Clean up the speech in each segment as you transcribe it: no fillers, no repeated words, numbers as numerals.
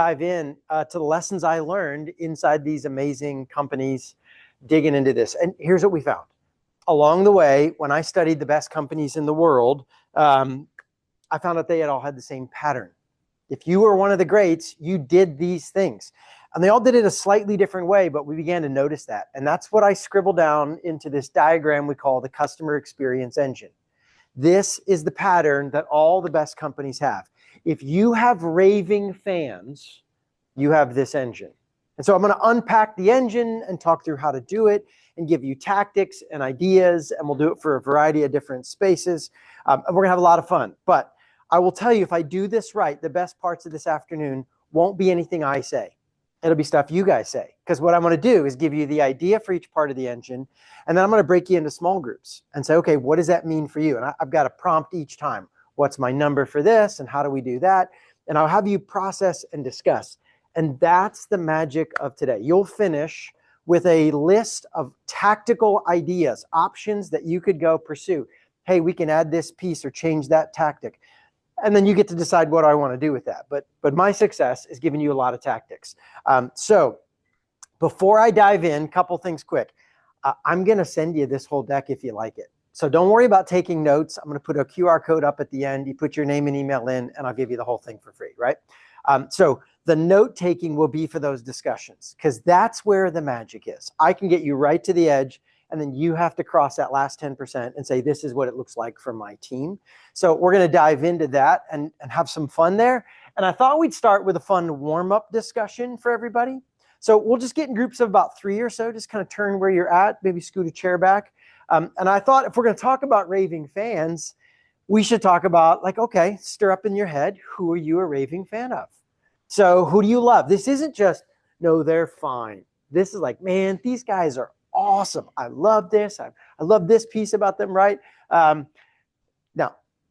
Dive in to the lessons I learned inside these amazing companies, digging into this. And here's what we found. Along the way, when I studied the best companies in the world, I found out they had all had the same pattern. If you were one of the greats, you did these things. And they all did it a slightly different way, but we began to notice that. And that's what I scribbled down into this diagram we call the customer experience engine. This is the pattern that all the best companies have. If you have raving fans, you have this engine. And so I'm going to unpack the engine and talk through how to do it and give you tactics and ideas, and we'll do it for a variety of different spaces. And we're going to have a lot of fun. But I will tell you, if I do this right, the best parts of this afternoon won't be anything I say. It'll be stuff you guys say. Because what I'm going to do is give you the idea for each part of the engine, and then I'm going to break you into small groups and say, okay, what does that mean for you? And I've got a prompt each time. What's my number for this, and how do we do that? And I'll have you process and discuss. And that's the magic of today. You'll finish with a list of tactical ideas, options that you could go pursue. Hey, we can add this piece or change that tactic. And then you get to decide what I want to do with that. But my success is giving you a lot of tactics. So before I dive in, a couple things quick. I'm going to send you this whole deck if you like it. So don't worry about taking notes. I'm going to put a QR code up at the end. You put your name and email in, and I'll give you the whole thing for free, right? So the note taking will be for those discussions, because that's where the magic is. I can get you right to the edge, and then you have to cross that last 10% and say, this is what it looks like for my team. So we're going to dive into that and have some fun there. And I thought we'd start with a fun warm-up discussion for everybody. So we'll just get in groups of about 3 or so, just kind of turn where you're at, maybe scoot a chair back. And I thought if we're going to talk about raving fans, we should talk about, like, okay, stir up in your head, who are you a raving fan of? So who do you love? This isn't just, no, they're fine. This is like, man, these guys are awesome. I love this. I love this piece about them, right? Now,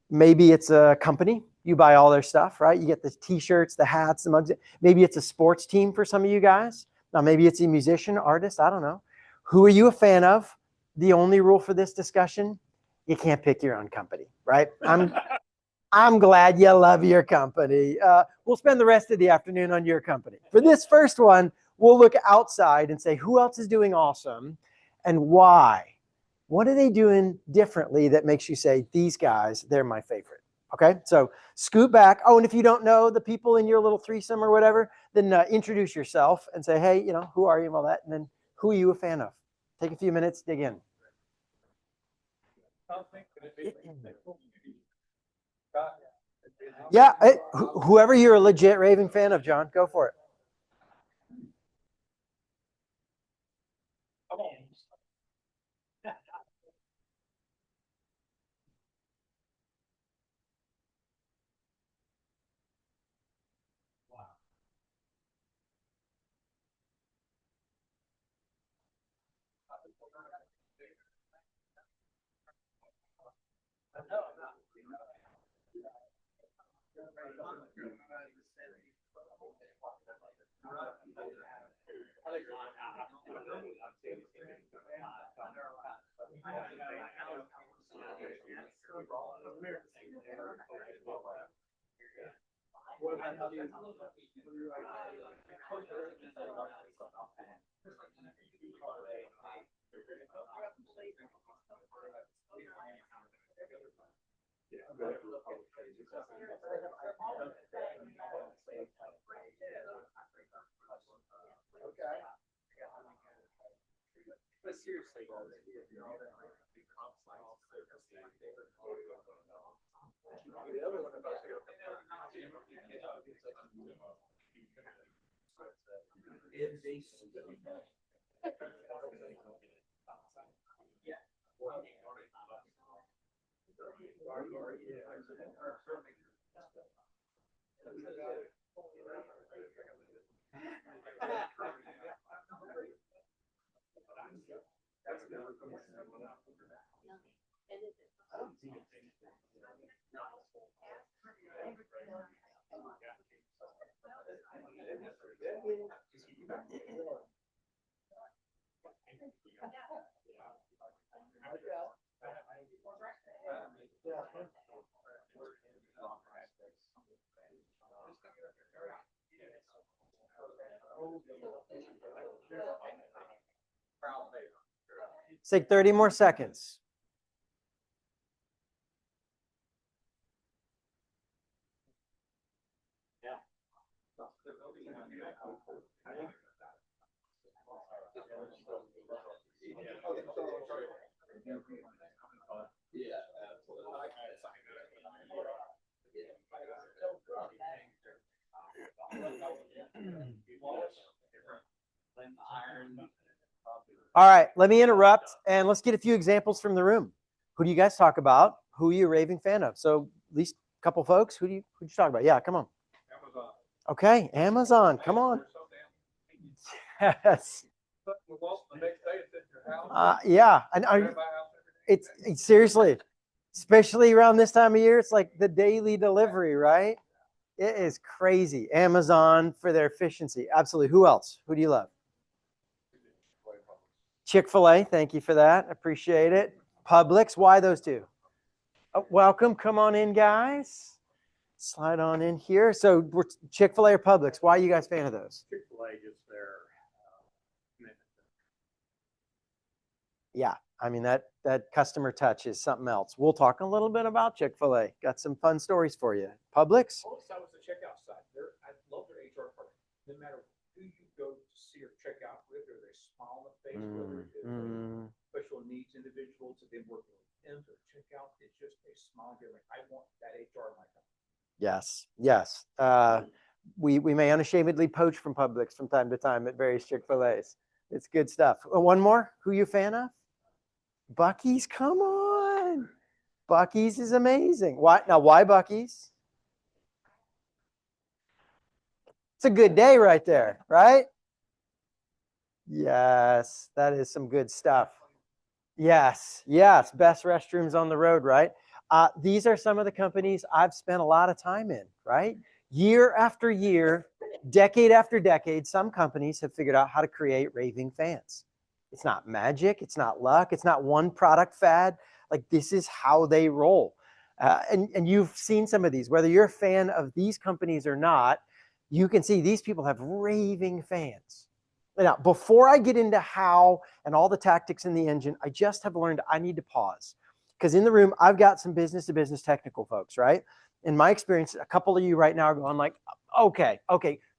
maybe it's a company. You buy all their stuff, right? You get the t-shirts, the hats, the mugs. Maybe it's a sports team for some of you guys. Now, maybe it's a musician, artist. I don't know. Who are you a fan of? The only rule for this discussion, you can't pick your own company, right? I'm glad you love your company. We'll spend the rest of the afternoon on your company. For this first one, we'll look outside and say, who else is doing awesome and why? What are they doing differently that makes you say, these guys, they're my favorite? Okay, so scoot back. Oh, and if you don't know the people in your little threesome or whatever, then introduce yourself and say, hey, who are you and all that? And then who are you a fan of? Take a few minutes, dig in. Yeah, whoever you're a legit raving fan of, John, go for it. Let's take 30 more seconds. All right, let me interrupt and let's get a few examples from the room. Who do you guys talk about? Who are you a raving fan of? So at least a couple folks. Who'd you talk about? Yeah, come on. Amazon. Okay, Amazon. Come on. Yes. Yeah, and it's seriously, especially around this time of year, it's like the daily delivery, right? It is crazy. Amazon for their efficiency. Absolutely. Who else? Who do you love? Chick-fil-A. Thank you for that. Appreciate it. Publix. Why those two? Oh, welcome. Come on in, guys. Slide on in here. So we're Chick-fil-A or Publix. Why are you guys fan of those? Chick-fil-A just their commitment. Yeah. I mean, that customer touch is something else. We'll talk a little bit about Chick-fil-A. Got some fun stories for you. Publix? Publix side was the checkout side. I love their HR department. No matter who you go to see or check out with, or they smile on the face, whether it's special needs individuals that they're working with them to check out, it's just a smile here. Like, I want that HR in my company. Yes, yes. We may unashamedly poach from Publix from time to time at various Chick-fil-A's. It's good stuff. One more. Who you a fan of? Buc-ee's. Come on. Buc-ee's is amazing. Why now? Why Buc-ee's? It's a good day right there, right? Yes, that is some good stuff. Yes, yes. Best restrooms on the road, right? These are some of the companies I've spent a lot of time in, right? Year after year, decade after decade, some companies have figured out how to create raving fans. It's not magic. It's not luck. It's not one product fad. Like, this is how they roll. And you've seen some of these, whether you're a fan of these companies or not, you can see these people have raving fans. Now, before I get into how and all the tactics in the engine, I just have learned I need to pause. Because in the room, I've got some business-to-business technical folks, right? In my experience, a couple of you right now are going like, okay,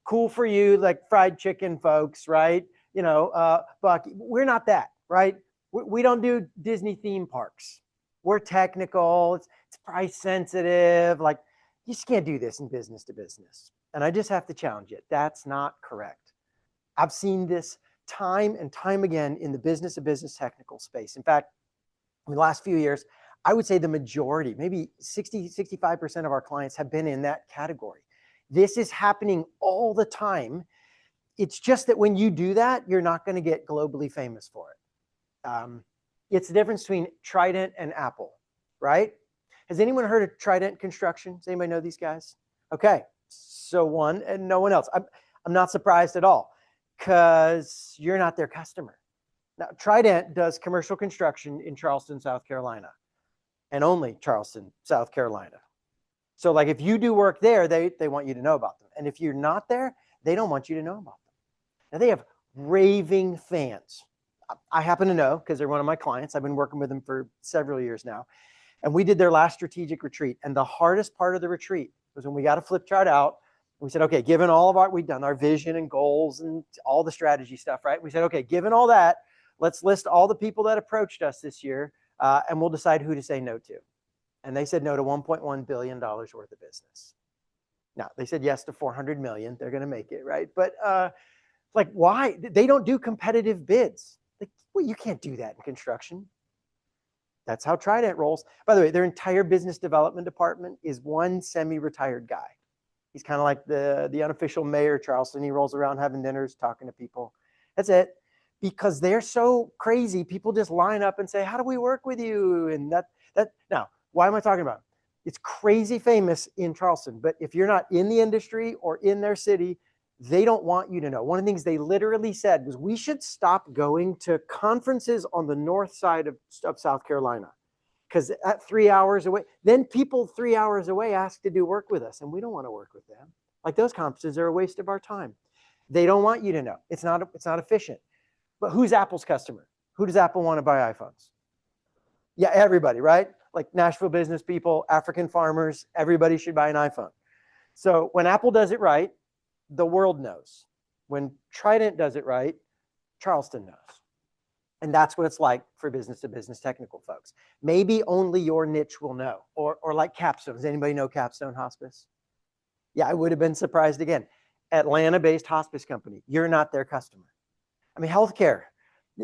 cool for you, like fried chicken folks, right? You know, Bucky, we're not that, right? We don't do Disney theme parks. We're technical. It's price sensitive. Like, you just can't do this in business to business. And I just have to challenge it. That's not correct. I've seen this time and time again in the business to business technical space. In fact, in the last few years, I would say the majority, maybe 65% of our clients have been in that category. This is happening all the time. It's just that when you do that, you're not going to get globally famous for it. It's the difference between Trident and Apple, right? Has anyone heard of Trident Construction? Does anybody know these guys? Okay, so one and no one else. I'm not surprised at all because you're not their customer. Now, Trident does commercial construction in Charleston, South Carolina, and only Charleston, South Carolina. So like, if you do work there, they want you to know about them. And if you're not there, they don't want you to know about them. Now, they have raving fans. I happen to know because they're one of my clients. I've been working with them for several years now. And we did their last strategic retreat. And the hardest part of the retreat was when we got a flip chart out. We said, okay, given all of we've done our vision and goals and all the strategy stuff, right? We said, okay, given all that, let's list all the people that approached us this year, and we'll decide who to say no to. And they said no to $1.1 billion worth of business. Now, they said yes to $400 million. They're going to make it, right? But like, why? They don't do competitive bids. Like, well, you can't do that in construction. That's how Trident rolls. By the way, their entire business development department is one semi-retired guy. He's kind of like the unofficial mayor of Charleston. He rolls around having dinners, talking to people. That's it. Because they're so crazy, people just line up and say, how do we work with you? And that now, why am I talking about it? It's crazy famous in Charleston, but if you're not in the industry or in their city, they don't want you to know. One of the things they literally said was, we should stop going to conferences on the north side of South Carolina, because at 3 hours away, then people 3 hours away ask to do work with us, and we don't want to work with them. Like, those conferences are a waste of our time. They don't want you to know. It's not efficient. But who's Apple's customer? Who does Apple want to buy iPhones? Yeah, everybody, right? Like Nashville business people, African farmers, everybody should buy an iPhone. So when Apple does it right, the world knows. When Trident does it right, Charleston knows. And that's what it's like for business to business technical folks. Maybe only your niche will know, or like Capstone. Does anybody know Capstone Hospice? Yeah, I would have been surprised again. Atlanta-based hospice company. You're not their customer. I mean, healthcare.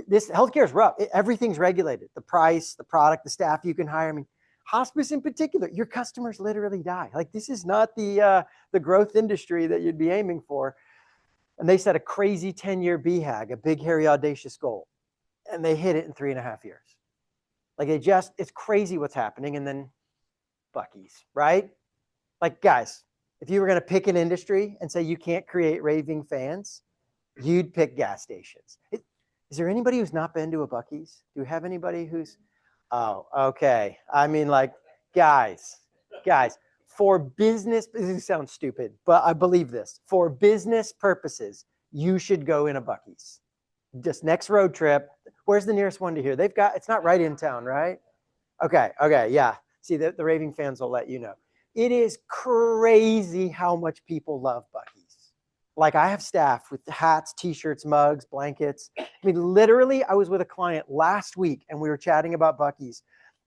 This healthcare is rough. Everything's regulated. The price, the product, the staff you can hire. I mean, hospice in particular, your customers literally die. Like this is not the growth industry that you'd be aiming for. And they set a crazy 10-year BHAG, a big, hairy, audacious goal. And they hit it in 3.5 years. Like it's crazy what's happening. And then Buc-ee's, right? Like guys, if you were going to pick an industry and say you can't create raving fans, you'd pick gas stations. Is there anybody who's not been to a Buc-ee's? Do we have anybody who's, oh, okay. I mean, like, guys, for business, this sounds stupid, but I believe this. For business purposes, you should go in a Buc-ee's. Just next road trip. Where's the nearest one to here? It's not right in town, right? Okay, yeah. See, the raving fans will let you know. It is crazy how much people love Buc-ee's. Like I have staff with hats, t-shirts, mugs, blankets. I mean, literally, I was with a client last week and we were chatting about Buc-ee's.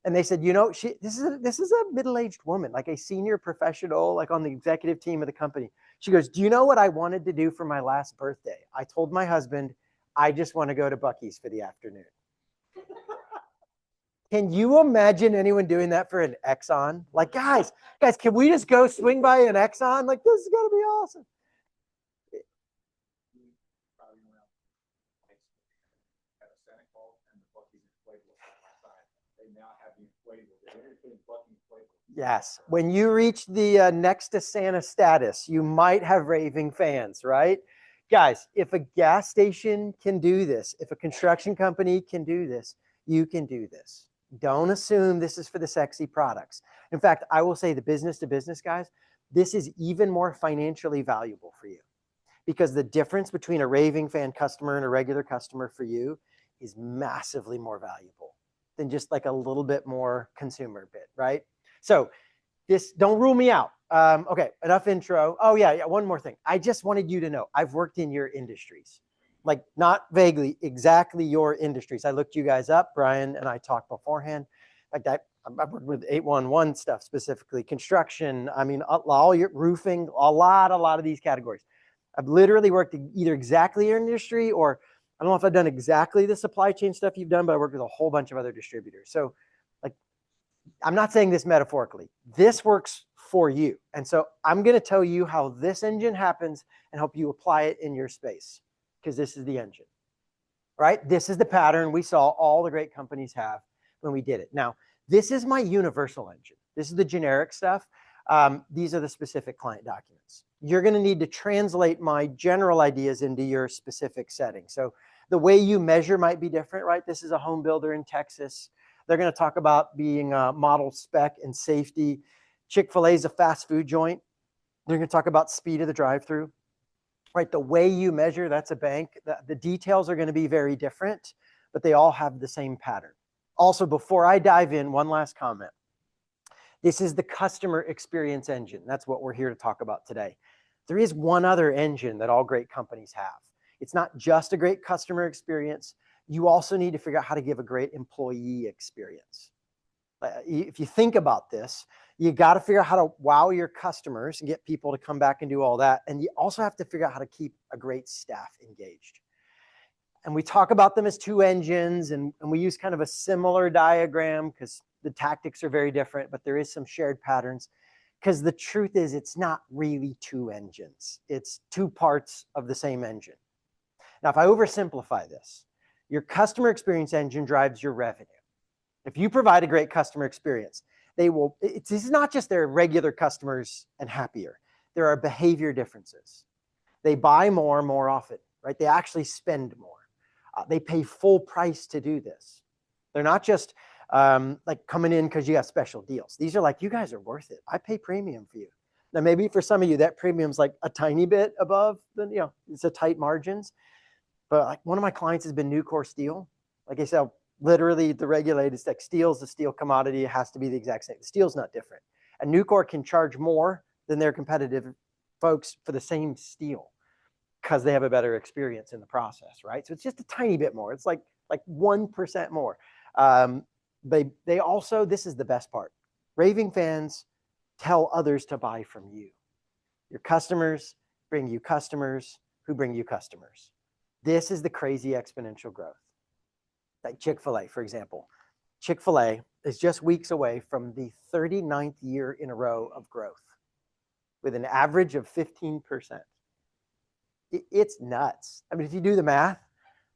And they said, you know, this is a middle-aged woman, like a senior professional, like on the executive team of the company. She goes, do you know what I wanted to do for my last birthday? I told my husband, I just want to go to Buc-ee's for the afternoon. Can you imagine anyone doing that for an Exxon? Like, guys, can we just go swing by an Exxon? Like, this is going to be awesome. Yes. When you reach the next to Santa status, you might have raving fans, right? Guys, if a gas station can do this, if a construction company can do this, you can do this. Don't assume this is for the sexy products. In fact, I will say the business to business guys, this is even more financially valuable for you because the difference between a raving fan customer and a regular customer for you is massively more valuable than just like a little bit more consumer bit, right? So don't rule me out. Okay, enough intro. Oh yeah, one more thing. I just wanted you to know, I've worked in your industries, like not vaguely, exactly your industries. I looked you guys up, Brian and I talked beforehand. Like that, I've worked with 811 stuff specifically, construction. I mean, all your roofing, a lot of these categories. I've literally worked either exactly your industry or I don't know if I've done exactly the supply chain stuff you've done, but I worked with a whole bunch of other distributors. So like, I'm not saying this metaphorically. This works for you. And so I'm going to tell you how this engine happens and help you apply it in your space because this is the engine, right? This is the pattern we saw all the great companies have when we did it. Now, this is my universal engine. This is the generic stuff. These are the specific client documents. You're going to need to translate my general ideas into your specific setting. So the way you measure might be different, right? This is a home builder in Texas. They're going to talk about being model spec and safety. Chick-fil-A is a fast food joint. They're going to talk about speed of the drive-through, right? The way you measure, that's a bank. The details are going to be very different, but they all have the same pattern. Also, before I dive in, one last comment. This is the customer experience engine. That's what we're here to talk about today. There is one other engine that all great companies have. It's not just a great customer experience. You also need to figure out how to give a great employee experience. If you think about this, you got to figure out how to wow your customers and get people to come back and do all that. And you also have to figure out how to keep a great staff engaged. And we talk about them as two engines, and we use kind of a similar diagram because the tactics are very different, but there is some shared patterns. Because the truth is, it's not really two engines. It's two parts of the same engine. Now, if I oversimplify this, your customer experience engine drives your revenue. If you provide a great customer experience, this is not just their regular customers and happier. There are behavior differences. They buy more often, right? They actually spend more. They pay full price to do this. They're not just like coming in because you got special deals. These are like, you guys are worth it. I pay premium for you. Now, maybe for some of you, that premium's like a tiny bit above, then, it's a tight margins. But like one of my clients has been Nucor Steel. Like I said, literally the regulated like steel's the steel commodity. It has to be the exact same. The steel's not different. And Nucor can charge more than their competitive folks for the same steel because they have a better experience in the process, right? So it's just a tiny bit more. It's like 1% more. They also, this is the best part. Raving fans tell others to buy from you. Your customers bring you customers who bring you customers. This is the crazy exponential growth. Like Chick-fil-A, for example. Chick-fil-A is just weeks away from the 39th year in a row of growth with an average of 15%. It's nuts. I mean, if you do the math,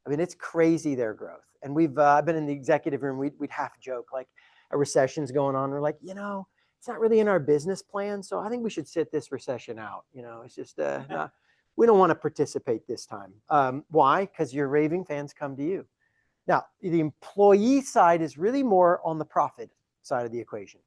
I mean, it's crazy their growth. And we've been in the executive room, we'd half joke like a recession's going on. We're like, it's not really in our business plan. So I think we should sit this recession out. It's just, we don't want to participate this time. Why? Because your raving fans come to you. Now, the employee side is really more on the profit side of the equation.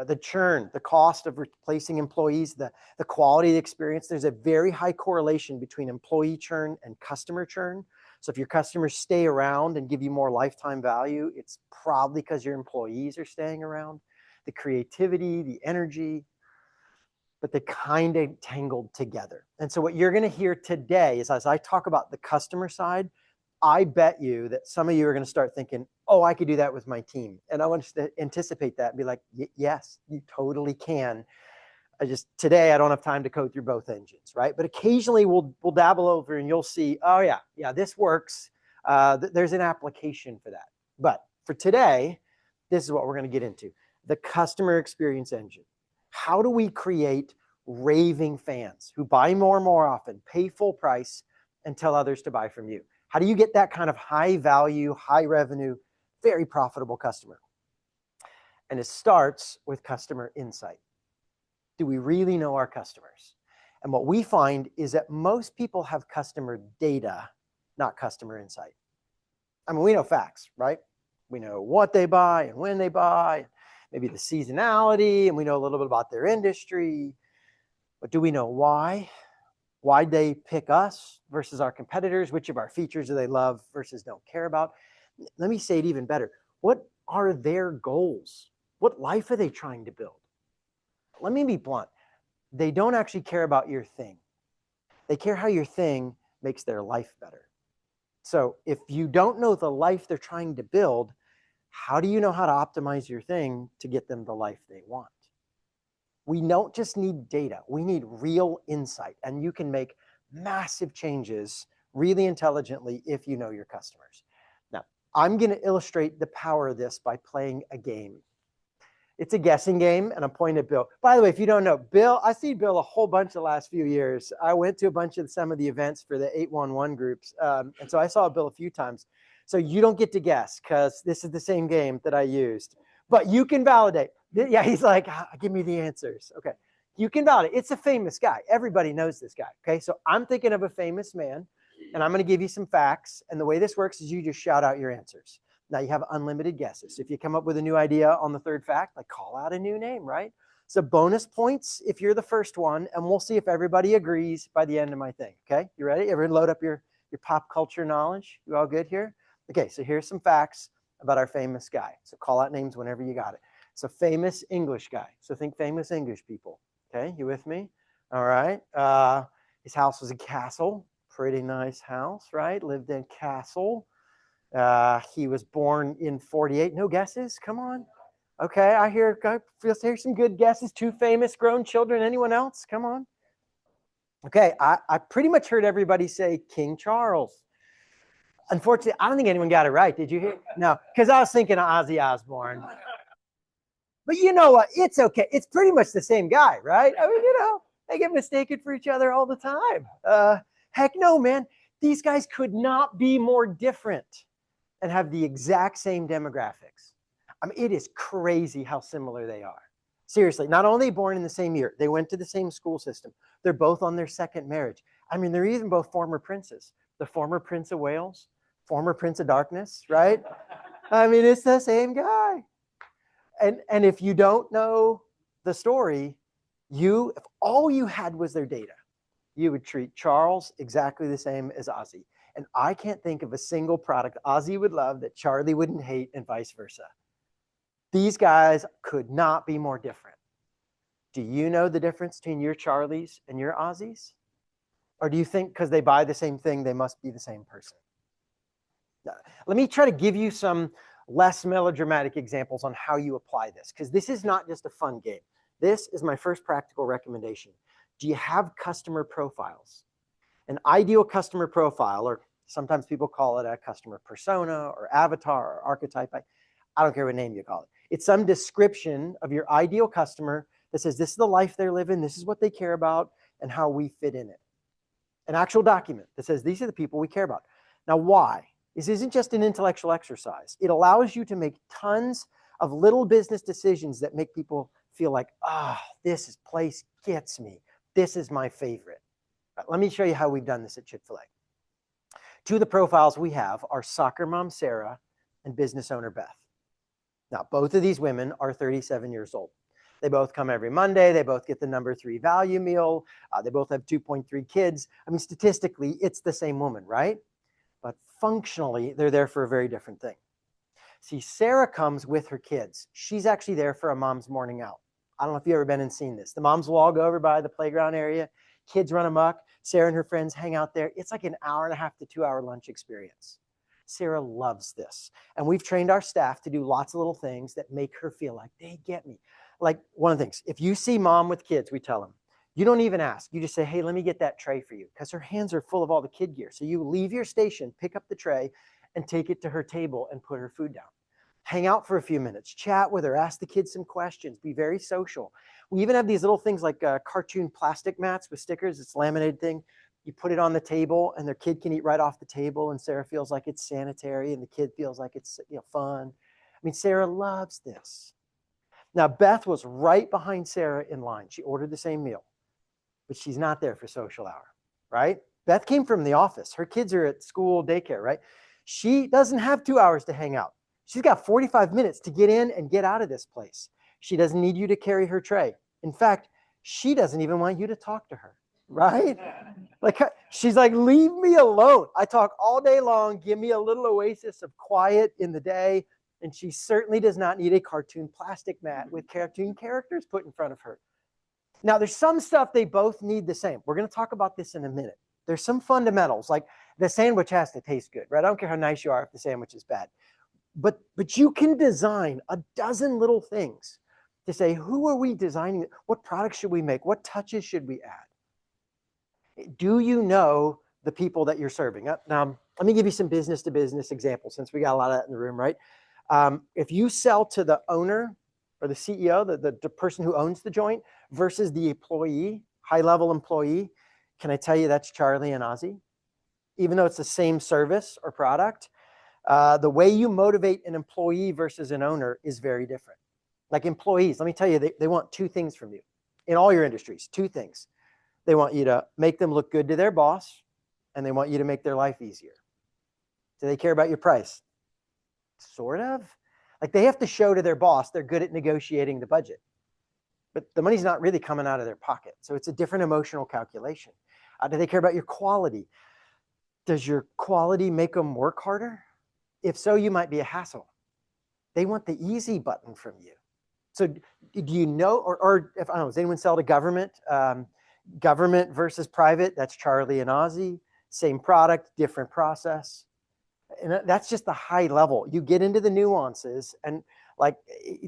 The churn, the cost of replacing employees, the quality of the experience. There's a very high correlation between employee churn and customer churn. So if your customers stay around and give you more lifetime value, it's probably because your employees are staying around. The creativity, the energy, but they kind of tangled together. And so what you're going to hear today is as I talk about the customer side, I bet you that some of you are going to start thinking, oh, I could do that with my team. And I want to anticipate that and be like, yes, you totally can. Today I don't have time to code through both engines, right? But occasionally we'll dabble over and you'll see, oh yeah, this works. There's an application for that. But for today, this is what we're going to get into. The customer experience engine. How do we create raving fans who buy more and more often, pay full price, and tell others to buy from you? How do you get that kind of high value, high revenue, very profitable customer? And it starts with customer insight. Do we really know our customers? And what we find is that most people have customer data, not customer insight. I mean, we know facts, right? We know what they buy and when they buy, maybe the seasonality, and we know a little bit about their industry. But do we know why? Why they pick us versus our competitors? Which of our features do they love versus don't care about? Let me say it even better. What are their goals? What life are they trying to build? Let me be blunt. They don't actually care about your thing. They care how your thing makes their life better. So if you don't know the life they're trying to build, how do you know how to optimize your thing to get them the life they want? We don't just need data. We need real insight. And you can make massive changes really intelligently if you know your customers. Now, I'm going to illustrate the power of this by playing a game. It's a guessing game, and I'm pointing at Bill. By the way, if you don't know, Bill, I see Bill a whole bunch the last few years. I went to a bunch of some of the events for the 811 groups, and so I saw Bill a few times. So you don't get to guess because this is the same game that I used. But you can validate. Yeah, he's like, give me the answers. Okay, you can validate. It's a famous guy. Everybody knows this guy. Okay, so I'm thinking of a famous man, and I'm going to give you some facts. And the way this works is you just shout out your answers. Now you have unlimited guesses. If you come up with a new idea on the third fact, like call out a new name, right? So bonus points if you're the first one, and we'll see if everybody agrees by the end of my thing. Okay, you ready? Everyone load up your pop culture knowledge. You all good here? Okay, so here's some facts about our famous guy. So call out names whenever you got it. So famous English guy. So think famous English people. Okay, you with me? All right. His house was a castle. Pretty nice house, right? Lived in castle. He was born in 48. No guesses? Come on. Okay, I hear some good guesses. 2 famous grown children. Anyone else? Come on. Okay, I pretty much heard everybody say King Charles. Unfortunately, I don't think anyone got it right. Did you hear? No, because I was thinking of Ozzy Osbourne. But you know what? It's okay. It's pretty much the same guy, right? I mean, they get mistaken for each other all the time. Heck no, man. These guys could not be more different and have the exact same demographics. I mean, it is crazy how similar they are. Seriously, not only born in the same year, they went to the same school system. They're both on their second marriage. I mean, they're even both former princes. The former Prince of Wales, former Prince of Darkness, right? I mean, it's the same guy. And if you don't know the story, If all you had was their data, you would treat Charles exactly the same as Ozzy. And I can't think of a single product Ozzy would love that Charlie wouldn't hate, and vice versa. These guys could not be more different. Do you know the difference between your Charlies and your Ozzies? Or do you think because they buy the same thing, they must be the same person? Let me try to give you some less melodramatic examples on how you apply this, because this is not just a fun game. This is my first practical recommendation. Do you have customer profiles? An ideal customer profile, or sometimes people call it a customer persona or avatar or archetype. I don't care what name you call it. It's some description of your ideal customer that says this is the life they're living, this is what they care about, and how we fit in it. An actual document that says these are the people we care about. Now, why? This isn't just an intellectual exercise. It allows you to make tons of little business decisions that make people feel like, this place gets me. This is my favorite. Let me show you how we've done this at Chick-fil-A. Two of the profiles we have are soccer mom Sarah and business owner Beth. Now, both of these women are 37 years old. They both come every Monday. They both get the number 3 value meal. They both have 2.3 kids. I mean, statistically, it's the same woman, right? But functionally, they're there for a very different thing. See, Sarah comes with her kids. She's actually there for a mom's morning out. I don't know if you've ever been and seen this. The moms will all go over by the playground area. Kids run amok. Sarah and her friends hang out there. It's like an 1.5 to 2 hour lunch experience. Sarah loves this. And we've trained our staff to do lots of little things that make her feel like they get me. Like one of the things, if you see mom with kids, we tell them, you don't even ask. You just say, hey, let me get that tray for you, because her hands are full of all the kid gear. So you leave your station, pick up the tray, and take it to her table and put her food down. Hang out for a few minutes, chat with her, ask the kids some questions, be very social. We even have these little things like cartoon plastic mats with stickers. It's a laminated thing. You put it on the table and their kid can eat right off the table, and Sarah feels like it's sanitary and the kid feels like it's fun. I mean, Sarah loves this. Now, Beth was right behind Sarah in line. She ordered the same meal, but she's not there for social hour, right? Beth came from the office. Her kids are at school, daycare, right? She doesn't have 2 hours to hang out. She's got 45 minutes to get in and get out of this place. She doesn't need you to carry her tray. In fact, she doesn't even want you to talk to her, right? Like, she's like, leave me alone. I talk all day long. Give me a little oasis of quiet in the day. And she certainly does not need a cartoon plastic mat with cartoon characters put in front of her. Now, there's some stuff they both need the same. We're going to talk about this in a minute. There's some fundamentals, like the sandwich has to taste good, right? I don't care how nice you are if the sandwich is bad. But you can design a dozen little things to say, who are we designing? What products should we make? What touches should we add? Do you know the people that you're serving? Now, let me give you some business-to-business examples, since we got a lot of that in the room, right? If you sell to the owner or the CEO, the person who owns the joint, versus the employee, high-level employee, can I tell you that's Charlie and Ozzy? Even though it's the same service or product, the way you motivate an employee versus an owner is very different. Like employees, let me tell you, they want 2 things from you in all your industries, 2 things. They want you to make them look good to their boss, and they want you to make their life easier. Do they care about your price? Sort of. Like, they have to show to their boss they're good at negotiating the budget. But the money's not really coming out of their pocket. So it's a different emotional calculation. Do they care about your quality? Does your quality make them work harder? If so, you might be a hassle. They want the easy button from you. So do you know, or if I don't know, does anyone sell to government? Government versus private, that's Charlie and Ozzy. Same product, different process. And that's just the high level. You get into the nuances, and like,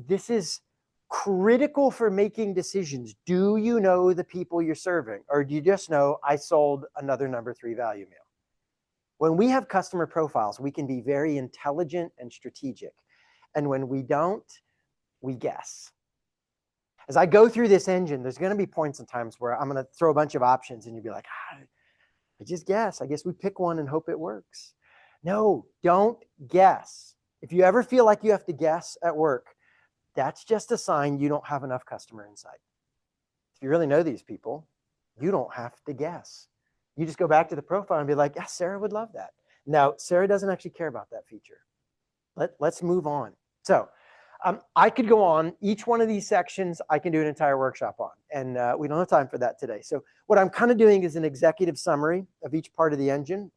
this is critical for making decisions. Do you know the people you're serving, or do you just know I sold another number 3 value meal? When we have customer profiles, we can be very intelligent and strategic. And when we don't, we guess. As I go through this engine, there's going to be points and times where I'm going to throw a bunch of options and you'll be like, I just guess. I guess we pick one and hope it works. No, don't guess. If you ever feel like you have to guess at work, that's just a sign you don't have enough customer insight. If you really know these people, you don't have to guess. You just go back to the profile and be like, yeah, Sarah would love that. Now, Sarah doesn't actually care about that feature. Let's move on. So I could go on each one of these sections. I can do an entire workshop on, and we don't have time for that today. So what I'm kind of doing is an executive summary of each part of the engine,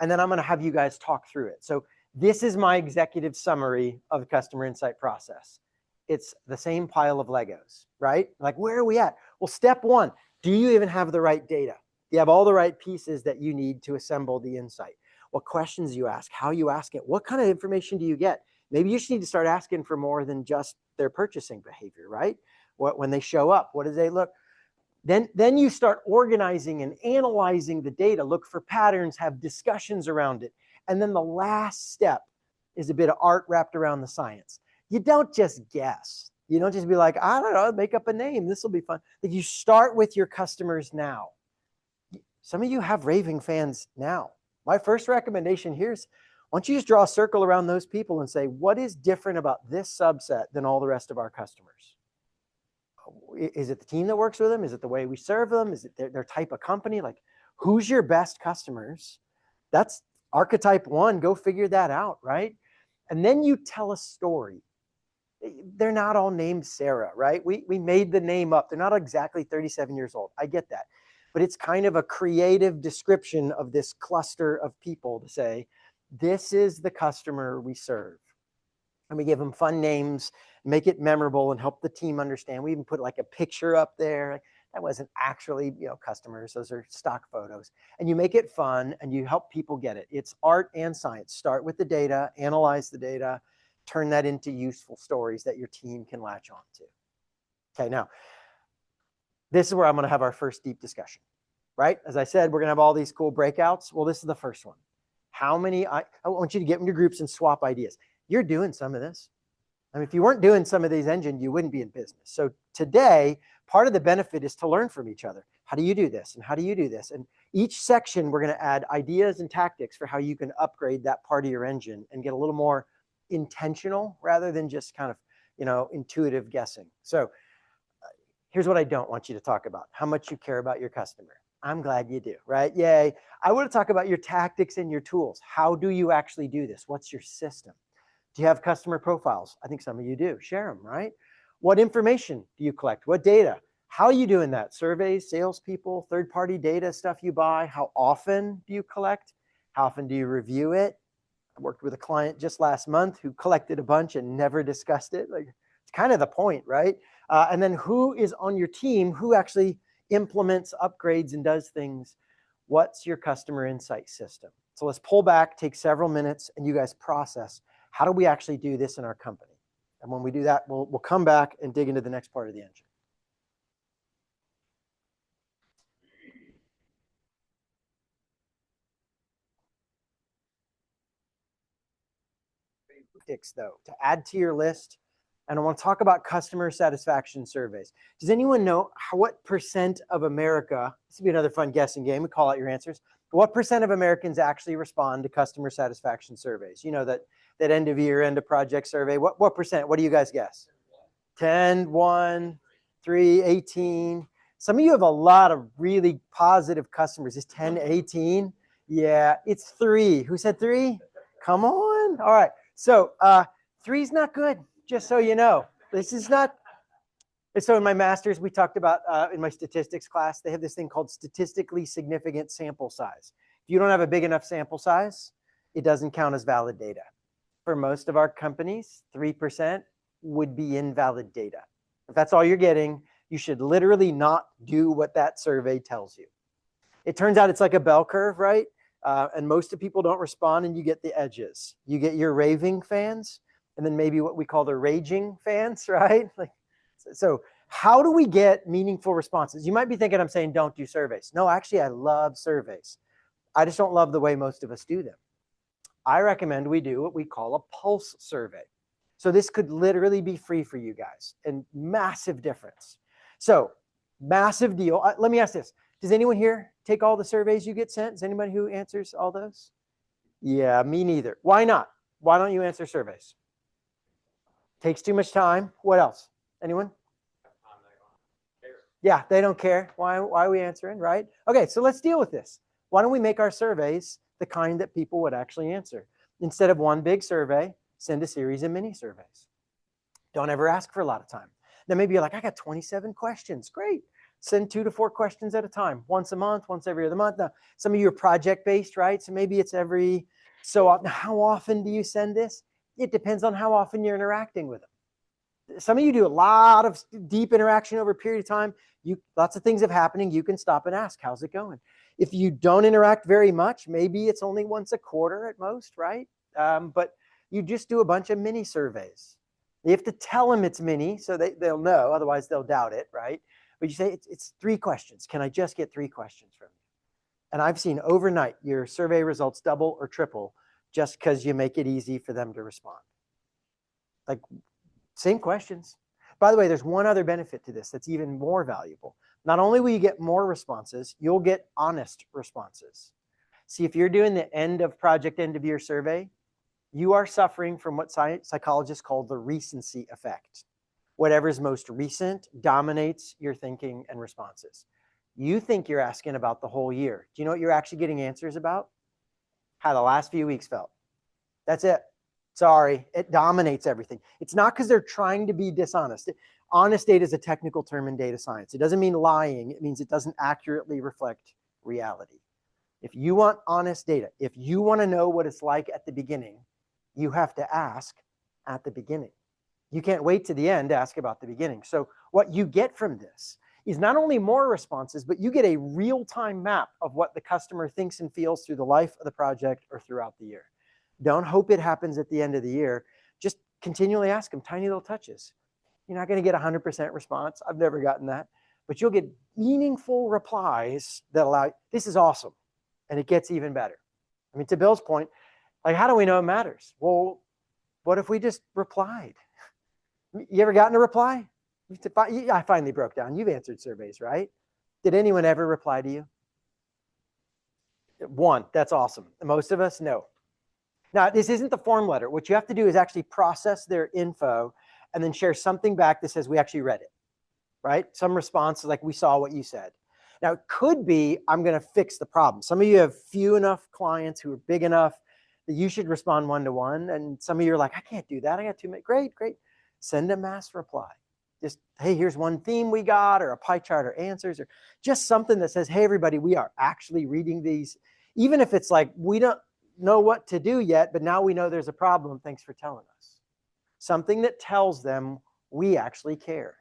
and then I'm going to have you guys talk through it. So this is my executive summary of the customer insight process. It's the same pile of Legos, right? Like, where are we at? Well, step one, do you even have the right data? Do you have all the right pieces that you need to assemble the insight? What questions you ask, how you ask it, what kind of information do you get? Maybe you just need to start asking for more than just their purchasing behavior, right? When they show up, what do they look? Then you start organizing and analyzing the data, look for patterns, have discussions around it. And then the last step is a bit of art wrapped around the science. You don't just guess. You don't just be like, I don't know, make up a name. This will be fun. Like, you start with your customers now. Some of you have raving fans now. My first recommendation here is, why don't you just draw a circle around those people and say, what is different about this subset than all the rest of our customers? Is it the team that works with them? Is it the way we serve them? Is it their type of company? Like, who's your best customers? That's archetype one. Go figure that out, right? And then you tell a story. They're not all named Sarah, right? We made the name up. They're not exactly 37 years old. I get that. But it's kind of a creative description of this cluster of people to say, this is the customer we serve. And we give them fun names, make it memorable, and help the team understand. We even put like a picture up there. That wasn't actually, customers. Those are stock photos. And you make it fun and you help people get it. It's art and science. Start with the data, analyze the data, turn that into useful stories that your team can latch on to. Okay, now, this is where I'm going to have our first deep discussion, right? As I said, we're going to have all these cool breakouts. Well, this is the first one. I want you to get into groups and swap ideas. You're doing some of this. I mean, if you weren't doing some of these engines, you wouldn't be in business. So today, part of the benefit is to learn from each other. How do you do this? And how do you do this? And each section, we're going to add ideas and tactics for how you can upgrade that part of your engine and get a little more intentional rather than just kind of, intuitive guessing. So here's what I don't want you to talk about: how much you care about your customer. I'm glad you do, right? Yay. I want to talk about your tactics and your tools. How do you actually do this? What's your system? Do you have customer profiles? I think some of you do. Share them, right? What information do you collect? What data? How are you doing that? Surveys, salespeople, third-party data, stuff you buy? How often do you collect? How often do you review it? I worked with a client just last month who collected a bunch and never discussed it. Like, it's kind of the point, right? And then who is on your team who actually implements upgrades and does things? What's your customer insight system? So let's pull back, take several minutes, and you guys process, how do we actually do this in our company? And when we do that, we'll come back and dig into the next part of the engine. Though, to add to your list, and I want to talk about customer satisfaction surveys. Does anyone know what percent of America, this would be another fun guessing game, we call out your answers, what percent of Americans actually respond to customer satisfaction surveys? That end of year, end of project survey. What percent? What do you guys guess? 10, 1, 3, 18. Some of you have a lot of really positive customers. Is 10, 18? Yeah, it's 3. Who said 3? Come on. All right. So 3 is not good, just so you know. This is not. So in my master's, we talked about, in my statistics class, they have this thing called statistically significant sample size. If you don't have a big enough sample size, it doesn't count as valid data. For most of our companies, 3% would be invalid data. If that's all you're getting, you should literally not do what that survey tells you. It turns out it's like a bell curve, right? And most of people don't respond, and you get the edges. You get your raving fans, and then maybe what we call the raging fans, right? So how do we get meaningful responses? You might be thinking I'm saying don't do surveys. No, actually, I love surveys. I just don't love the way most of us do them. I recommend we do what we call a pulse survey. So this could literally be free for you guys, and massive difference. So massive deal. Let me ask this. Does anyone here take all the surveys you get sent? Is anybody who answers all those? Yeah, me neither. Why not? Why don't you answer surveys? Takes too much time. What else? Anyone? Yeah, they don't care. Why are we answering, right? Okay, so let's deal with this. Why don't we make our surveys the kind that people would actually answer? Instead of one big survey, send a series of mini surveys. Don't ever ask for a lot of time. Now, maybe you're like, I got 27 questions. Great. Send 2 to 4 questions at a time, once a month, once every other month. Now, some of you are project-based, right? So maybe it's every so often. How often do you send this? It depends on how often you're interacting with them. Some of you do a lot of deep interaction over a period of time. Lots of things have happening. You can stop and ask, how's it going? If you don't interact very much, maybe it's only once a quarter at most, right? But you just do a bunch of mini surveys. You have to tell them it's mini so they'll know, otherwise they'll doubt it, right? But you say, it's 3 questions. Can I just get 3 questions from you? And I've seen overnight your survey results double or triple just because you make it easy for them to respond. Like, same questions. By the way, there's one other benefit to this that's even more valuable. Not only will you get more responses, you'll get honest responses. See, if you're doing the end of year survey, you are suffering from what psychologists call the recency effect. Whatever's most recent dominates your thinking and responses. You think you're asking about the whole year. Do you know what you're actually getting answers about? How the last few weeks felt. That's it. Sorry, it dominates everything. It's not because they're trying to be dishonest. Honest data is a technical term in data science. It doesn't mean lying. It means it doesn't accurately reflect reality. If you want honest data, if you want to know what it's like at the beginning, you have to ask at the beginning. You can't wait to the end to ask about the beginning. So what you get from this is not only more responses, but you get a real-time map of what the customer thinks and feels through the life of the project or throughout the year. Don't hope it happens at the end of the year. Just continually ask them tiny little touches. You're not going to get 100% response. I've never gotten that. But you'll get meaningful replies that allow, this is awesome. And it gets even better. I mean, to Bill's point, like, how do we know it matters? Well, what if we just replied? You ever gotten a reply? I finally broke down. You've answered surveys, right? Did anyone ever reply to you? 1, that's awesome. Most of us, no. Now, this isn't the form letter. What you have to do is actually process their info and then share something back that says we actually read it, right? Some response like we saw what you said. Now, it could be I'm going to fix the problem. Some of you have few enough clients who are big enough that you should respond one-to-one. And some of you are like, I can't do that. I got too many. Great. Send a mass reply. Just, hey, here's one theme we got, or a pie chart or answers, or just something that says, hey, everybody, we are actually reading these. Even if it's like, we don't know what to do yet, but now we know there's a problem. Thanks for telling us. Something that tells them we actually care.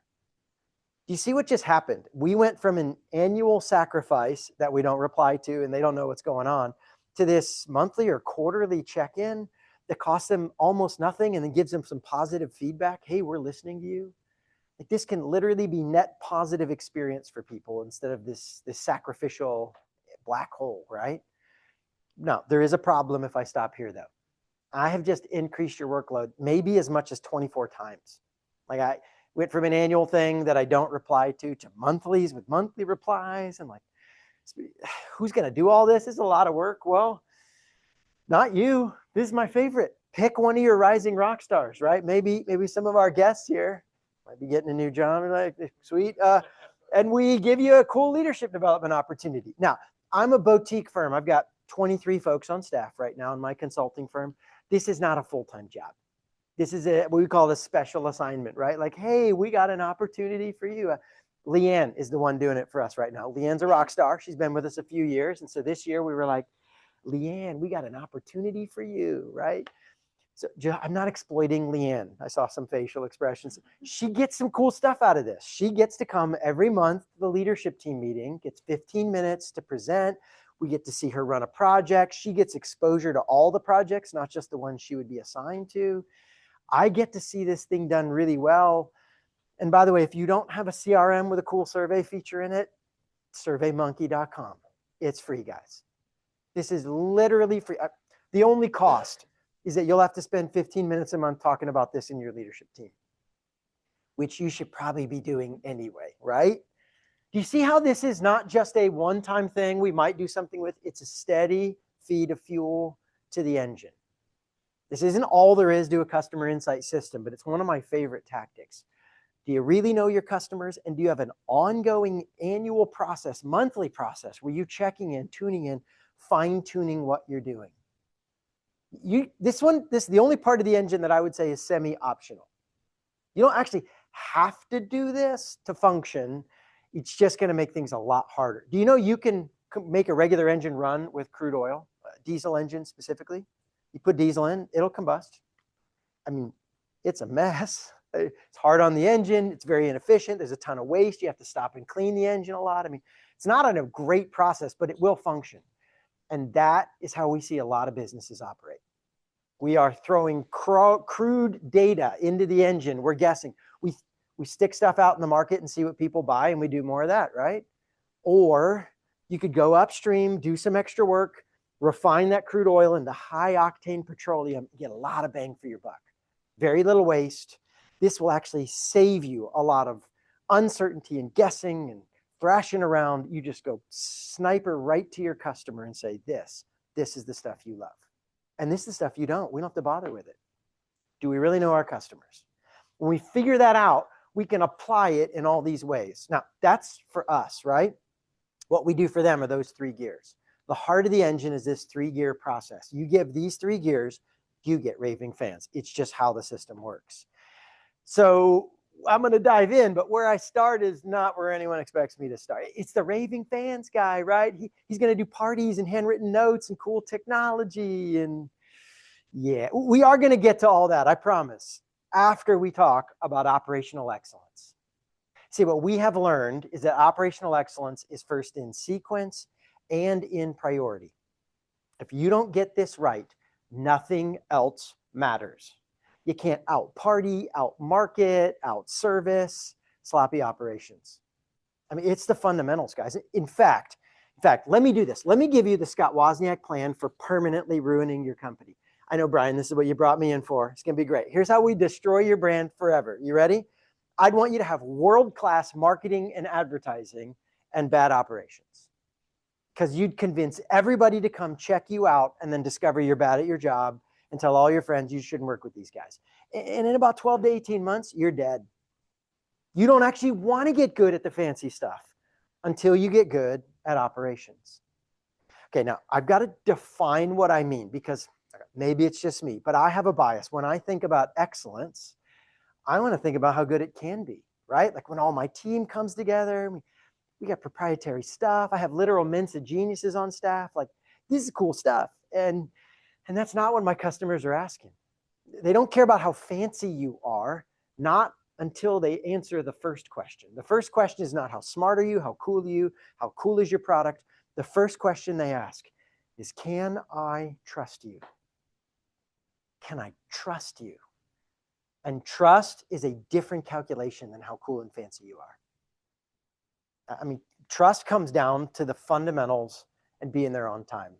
Do you see what just happened? We went from an annual sacrifice that we don't reply to and they don't know what's going on to this monthly or quarterly check-in that costs them almost nothing and then gives them some positive feedback. Hey, we're listening to you. Like, this can literally be net positive experience for people instead of this sacrificial black hole, right? No, there is a problem if I stop here though. I have just increased your workload maybe as much as 24 times. Like, I went from an annual thing that I don't reply to monthlies with monthly replies. And like, who's going to do all this? It's a lot of work. Well, not you. This is my favorite. Pick one of your rising rock stars, right? Maybe some of our guests here might be getting a new job. Like, sweet. And we give you a cool leadership development opportunity. Now, I'm a boutique firm. I've got 23 folks on staff right now in my consulting firm. This is not a full-time job. This is what we call a special assignment, right? Like, hey, we got an opportunity for you. Leanne is the one doing it for us right now. Leanne's a rock star. She's been with us a few years. And so this year we were like, Leanne, we got an opportunity for you, right? So I'm not exploiting Leanne. I saw some facial expressions. She gets some cool stuff out of this. She gets to come every month to the leadership team meeting, gets 15 minutes to present. We get to see her run a project. She gets exposure to all the projects, not just the ones she would be assigned to. I get to see this thing done really well. And by the way, if you don't have a CRM with a cool survey feature in it, surveymonkey.com. It's free, guys. This is literally free. The only cost is that you'll have to spend 15 minutes a month talking about this in your leadership team, which you should probably be doing anyway, right? Do you see how this is not just a one-time thing we might do something with? It's a steady feed of fuel to the engine. This isn't all there is to a customer insight system, but it's one of my favorite tactics. Do you really know your customers? And do you have an ongoing annual process, monthly process, where you're checking in, tuning in, fine-tuning what you're doing? This is the only part of the engine that I would say is semi-optional. You don't actually have to do this to function. It's just going to make things a lot harder. Do you know you can make a regular engine run with crude oil, diesel engine specifically? You put diesel in, it'll combust. I mean, it's a mess. It's hard on the engine. It's very inefficient. There's a ton of waste. You have to stop and clean the engine a lot. I mean, it's not a great process, but it will function. And that is how we see a lot of businesses operate. We are throwing crude data into the engine. We're guessing. We stick stuff out in the market and see what people buy, and we do more of that, right? Or you could go upstream, do some extra work, refine that crude oil into high octane petroleum, get a lot of bang for your buck. Very little waste. This will actually save you a lot of uncertainty and guessing and thrashing around. You just go sniper right to your customer and say, this is the stuff you love. And this is the stuff you don't. We don't have to bother with it. Do we really know our customers? When we figure that out, we can apply it in all these ways. Now, that's for us, right? What we do for them are those 3 gears. The heart of the engine is this 3-gear process. You give these 3 gears, you get raving fans. It's just how the system works. So I'm going to dive in, but where I start is not where anyone expects me to start. It's the raving fans guy, right? He's going to do parties and handwritten notes and cool technology. And yeah, we are going to get to all that, I promise, after we talk about operational excellence. See, what we have learned is that operational excellence is first in sequence and in priority. If you don't get this right, nothing else matters. You can't out-party, out-market, out-service, sloppy operations. I mean, it's the fundamentals, guys. In fact, let me do this. Let me give you the Scott Wozniak plan for permanently ruining your company. I know, Brian, this is what you brought me in for. It's going to be great. Here's how we destroy your brand forever. You ready? I'd want you to have world-class marketing and advertising and bad operations, because you'd convince everybody to come check you out and then discover you're bad at your job and tell all your friends you shouldn't work with these guys. And in about 12 to 18 months, you're dead. You don't actually want to get good at the fancy stuff until you get good at operations. Okay, now I've got to define what I mean, because maybe it's just me, but I have a bias. When I think about excellence, I want to think about how good it can be, right? Like when all my team comes together, we got proprietary stuff. I have literal mints of geniuses on staff. Like, this is cool stuff. And that's not what my customers are asking. They don't care about how fancy you are, not until they answer the first question. The first question is not how smart are you, how cool are you, how cool is your product. The first question they ask is, can I trust you? Can I trust you? And trust is a different calculation than how cool and fancy you are. I mean, trust comes down to the fundamentals and being there on time.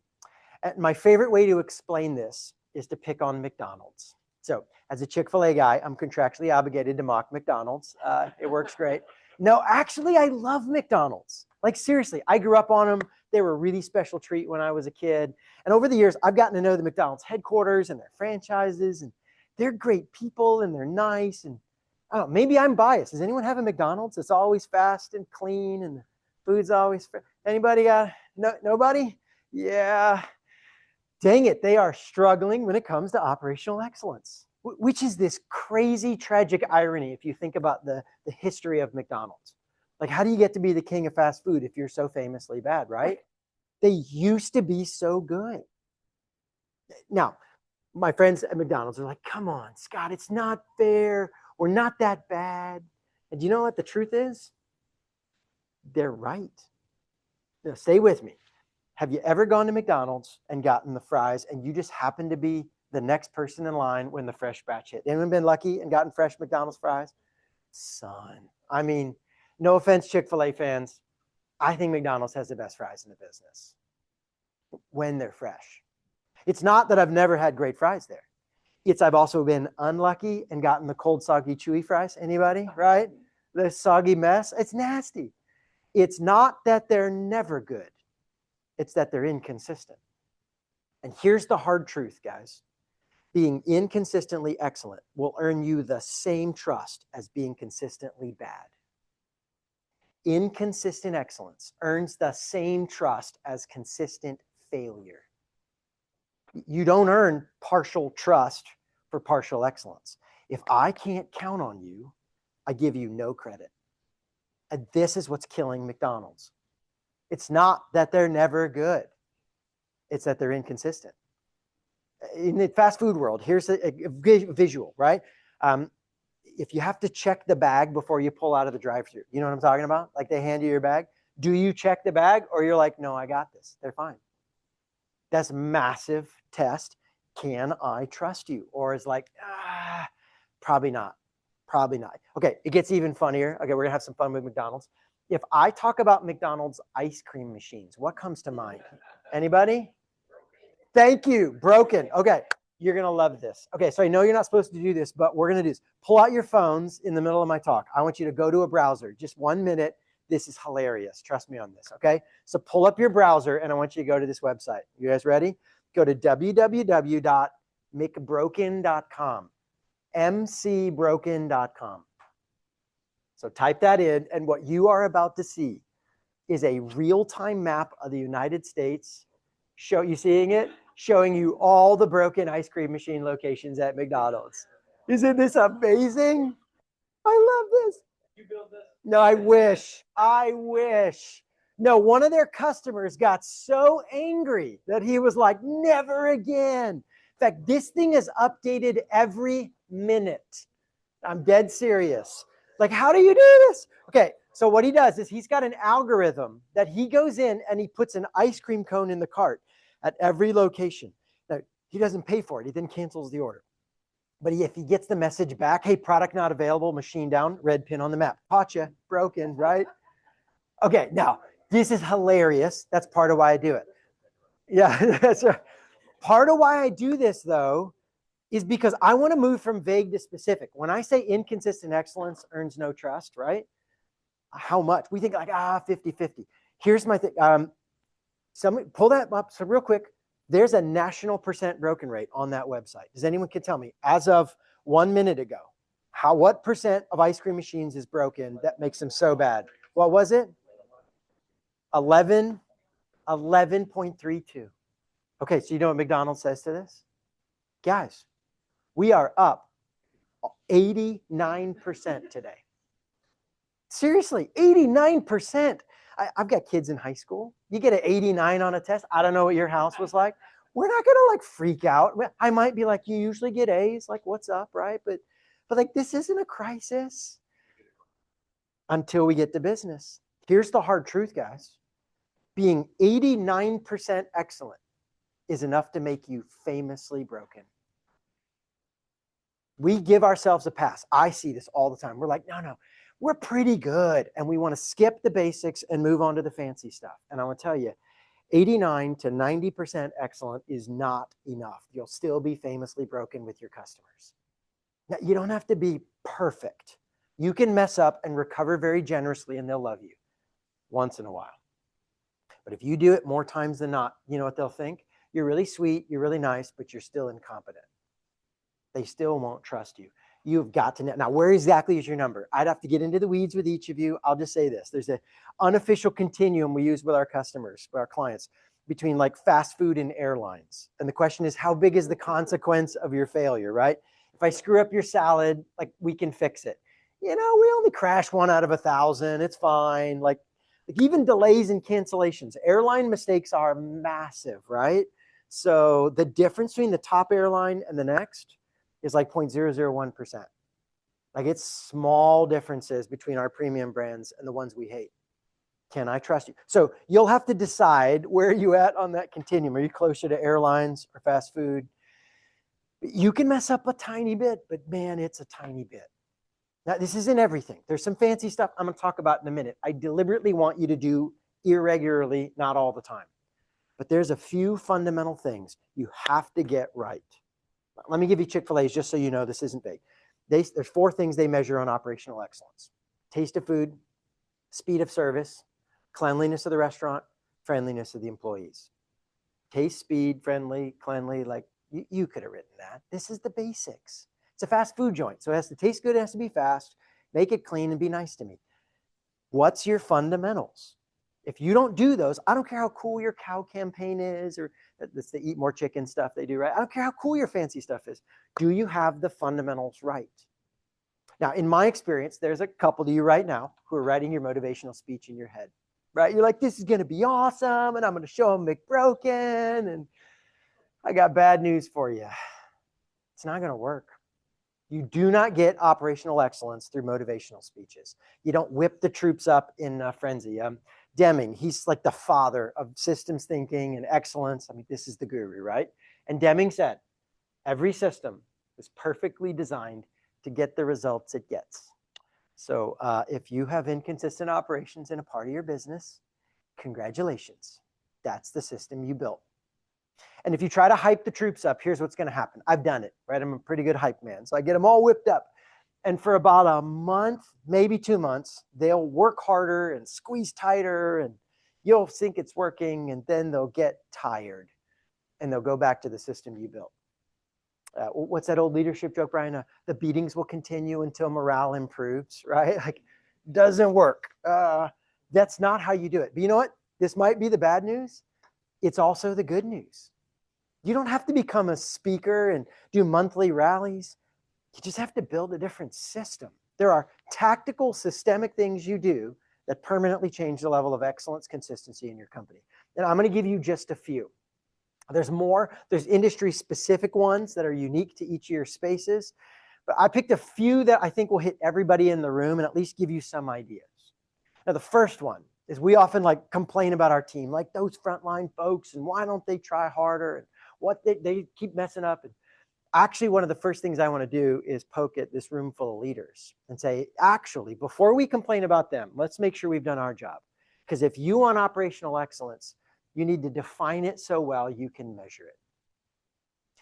And my favorite way to explain this is to pick on McDonald's. So as a Chick-fil-A guy, I'm contractually obligated to mock McDonald's. It works great. No, actually, I love McDonald's. Like, seriously, I grew up on them. They were a really special treat when I was a kid. And over the years, I've gotten to know the McDonald's headquarters and their franchises. And they're great people and they're nice. And I don't know, maybe I'm biased. Does anyone have a McDonald's? It's always fast and clean and the food's always fresh. Anybody got, nobody? Yeah. Dang it, they are struggling when it comes to operational excellence, which is this crazy, tragic irony if you think about the history of McDonald's. Like, how do you get to be the king of fast food if you're so famously bad, right? They used to be so good. Now, my friends at McDonald's are like, come on, Scott, it's not fair. We're not that bad. And do you know what the truth is? They're right. Now, stay with me. Have you ever gone to McDonald's and gotten the fries and you just happen to be the next person in line when the fresh batch hit? Anyone been lucky and gotten fresh McDonald's fries? Son, I mean, no offense, Chick-fil-A fans. I think McDonald's has the best fries in the business when they're fresh. It's not that I've never had great fries there. It's I've also been unlucky and gotten the cold, soggy, chewy fries. Anybody, right? The soggy mess. It's nasty. It's not that they're never good. It's that they're inconsistent. And here's the hard truth, guys. Being inconsistently excellent will earn you the same trust as being consistently bad. Inconsistent excellence earns the same trust as consistent failure. You don't earn partial trust for partial excellence. If I can't count on you, I give you no credit. And this is what's killing McDonald's. It's not that they're never good. It's that they're inconsistent. In the fast food world, here's a visual, right? If you have to check the bag before you pull out of the drive-thru, you know what I'm talking about? Like they hand you your bag. Do you check the bag or you're like, no, I got this. They're fine. That's a massive test. Can I trust you? Or is like, probably not. Probably not. Okay, it gets even funnier. Okay, we're gonna have some fun with McDonald's. If I talk about McDonald's ice cream machines, what comes to mind? Anybody? Thank you. Broken. Okay, you're gonna love this. Okay, so I know you're not supposed to do this, but we're gonna do this. Pull out your phones in the middle of my talk. I want you to go to a browser, just 1 minute. This is hilarious. Trust me on this, okay? So pull up your browser and I want you to go to this website. You guys ready? Go to www.mcbroken.com. mcbroken.com. So type that in, and what you are about to see is a real-time map of the United States. You seeing it? Showing you all the broken ice cream machine locations at McDonald's. Isn't this amazing? I love this. You build this? No, I wish. I wish. No, one of their customers got so angry that he was like, never again. In fact, this thing is updated every minute. I'm dead serious. Like, how do you do this? Okay, so what he does is he's got an algorithm that he goes in and he puts an ice cream cone in the cart at every location. Now, he doesn't pay for it. He then cancels the order. But if he gets the message back, hey, product not available, machine down, red pin on the map. Gotcha, broken, right? Okay, now, this is hilarious. That's part of why I do it. Yeah, that's right. Part of why I do this, though, is because I want to move from vague to specific. When I say inconsistent excellence earns no trust, right? How much? We think like, 50-50. Here's my thing. Pull that up. So real quick, there's a national percent broken rate on that website. Does anyone can tell me, as of 1 minute ago, what percent of ice cream machines is broken that makes them so bad? What was it? 11.32. Okay, so you know what McDonald's says to this? Guys, we are up 89% today. Seriously, 89%. I've got kids in high school. You get an 89 on a test. I don't know what your house was like. We're not going to like freak out. I might be like, you usually get A's, like what's up, right? But like this isn't a crisis until we get to business. Here's the hard truth, guys. Being 89% excellent is enough to make you famously broken. We give ourselves a pass. I see this all the time. We're like, no, we're pretty good. And we want to skip the basics and move on to the fancy stuff. And I want to tell you, 89 to 90% excellent is not enough. You'll still be famously broken with your customers. Now, you don't have to be perfect. You can mess up and recover very generously and they'll love you once in a while. But if you do it more times than not, you know what they'll think? You're really sweet, you're really nice, but you're still incompetent. They still won't trust you. You've got to know. Now, where exactly is your number? I'd have to get into the weeds with each of you. I'll just say this. There's an unofficial continuum we use with our customers, with our clients, between like fast food and airlines. And the question is, how big is the consequence of your failure, right? If I screw up your salad, like we can fix it. You know, we only crash 1 out of 1,000. It's fine. Like even delays and cancellations. Airline mistakes are massive, right? So the difference between the top airline and the next is like 0.001%. Like it's small differences between our premium brands and the ones we hate. Can I trust you? So you'll have to decide where are you at on that continuum. Are you closer to airlines or fast food? You can mess up a tiny bit, but man, it's a tiny bit. Now, this isn't everything. There's some fancy stuff I'm going to talk about in a minute. I deliberately want you to do irregularly, not all the time. But there's a few fundamental things you have to get right. Let me give you Chick-fil-A's just so you know this isn't big. There's 4 things they measure on operational excellence. Taste of food, speed of service, cleanliness of the restaurant, friendliness of the employees. Taste, speed, friendly, cleanly, like you could have written that. This is the basics. It's a fast food joint, so it has to taste good, it has to be fast, make it clean, and be nice to me. What's your fundamentals? If you don't do those, I don't care how cool your cow campaign is or That's the eat more chicken stuff they do, right? I don't care how cool your fancy stuff is. Do you have the fundamentals right? Now, in my experience, there's a couple of you right now who are writing your motivational speech in your head, right? You're like, this is going to be awesome, and I'm going to show them McBroken, and I got bad news for you. It's not going to work. You do not get operational excellence through motivational speeches. You don't whip the troops up in a frenzy. Deming, he's like the father of systems thinking and excellence. I mean, this is the guru, right? And Deming said, every system is perfectly designed to get the results it gets. So if you have inconsistent operations in a part of your business, congratulations. That's the system you built. And if you try to hype the troops up, here's what's going to happen. I've done it, right? I'm a pretty good hype man. So I get them all whipped up. And for about a month, maybe 2 months, they'll work harder and squeeze tighter, and you'll think it's working, and then they'll get tired and they'll go back to the system you built. What's that old leadership joke, Brian? The beatings will continue until morale improves, right? Like, doesn't work. That's not how you do it. But you know what? This might be the bad news. It's also the good news. You don't have to become a speaker and do monthly rallies. You just have to build a different system. There are tactical, systemic things you do that permanently change the level of excellence, consistency in your company. And I'm going to give you just a few. There's more. There's industry-specific ones that are unique to each of your spaces. But I picked a few that I think will hit everybody in the room and at least give you some ideas. Now, the first one is we often complain about our team, like those frontline folks, and why don't they try harder, and what they keep messing up. And actually, one of the first things I want to do is poke at this room full of leaders and say, actually, before we complain about them, let's make sure we've done our job. Because if you want operational excellence, you need to define it so well you can measure it.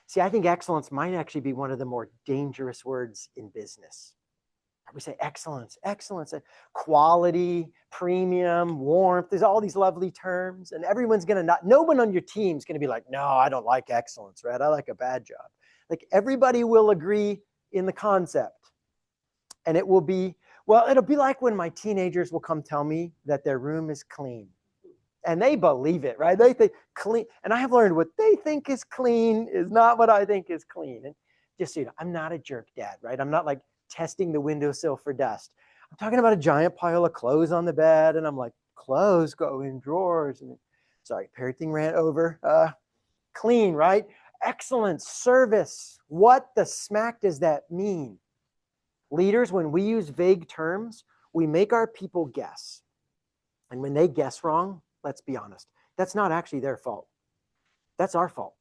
See, I think excellence might actually be one of the more dangerous words in business. We say excellence, excellence, quality, premium, warmth. There's all these lovely terms, and everyone's going to no one on your team's going to be like, no, I don't like excellence, right? I like a bad job. Like, everybody will agree in the concept. And it will be, well, it'll be like when my teenagers will come tell me that their room is clean. And they believe it, right? They think clean. And I have learned what they think is clean is not what I think is clean. And just so you know, I'm not a jerk dad, right? I'm not like testing the windowsill for dust. I'm talking about a giant pile of clothes on the bed, and I'm like, clothes go in drawers. And sorry, parenting rant over. Clean, right? Excellence, service. What the smack does that mean? Leaders, when we use vague terms, we make our people guess. And when they guess wrong, let's be honest, that's not actually their fault. That's our fault.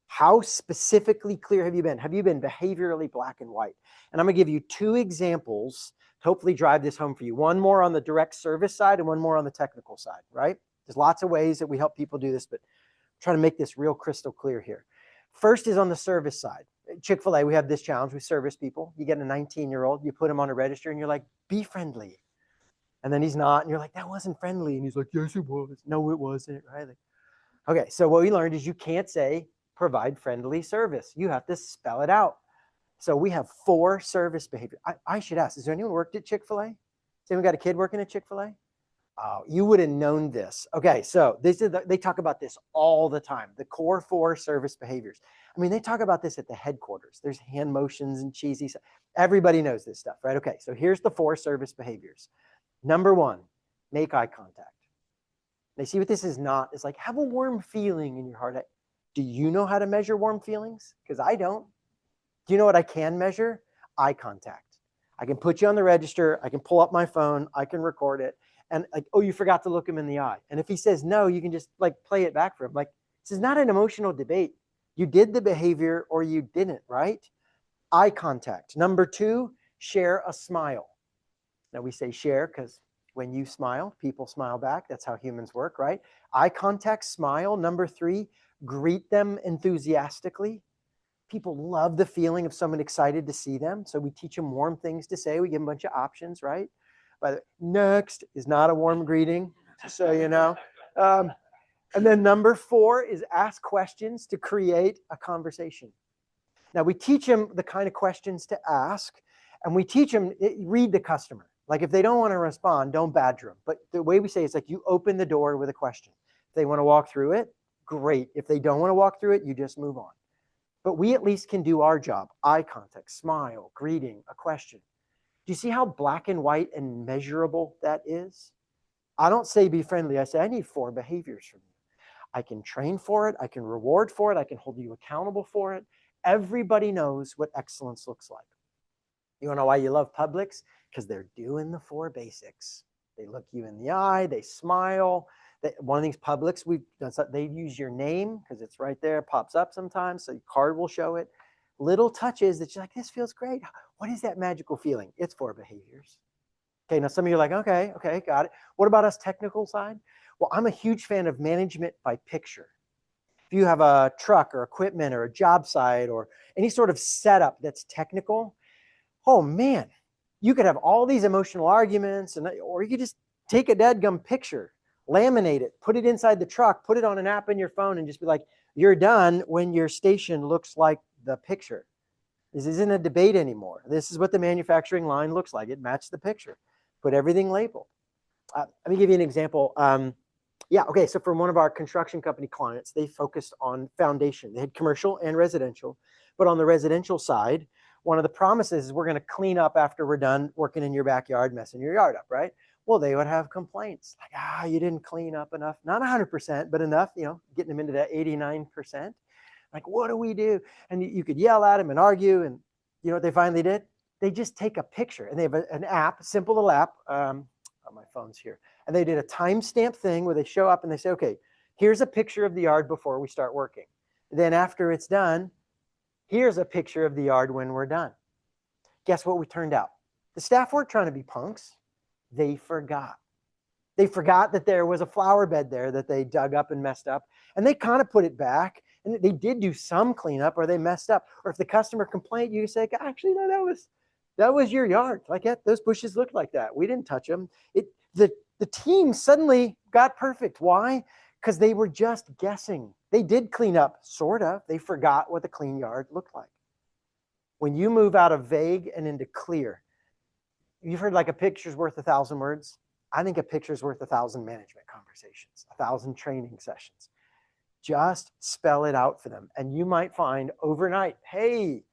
How specifically clear have you been? Have you been behaviorally black and white? And I'm going to give you 2 examples to hopefully drive this home for you. One more on the direct service side and one more on the technical side, right? There's lots of ways that we help people do this, but I'm trying to make this real crystal clear here. First is on the service side. Chick-fil-A, we have this challenge with service people. You get a 19-year-old, you put him on a register, and you're like, be friendly. And then he's not, and you're like, that wasn't friendly. And he's like, yes, it was. No, it wasn't, right? Okay, so what we learned is you can't say provide friendly service. You have to spell it out. So we have 4 service behaviors. I should ask, has there anyone worked at Chick-fil-A? Has anyone got a kid working at Chick-fil-A? Oh, you would have known this. Okay, so they talk about this all the time, the core 4 service behaviors. I mean, they talk about this at the headquarters. There's hand motions and cheesy stuff. Everybody knows this stuff, right? Okay, so here's the 4 service behaviors. Number 1, make eye contact. They see what this is not. It's like, have a warm feeling in your heart. Do you know how to measure warm feelings? Because I don't. Do you know what I can measure? Eye contact. I can put you on the register. I can pull up my phone. I can record it. And like, oh, you forgot to look him in the eye. And if he says no, you can just like play it back for him. Like, this is not an emotional debate. You did the behavior or you didn't, right? Eye contact. Number 2, share a smile. Now we say share because when you smile, people smile back. That's how humans work, right? Eye contact, smile. Number 3, greet them enthusiastically. People love the feeling of someone excited to see them. So we teach them warm things to say. We give them a bunch of options, right? By the way, next is not a warm greeting, just so you know. And then number 4 is ask questions to create a conversation. Now we teach them the kind of questions to ask, and we teach them, read the customer. Like if they don't want to respond, don't badger them. But the way we say it's like you open the door with a question. If they want to walk through it, great. If they don't want to walk through it, you just move on. But we at least can do our job. Eye contact, smile, greeting, a question. Do you see how black and white and measurable that is? I don't say be friendly. I say I need 4 behaviors from you. I can train for it. I can reward for it. I can hold you accountable for it. Everybody knows what excellence looks like. You want to know why you love Publix? Because they're doing the 4 basics. They look you in the eye. They smile. One of these Publix, they use your name because it's right there. It pops up sometimes. So your card will show it. Little touches that you're like, this feels great. What is that magical feeling? It's 4 behaviors. Okay, now some of you are like, okay, got it. What about us technical side? Well, I'm a huge fan of management by picture. If you have a truck or equipment or a job site or any sort of setup that's technical, oh man, you could have all these emotional arguments, or you could just take a dadgum picture, laminate it, put it inside the truck, put it on an app in your phone, and just be like, you're done when your station looks like the picture. This isn't a debate anymore. This is what the manufacturing line looks like. It matched the picture. Put everything labeled. Let me give you an example. So for one of our construction company clients, they focused on foundation. They had commercial and residential, but on the residential side, one of the promises is we're going to clean up after we're done working in your backyard, messing your yard up, right? Well, they would have complaints like, you didn't clean up enough. Not 100%, but enough, getting them into that 89%. Like, what do we do? And you could yell at them and argue. And you know what they finally did? They just take a picture, and they have an app, simple little app. My phone's here. And they did a timestamp thing where they show up and they say, okay, here's a picture of the yard before we start working. Then after it's done, here's a picture of the yard when we're done. Guess what we turned out? The staff weren't trying to be punks. They forgot. They forgot that there was a flower bed there that they dug up and messed up. And they kind of put it back. And they did do some cleanup, or they messed up. Or if the customer complained, you say, actually, no, that was your yard. Like, yeah, those bushes looked like that. We didn't touch them. The team suddenly got perfect. Why? Because they were just guessing. They did clean up, sort of. They forgot what the clean yard looked like. When you move out of vague and into clear, you've heard like a picture's worth 1,000 words. I think a picture's worth 1,000 management conversations, 1,000 training sessions. Just spell it out for them. And you might find overnight, hey,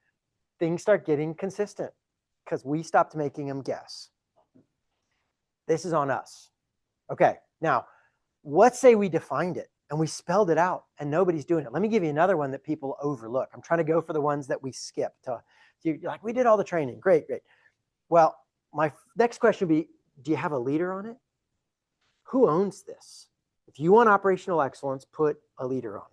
things start getting consistent because we stopped making them guess. This is on us. Okay, now let's say we defined it and we spelled it out and nobody's doing it. Let me give you another one that people overlook. I'm trying to go for the ones that we skip. You're like, we did all the training. Great. Well, my next question would be, do you have a leader on it? Who owns this? If you want operational excellence, put a leader on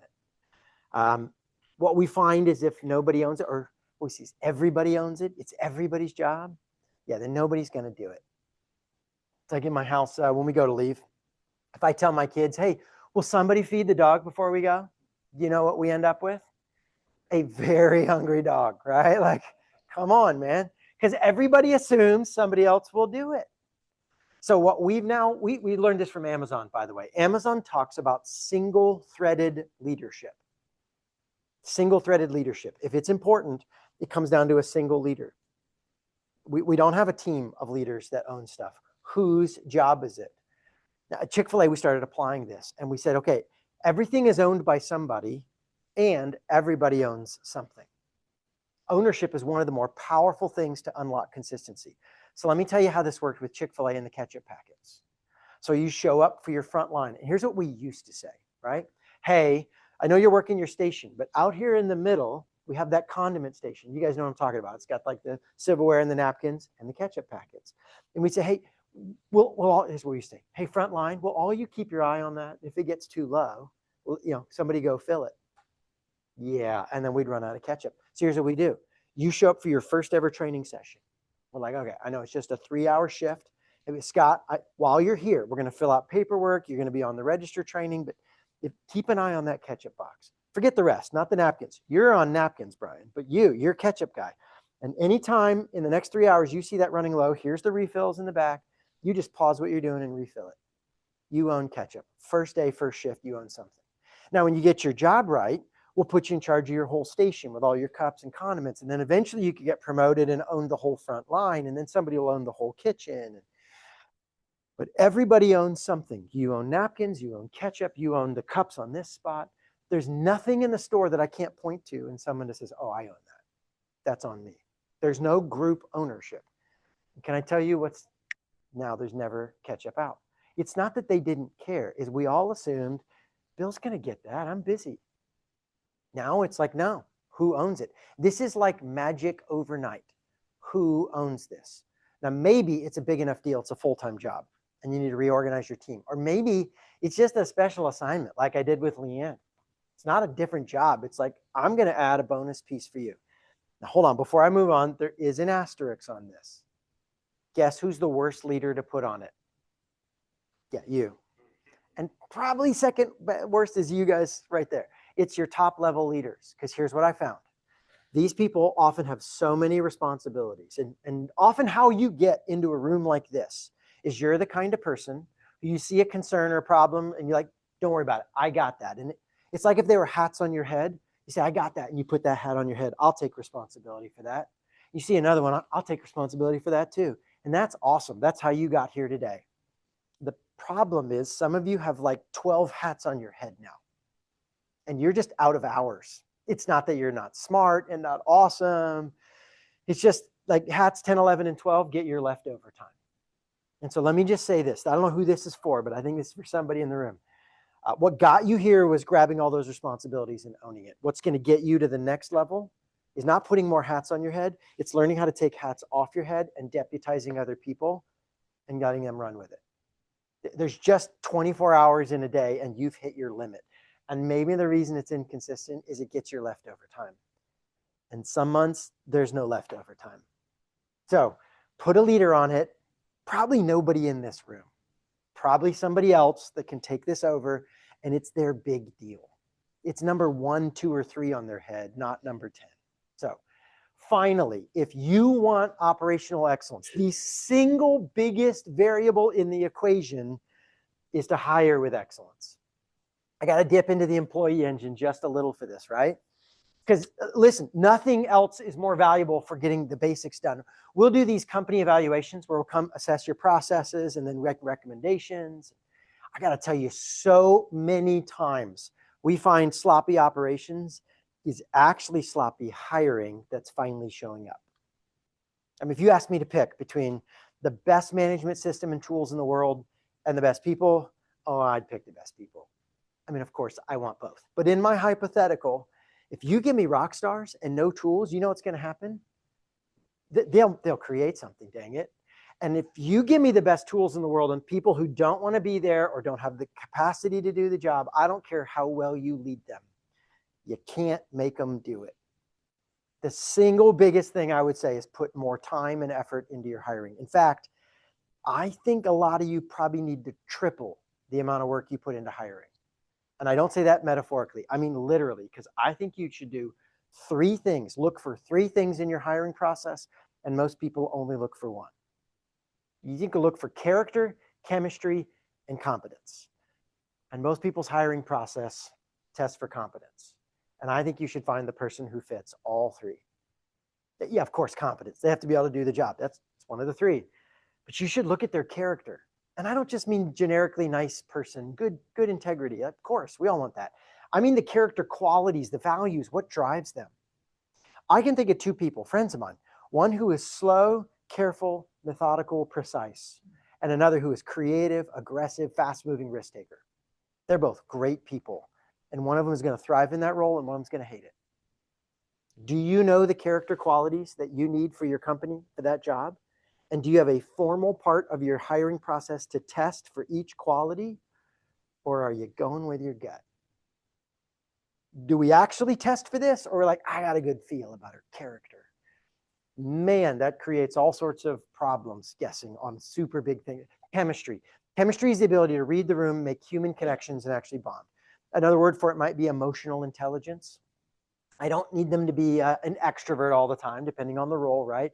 it. What we find is if nobody owns it, or we see everybody owns it, it's everybody's job, then nobody's going to do it. It's like in my house, when we go to leave, if I tell my kids, hey, will somebody feed the dog before we go? You know what we end up with? A very hungry dog, right? Like, come on, man. Because everybody assumes somebody else will do it. So what we learned this from Amazon, by the way. Amazon talks about single-threaded leadership. Single-threaded leadership. If it's important, it comes down to a single leader. We don't have a team of leaders that own stuff. Whose job is it? Now, at Chick-fil-A, we started applying this, and we said, okay, everything is owned by somebody, and everybody owns something. Ownership is one of the more powerful things to unlock consistency. So let me tell you how this worked with Chick-fil-A and the ketchup packets. So you show up for your front line. And here's what we used to say, right? Hey, I know you're working your station, but out here in the middle, we have that condiment station. You guys know what I'm talking about. It's got like the silverware and the napkins and the ketchup packets. And we say, hey, here's what we say. Hey, front line, will all you keep your eye on that? If it gets too low, somebody go fill it. Yeah, and then we'd run out of ketchup. So here's what we do. You show up for your first ever training session. We're like, okay, I know it's just a 3-hour shift. Maybe Scott, while you're here, we're going to fill out paperwork. You're going to be on the register training, but keep an eye on that ketchup box. Forget the rest, not the napkins. You're on napkins, Brian, but you're ketchup guy. And anytime in the next 3 hours you see that running low, here's the refills in the back. You just pause what you're doing and refill it. You own ketchup. First day, first shift, you own something. Now, when you get your job right, we'll put you in charge of your whole station with all your cups and condiments. And then eventually you could get promoted and own the whole front line. And then somebody will own the whole kitchen. But everybody owns something. You own napkins, you own ketchup, you own the cups on this spot. There's nothing in the store that I can't point to and someone that says, oh, I own that. That's on me. There's no group ownership. Can I tell you what's now? There's never ketchup out. It's not that they didn't care, is we all assumed Bill's going to get that. I'm busy. Now it's like, no, who owns it? This is like magic overnight. Who owns this? Now, maybe it's a big enough deal. It's a full-time job and you need to reorganize your team. Or maybe it's just a special assignment like I did with Leanne. It's not a different job. It's like, I'm going to add a bonus piece for you. Now, hold on. Before I move on, there is an asterisk on this. Guess who's the worst leader to put on it? Yeah, you. And probably second worst is you guys right there. It's your top level leaders. Because here's what I found. These people often have so many responsibilities. And often how you get into a room like this is you're the kind of person who you see a concern or a problem and you're like, don't worry about it. I got that. And it's like if there were hats on your head, you say, I got that. And you put that hat on your head. I'll take responsibility for that. You see another one, I'll take responsibility for that too. And that's awesome. That's how you got here today. The problem is some of you have like 12 hats on your head now. And you're just out of hours. It's not that you're not smart and not awesome. It's just like hats 10, 11, and 12 get your leftover time. And so let me just say this. I don't know who this is for, but I think this is for somebody in the room. What got you here was grabbing all those responsibilities and owning it. What's going to get you to the next level is not putting more hats on your head. It's learning how to take hats off your head and deputizing other people and letting them run with it. There's just 24 hours in a day and you've hit your limit. And maybe the reason it's inconsistent is it gets your leftover time. And some months, there's no leftover time. So put a leader on it. Probably nobody in this room. Probably somebody else that can take this over, and it's their big deal. It's number 1, 2, or 3 on their head, not number 10. So finally, if you want operational excellence, the single biggest variable in the equation is to hire with excellence. I got to dip into the employee engine just a little for this, right? Because listen, nothing else is more valuable for getting the basics done. We'll do these company evaluations where we'll come assess your processes and then recommendations. I got to tell you, so many times we find sloppy operations is actually sloppy hiring that's finally showing up. I mean, if you ask me to pick between the best management system and tools in the world and the best people, oh, I'd pick the best people. I mean, of course, I want both. But in my hypothetical, if you give me rock stars and no tools, you know what's going to happen? They'll create something, dang it. And if you give me the best tools in the world and people who don't want to be there or don't have the capacity to do the job, I don't care how well you lead them. You can't make them do it. The single biggest thing I would say is put more time and effort into your hiring. In fact, I think a lot of you probably need to triple the amount of work you put into hiring. And I don't say that metaphorically. I mean literally, because I think you should do 3 things. Look for 3 things in your hiring process, and most people only look for 1. You need to look for character, chemistry, and competence. And most people's hiring process tests for competence. And I think you should find the person who fits all 3. Yeah, of course, competence. They have to be able to do the job. That's one of the 3. But you should look at their character. And I don't just mean generically nice person, good integrity. Of course, we all want that. I mean the character qualities, the values, what drives them. I can think of 2 people, friends of mine. One who is slow, careful, methodical, precise, and another who is creative, aggressive, fast-moving risk taker. They're both great people. And one of them is going to thrive in that role and one of them is going to hate it. Do you know the character qualities that you need for your company for that job? And do you have a formal part of your hiring process to test for each quality? Or are you going with your gut? Do we actually test for this? Or like, I got a good feel about her character. Man, that creates all sorts of problems guessing on super big things. Chemistry. Chemistry is the ability to read the room, make human connections, and actually bond. Another word for it might be emotional intelligence. I don't need them to be an extrovert all the time, depending on the role, right?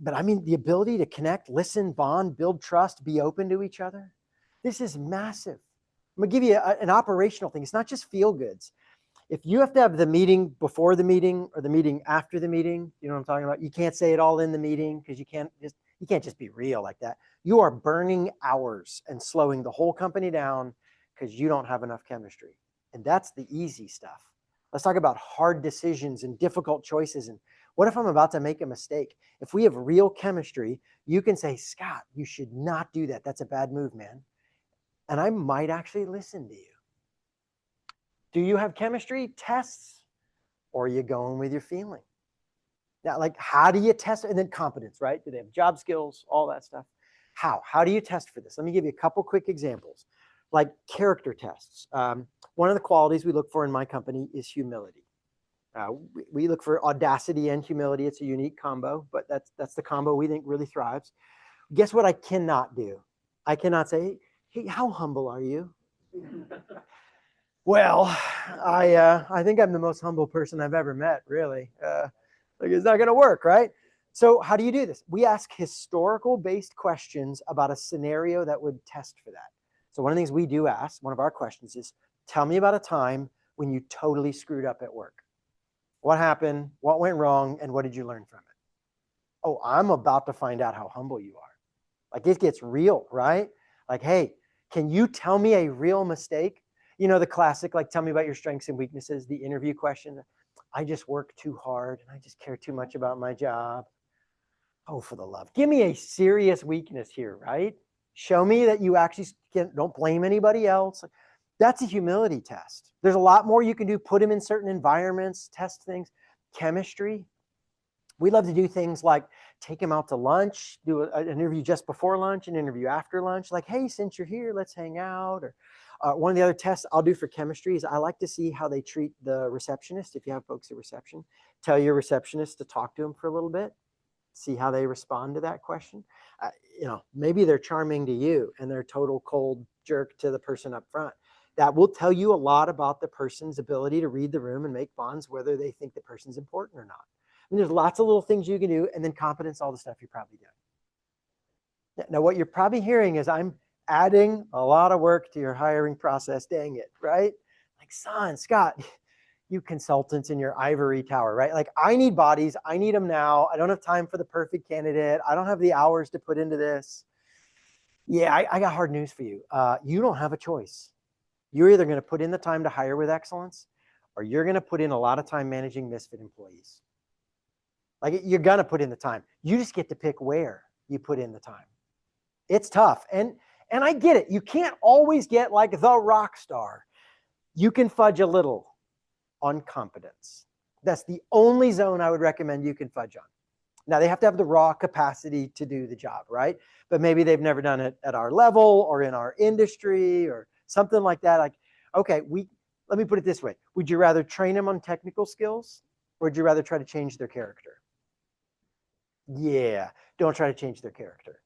But I mean, the ability to connect, listen, bond, build trust, be open to each other. This is massive. I'm going to give you an operational thing. It's not just feel goods. If you have to have the meeting before the meeting or the meeting after the meeting, you know what I'm talking about? You can't say it all in the meeting because you can't just be real like that. You are burning hours and slowing the whole company down because you don't have enough chemistry. And that's the easy stuff. Let's talk about hard decisions and difficult choices. And what if I'm about to make a mistake? If we have real chemistry, you can say, Scott, you should not do that. That's a bad move, man. And I might actually listen to you. Do you have chemistry tests, or are you going with your feeling? Now, like, how do you test? And then competence, right? Do they have job skills, all that stuff? How do you test for this? Let me give you a couple quick examples. Like character tests. One of the qualities we look for in my company is humility. We look for audacity and humility. It's a unique combo, but that's the combo we think really thrives. Guess what I cannot do? I cannot say, hey, how humble are you? Well, I think I'm the most humble person I've ever met, really. Like, it's not going to work, right? So how do you do this? We ask historical-based questions about a scenario that would test for that. So one of the things we do ask, one of our questions is, tell me about a time when you totally screwed up at work. What happened? What went wrong? And what did you learn from it? Oh, I'm about to find out how humble you are. Like, it gets real, right? Like, hey, can you tell me a real mistake? You know, the classic, like, tell me about your strengths and weaknesses, the interview question. I just work too hard and I just care too much about my job. Oh, for the love. Give me a serious weakness here, right? Show me that you actually don't blame anybody else. That's a humility test. There's a lot more you can do. Put them in certain environments, test things. Chemistry. We love to do things like take them out to lunch, do an interview just before lunch, an interview after lunch. Like, hey, since you're here, let's hang out. Or one of the other tests I'll do for chemistry is I like to see how they treat the receptionist. If you have folks at reception, tell your receptionist to talk to them for a little bit. See how they respond to that question. You know, maybe they're charming to you and they're a total cold jerk to the person up front. That will tell you a lot about the person's ability to read the room and make bonds, whether they think the person's important or not. I mean, there's lots of little things you can do, and then competence, all the stuff you're probably doing. Now, what you're probably hearing is I'm adding a lot of work to your hiring process. Dang it, right? Like, son, Scott, you consultants in your ivory tower, right? Like, I need bodies. I need them now. I don't have time for the perfect candidate. I don't have the hours to put into this. Yeah, I got hard news for you. You don't have a choice. You're either going to put in the time to hire with excellence, or you're going to put in a lot of time managing misfit employees. Like, you're going to put in the time. You just get to pick where you put in the time. It's tough. And I get it. You can't always get like the rock star. You can fudge a little on competence. That's the only zone I would recommend you can fudge on. Now, they have to have the raw capacity to do the job, right? But maybe they've never done it at our level or in our industry or something like that. Like, okay, let me put it this way. Would you rather train them on technical skills, or would you rather try to change their character? Yeah, don't try to change their character.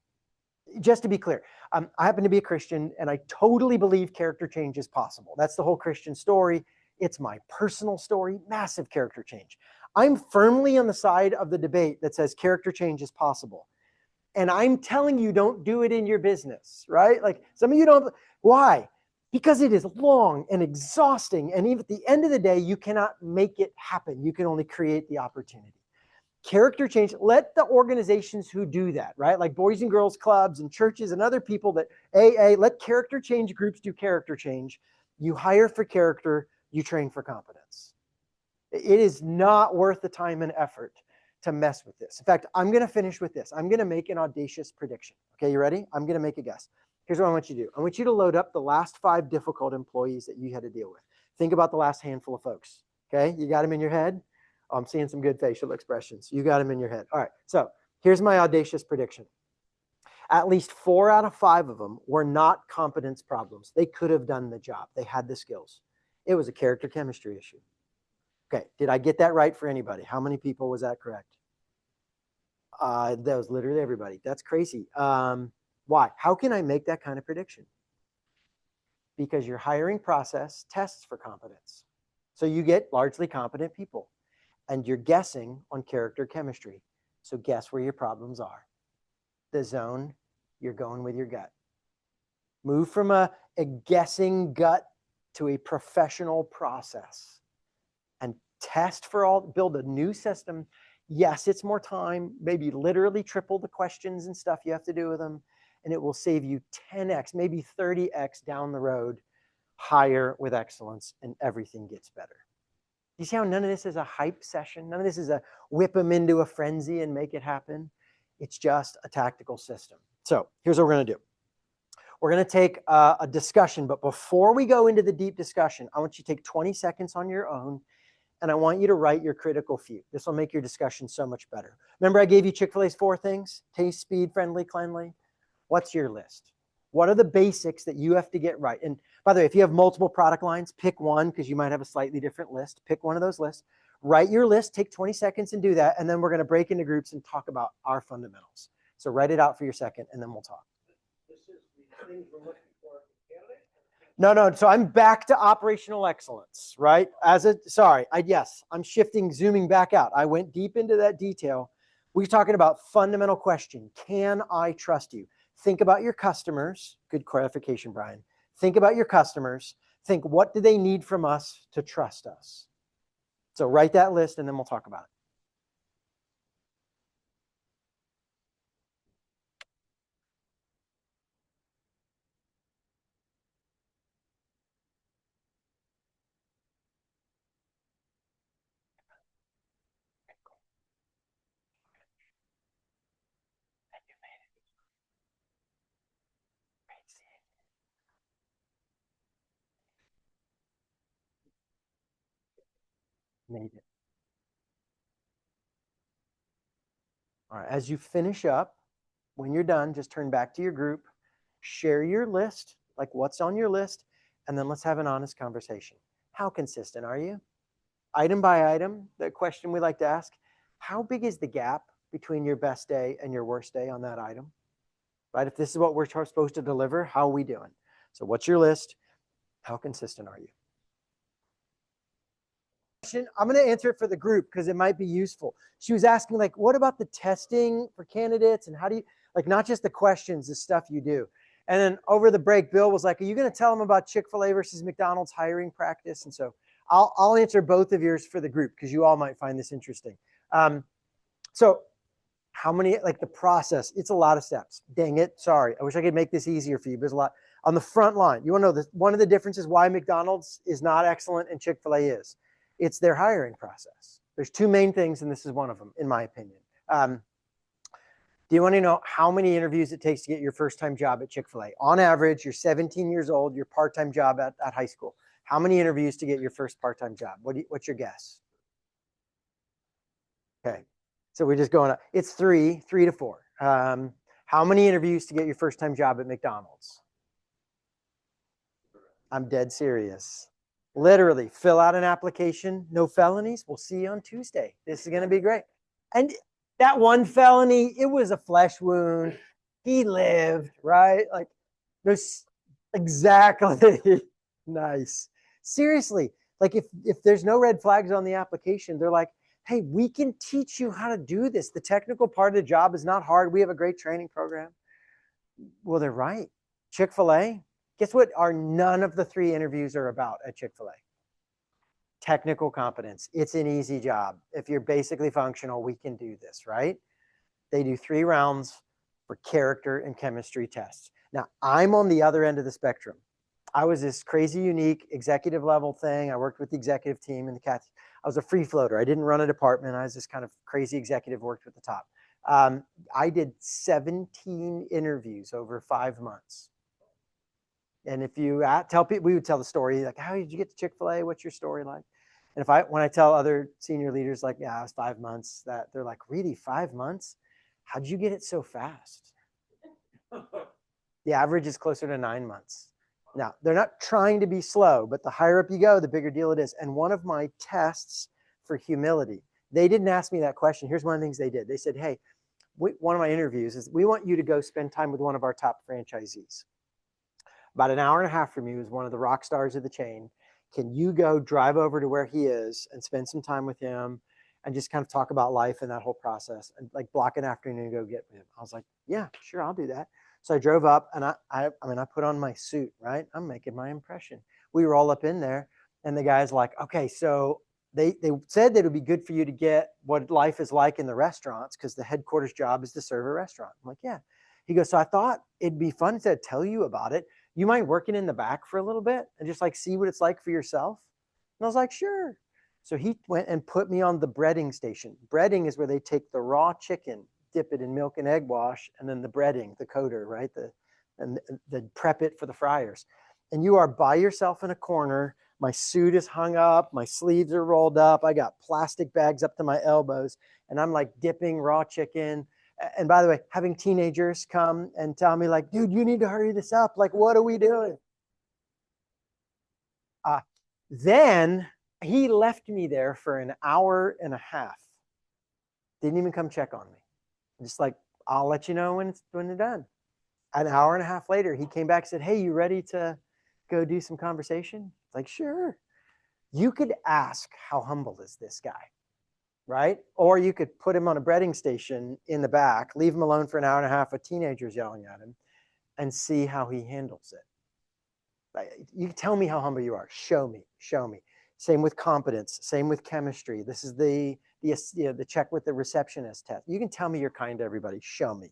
Just to be clear, I happen to be a Christian, and I totally believe character change is possible. That's the whole Christian story. It's my personal story, massive character change. I'm firmly on the side of the debate that says character change is possible. And I'm telling you, don't do it in your business, right? Like, some of you don't. Why? Because it is long and exhausting. And even at the end of the day, you cannot make it happen. You can only create the opportunity. Character change, let the organizations who do that, right? Like Boys and Girls Clubs and churches and other people that let character change groups do character change. You hire for character, you train for competence. It is not worth the time and effort to mess with this. In fact, I'm going to finish with this. I'm going to make an audacious prediction. Okay, you ready? I'm going to make a guess. Here's what I want you to do. I want you to load up the last 5 difficult employees that you had to deal with. Think about the last handful of folks. Okay, you got them in your head? Oh, I'm seeing some good facial expressions. You got them in your head. All right, so here's my audacious prediction. At least 4 out of 5 of them were not competence problems. They could have done the job. They had the skills. It was a character chemistry issue. Okay, did I get that right for anybody? How many people was that correct? That was literally everybody. That's crazy. Why? How can I make that kind of prediction? Because your hiring process tests for competence. So you get largely competent people, and you're guessing on character chemistry. So guess where your problems are. The zone, you're going with your gut. Move from a guessing gut to a professional process. And test for all, build a new system. Yes, it's more time, maybe literally triple the questions and stuff you have to do with them. And it will save you 10x, maybe 30x down the road hire with excellence, and everything gets better. You see how none of this is a hype session? None of this is a whip them into a frenzy and make it happen. It's just a tactical system. So here's what we're going to do. We're going to take a discussion, but before we go into the deep discussion, I want you to take 20 seconds on your own, and I want you to write your critical few. This will make your discussion so much better. Remember I gave you Chick-fil-A's 4 things? Taste, speed, friendly, cleanly. What's your list? What are the basics that you have to get right? And by the way, if you have multiple product lines, pick one because you might have a slightly different list. Pick one of those lists. Write your list, take 20 seconds and do that, and then we're going to break into groups and talk about our fundamentals. So write it out for your second, and then we'll talk. This is the things we're looking for as a candidate? No. So I'm back to operational excellence, right? Yes, I'm zooming back out. I went deep into that detail. We're talking about fundamental question. Can I trust you? Think about your customers. Good clarification, Brian. Think about your customers. Think, what do they need from us to trust us? So write that list and then we'll talk about it. Made it. All right, as you finish up, when you're done, just turn back to your group, share your list, like what's on your list, and then let's have an honest conversation. How consistent are you? Item by item, the question we like to ask, how big is the gap between your best day and your worst day on that item? Right? If this is what we're supposed to deliver, how are we doing? So what's your list? How consistent are you? I'm going to answer it for the group because it might be useful. She was asking, like, what about the testing for candidates and how do you, like, not just the questions, the stuff you do. And then over the break, Bill was like, are you going to tell them about Chick-fil-A versus McDonald's hiring practice? And so I'll answer both of yours for the group because you all might find this interesting. So how many, like the process, it's a lot of steps. Dang it. Sorry. I wish I could make this easier for you, but there's a lot on the front line. You want to know this, one of the differences why McDonald's is not excellent and Chick-fil-A is. It's their hiring process. There's 2 main things, and this is one of them, in my opinion. Do you want to know how many interviews it takes to get your first-time job at Chick-fil-A? On average, you're 17 years old, your part-time job at high school. How many interviews to get your first part-time job? What's your guess? Okay, so we're just going up. It's 3 to 4. How many interviews to get your first-time job at McDonald's? I'm dead serious. Literally, fill out an application, no felonies. We'll see you on Tuesday. This is going to be great. And that one felony, it was a flesh wound. He lived, right? Like, there's exactly nice. Seriously, like if there's no red flags on the application, they're like, hey, we can teach you how to do this. The technical part of the job is not hard. We have a great training program. Well, they're right. Chick-fil-A, guess what none of the 3 interviews are about at Chick-fil-A? Technical competence. It's an easy job. If you're basically functional, we can do this, right? They do 3 rounds for character and chemistry tests. Now, I'm on the other end of the spectrum. I was this crazy, unique executive level thing. I worked with the executive team and the CAT. I was a free floater. I didn't run a department. I was this kind of crazy executive, worked with the top. I did 17 interviews over 5 months. And if you tell people, we would tell the story, like, how did you get to Chick-fil-A? What's your story like? And when I tell other senior leaders, like, yeah, it was 5 months, that they're like, really, 5 months? How'd you get it so fast? The average is closer to 9 months. Now, they're not trying to be slow, but the higher up you go, the bigger deal it is. And one of my tests for humility, they didn't ask me that question. Here's one of the things they did. They said, hey, one of my interviews is, we want you to go spend time with one of our top franchisees. About an hour and a half from you is one of the rock stars of the chain. Can you go drive over to where he is and spend some time with him and just kind of talk about life and that whole process and like block an afternoon and go get him? I was like, yeah, sure, I'll do that. So I drove up and I put on my suit, right? I'm making my impression. We were all up in there and the guy's like, okay, so they said that it would be good for you to get what life is like in the restaurants because the headquarters job is to serve a restaurant. I'm like, yeah. He goes, so I thought it'd be fun to tell you about it. you mind working in the back for a little bit and just like see what it's like for yourself? And I was like, sure. So he went and put me on the breading station. Breading is where they take the raw chicken, dip it in milk and egg wash, and then the breading, the coder, right? And prep it for the fryers. And you are by yourself in a corner. My suit is hung up. My sleeves are rolled up. I got plastic bags up to my elbows. And I'm like dipping raw chicken. And by the way, having teenagers come and tell me like, dude, you need to hurry this up. Like, what are we doing? Then he left me there for an hour and a half. Didn't even come check on me. Just like, I'll let you know when it's done. An hour and a half later, he came back and said, hey, you ready to go do some conversation? It's like, sure. You could ask, how humble is this guy? Right? Or you could put him on a breading station in the back, leave him alone for an hour and a half with teenagers yelling at him, and see how he handles it. You tell me how humble you are. Show me. Show me. Same with competence. Same with chemistry. This is the check with the receptionist test. You can tell me you're kind to everybody. Show me.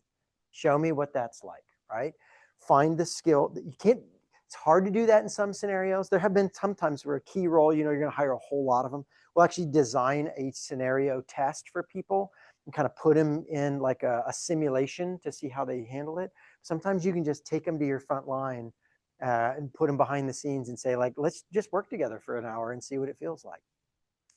Show me what that's like, right? Find the skill. You can't. It's hard to do that in some scenarios. There have been some times where a key role, you're going to hire a whole lot of them. We'll actually design a scenario test for people and kind of put them in like a simulation to see how they handle it. Sometimes you can just take them to your front line and put them behind the scenes and say, like, let's just work together for an hour and see what it feels like.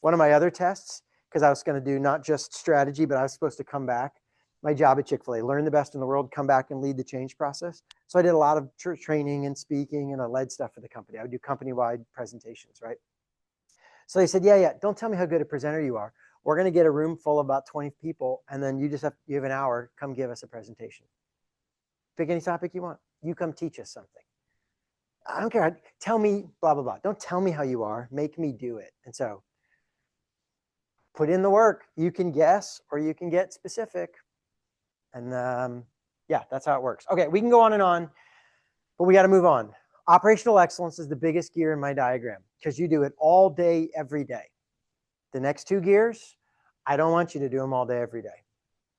One of my other tests, because I was going to do not just strategy, but I was supposed to come back. My job at Chick-fil-A, learn the best in the world, come back and lead the change process. So I did a lot of training and speaking, and I led stuff for the company. I would do company-wide presentations, right? So they said, yeah, don't tell me how good a presenter you are. We're going to get a room full of about 20 people, and then you have an hour, come give us a presentation. Pick any topic you want. You come teach us something. I don't care. Tell me blah, blah, blah. Don't tell me how you are. Make me do it. And so put in the work. You can guess or you can get specific. And yeah, that's how it works. Okay, we can go on and on, but we got to move on. Operational excellence is the biggest gear in my diagram because you do it all day, every day. The next two gears, I don't want you to do them all day, every day.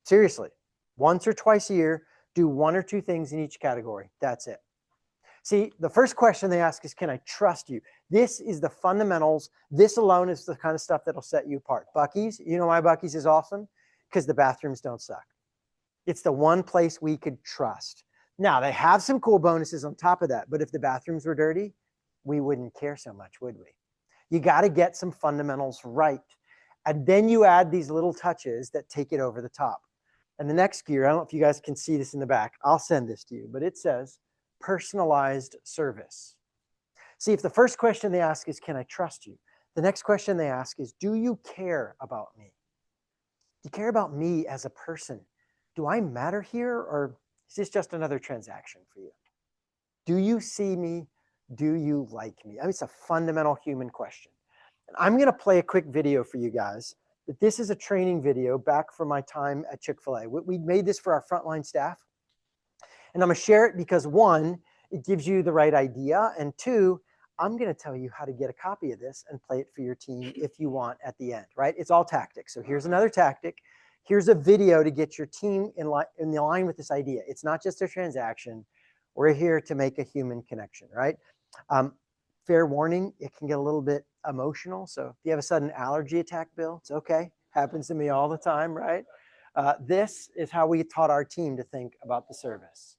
Seriously, once or twice a year, do one or two things in each category. That's it. See, the first question they ask is, can I trust you? This is the fundamentals. This alone is the kind of stuff that'll set you apart. Buc-ee's, you know why Buc-ee's is awesome? Because the bathrooms don't suck. It's the one place we could trust. Now, they have some cool bonuses on top of that, but if the bathrooms were dirty, we wouldn't care so much, would we? You got to get some fundamentals right. And then you add these little touches that take it over the top. And the next gear, I don't know if you guys can see this in the back. I'll send this to you, but it says personalized service. See, if the first question they ask is, can I trust you? The next question they ask is, do you care about me? Do you care about me as a person? Do I matter here, or is this just another transaction for you? Do you see me? Do you like me? I mean, it's a fundamental human question. And I'm going to play a quick video for you guys. But this is a training video back from my time at Chick-fil-A. We made this for our frontline staff. And I'm going to share it because, one, it gives you the right idea. And two, I'm going to tell you how to get a copy of this and play it for your team if you want at the end, right? It's all tactics. So here's another tactic. Here's a video to get your team in line with this idea. It's not just a transaction. We're here to make a human connection, right? Fair warning, it can get a little bit emotional. So if you have a sudden allergy attack, Bill, it's okay. Happens to me all the time, right? This is how we taught our team to think about the service.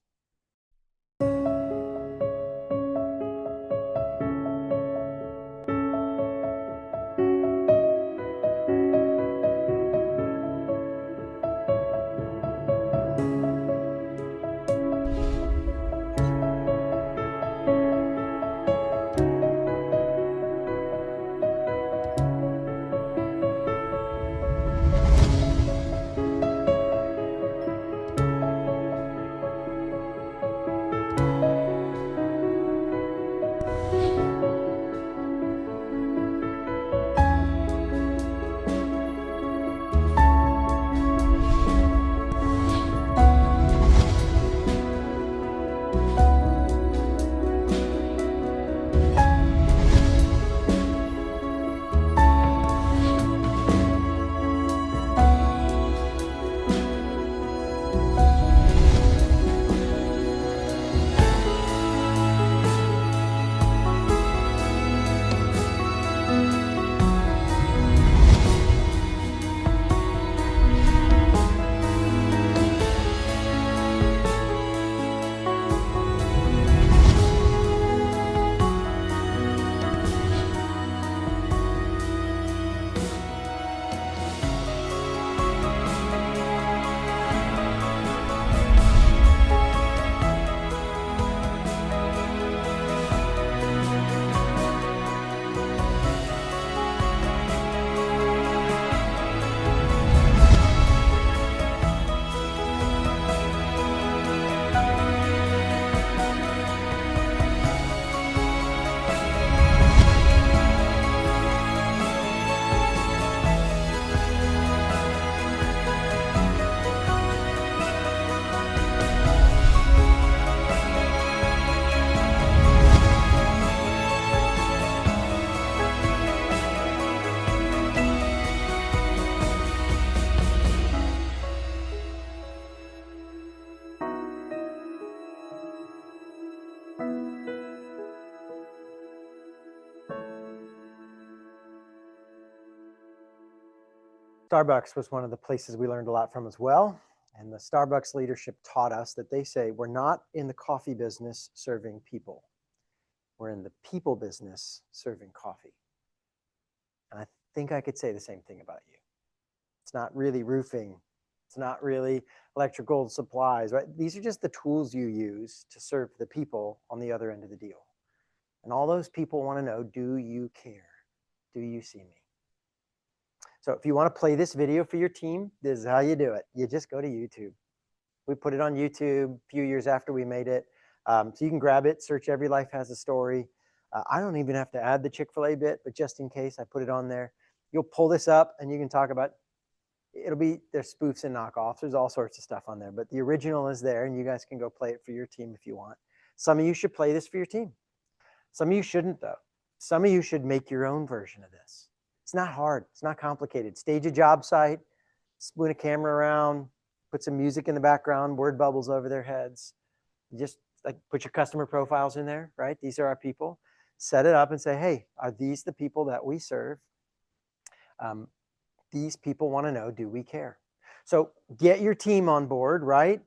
Starbucks was one of the places we learned a lot from as well. And the Starbucks leadership taught us that they say, we're not in the coffee business serving people. We're in the people business serving coffee. And I think I could say the same thing about you. It's not really roofing. It's not really electrical supplies, right? These are just the tools you use to serve the people on the other end of the deal. And all those people want to know, do you care? Do you see me? So if you want to play this video for your team, this is how you do it. You just go to YouTube. We put it on YouTube a few years after we made it. So you can grab it, search Every Life Has a Story. I don't even have to add the Chick-fil-A bit, but just in case, I put it on there. You'll pull this up and you can talk about, there's spoofs and knockoffs. There's all sorts of stuff on there, but the original is there and you guys can go play it for your team if you want. Some of you should play this for your team. Some of you shouldn't though. Some of you should make your own version of this. It's not hard. It's not complicated. Stage a job site, spoon a camera around, put some music in the background, word bubbles over their heads. Just like put your customer profiles in there, right? These are our people. Set it up and say, hey, are these the people that we serve? These people want to know, do we care? So get your team on board, right?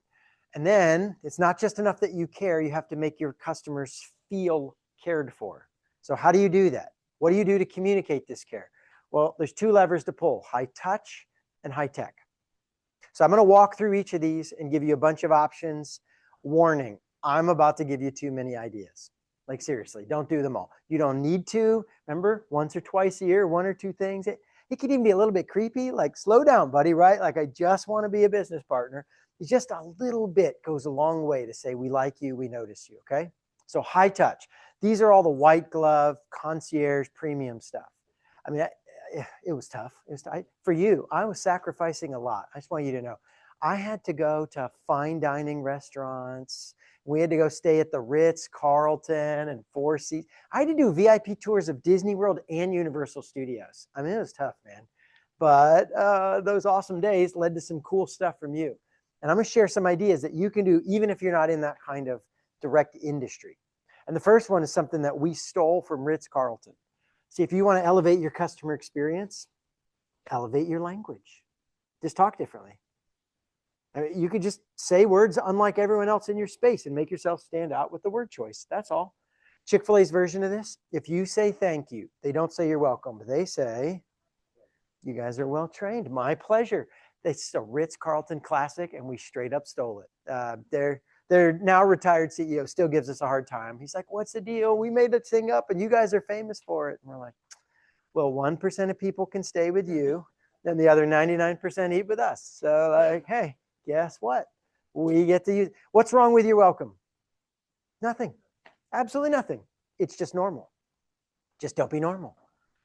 And then it's not just enough that you care. You have to make your customers feel cared for. So how do you do that? What do you do to communicate this care? Well, there's two levers to pull, high touch and high tech. So I'm going to walk through each of these and give you a bunch of options. Warning, I'm about to give you too many ideas. Like seriously, don't do them all. You don't need to. Remember, once or twice a year, one or two things. It could even be a little bit creepy, like slow down, buddy, right? Like I just want to be a business partner. It's just a little bit goes a long way to say we like you, we notice you, okay? So high touch. These are all the white glove, concierge, premium stuff. I mean, it was tough. For you, I was sacrificing a lot. I just want you to know. I had to go to fine dining restaurants. We had to go stay at the Ritz, Carlton, and Four Seasons. I had to do VIP tours of Disney World and Universal Studios. I mean, it was tough, man. But those awesome days led to some cool stuff from you. And I'm going to share some ideas that you can do even if you're not in that kind of direct industry. And the first one is something that we stole from Ritz Carlton. See, if you want to elevate your customer experience, elevate your language. Just talk differently. I mean, you could just say words unlike everyone else in your space and make yourself stand out with the word choice. That's all. Chick-fil-A's version of this, if you say thank you, they don't say you're welcome, but they say, you guys are well trained. My pleasure. It's a Ritz-Carlton classic, and we straight up stole it. Their now retired CEO still gives us a hard time. He's like, what's the deal? We made this thing up, and you guys are famous for it. And we're like, well, 1% of people can stay with you, and the other 99% eat with us. So like, hey, guess what? We get to use. What's wrong with your welcome? Nothing. Absolutely nothing. It's just normal. Just don't be normal.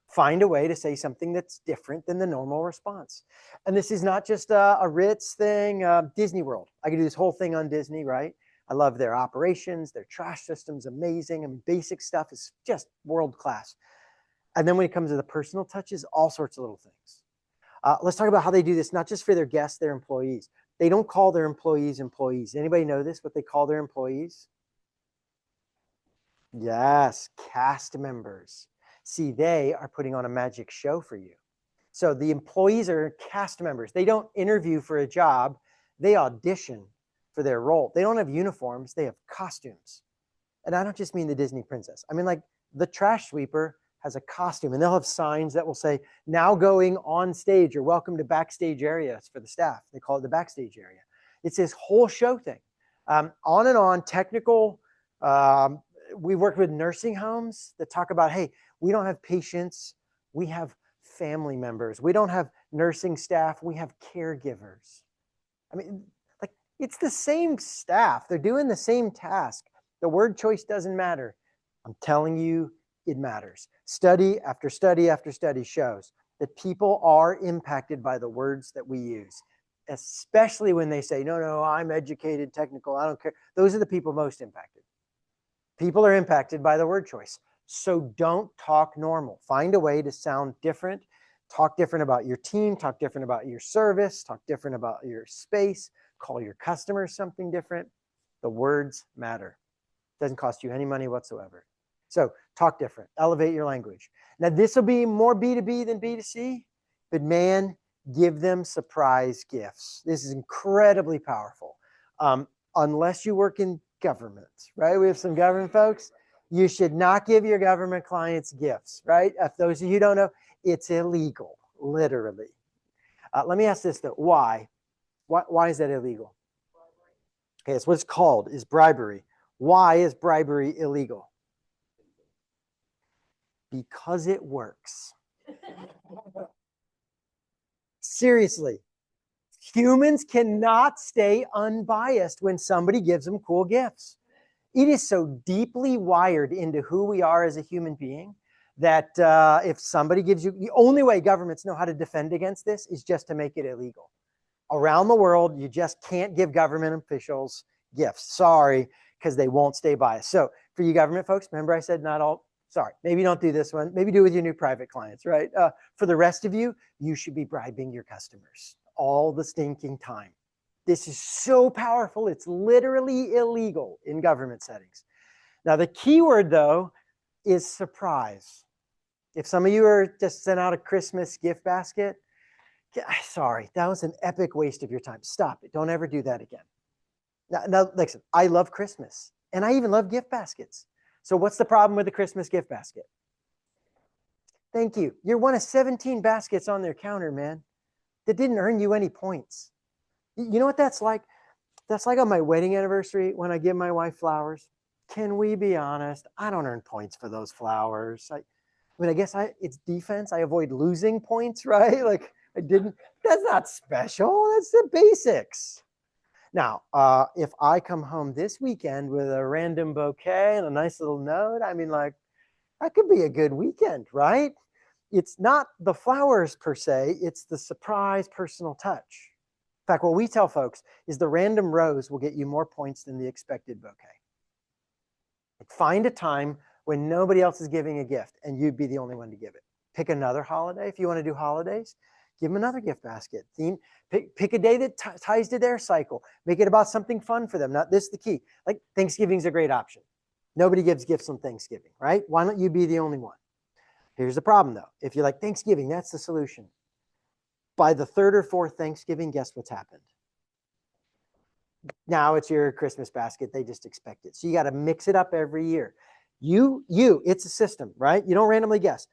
Find a way to say something that's different than the normal response. And this is not just a Ritz thing, Disney World. I could do this whole thing on Disney, right? I love their operations, their trash system's amazing. I mean, basic stuff is just world class. And then when it comes to the personal touches, all sorts of little things. Let's talk about how they do this, not just for their guests, their employees. They don't call their employees employees. Anybody know this, what they call their employees? Yes, cast members. See, they are putting on a magic show for you. So the employees are cast members. They don't interview for a job. They audition for their role. They don't have uniforms. They have costumes. And I don't just mean the Disney princess. I mean, like the trash sweeper has a costume, and they'll have signs that will say, now going on stage, or welcome to backstage areas for the staff. They call it the backstage area. It's this whole show thing. On and on, technical. We work with nursing homes that talk about, hey, we don't have patients. We have family members. We don't have nursing staff. We have caregivers. I mean, like it's the same staff. They're doing the same task. The word choice doesn't matter. I'm telling you, it matters. Study after study after study shows that people are impacted by the words that we use, especially when they say, no, I'm educated, technical, I don't care. Those are the people most impacted. People are impacted by the word choice. So don't talk normal. Find a way to sound different. Talk different about your team. Talk different about your service. Talk different about your space. Call your customers something different. The words matter. It doesn't cost you any money whatsoever. So talk different. Elevate your language. Now, this will be more B2B than B2C, but man, Give them surprise gifts. This is incredibly powerful. Unless you work in government, right? We have some government folks. You should not give your government clients gifts, right? If those of you who don't know, it's illegal, literally. Let me ask this though, why? Why is that illegal? Okay, it's what it's called, is bribery. Why is bribery illegal? Because it works. Seriously, humans cannot stay unbiased when somebody gives them cool gifts. It is so deeply wired into who we are as a human being that if somebody gives you, the only way governments know how to defend against this is just to make it illegal. Around the world, you just can't give government officials gifts. Sorry, because they won't stay biased. So for you government folks, remember I said not all, sorry, maybe don't do this one. Maybe do it with your new private clients, right? For the rest of you, you should be bribing your customers all the stinking time. This is so powerful. It's literally illegal in government settings. Now, the key word, though, is surprise. If some of you are just sent out a Christmas gift basket, sorry, that was an epic waste of your time. Stop it. Don't ever do that again. Now, listen, I love Christmas, and I even love gift baskets. So what's the problem with the Christmas gift basket? Thank you. You're one of 17 baskets on their counter, man. That didn't earn you any points. You know what that's like? That's like on my wedding anniversary when I give my wife flowers. Can we be honest? I don't earn points for those flowers. I mean, I guess it's defense. I avoid losing points, right? Like I didn't, that's not special. That's the basics. Now, if I come home this weekend with a random bouquet and a nice little note, I mean, like, that could be a good weekend, right? It's not the flowers per se, it's the surprise personal touch. In fact, what we tell folks is the random rose will get you more points than the expected bouquet. Find a time when nobody else is giving a gift and you'd be the only one to give it. Pick another holiday. If you want to do holidays, give them another gift basket. Pick a day that ties to their cycle. Make it about something fun for them. Not this is the key. Like Thanksgiving's a great option. Nobody gives gifts on Thanksgiving, right? Why don't you be the only one? Here's the problem though. If you're like Thanksgiving, that's the solution. By the third or fourth Thanksgiving, guess what's happened? Now it's your Christmas basket. They just expect it. So you got to mix it up every year. It's a system, right? You don't randomly guess.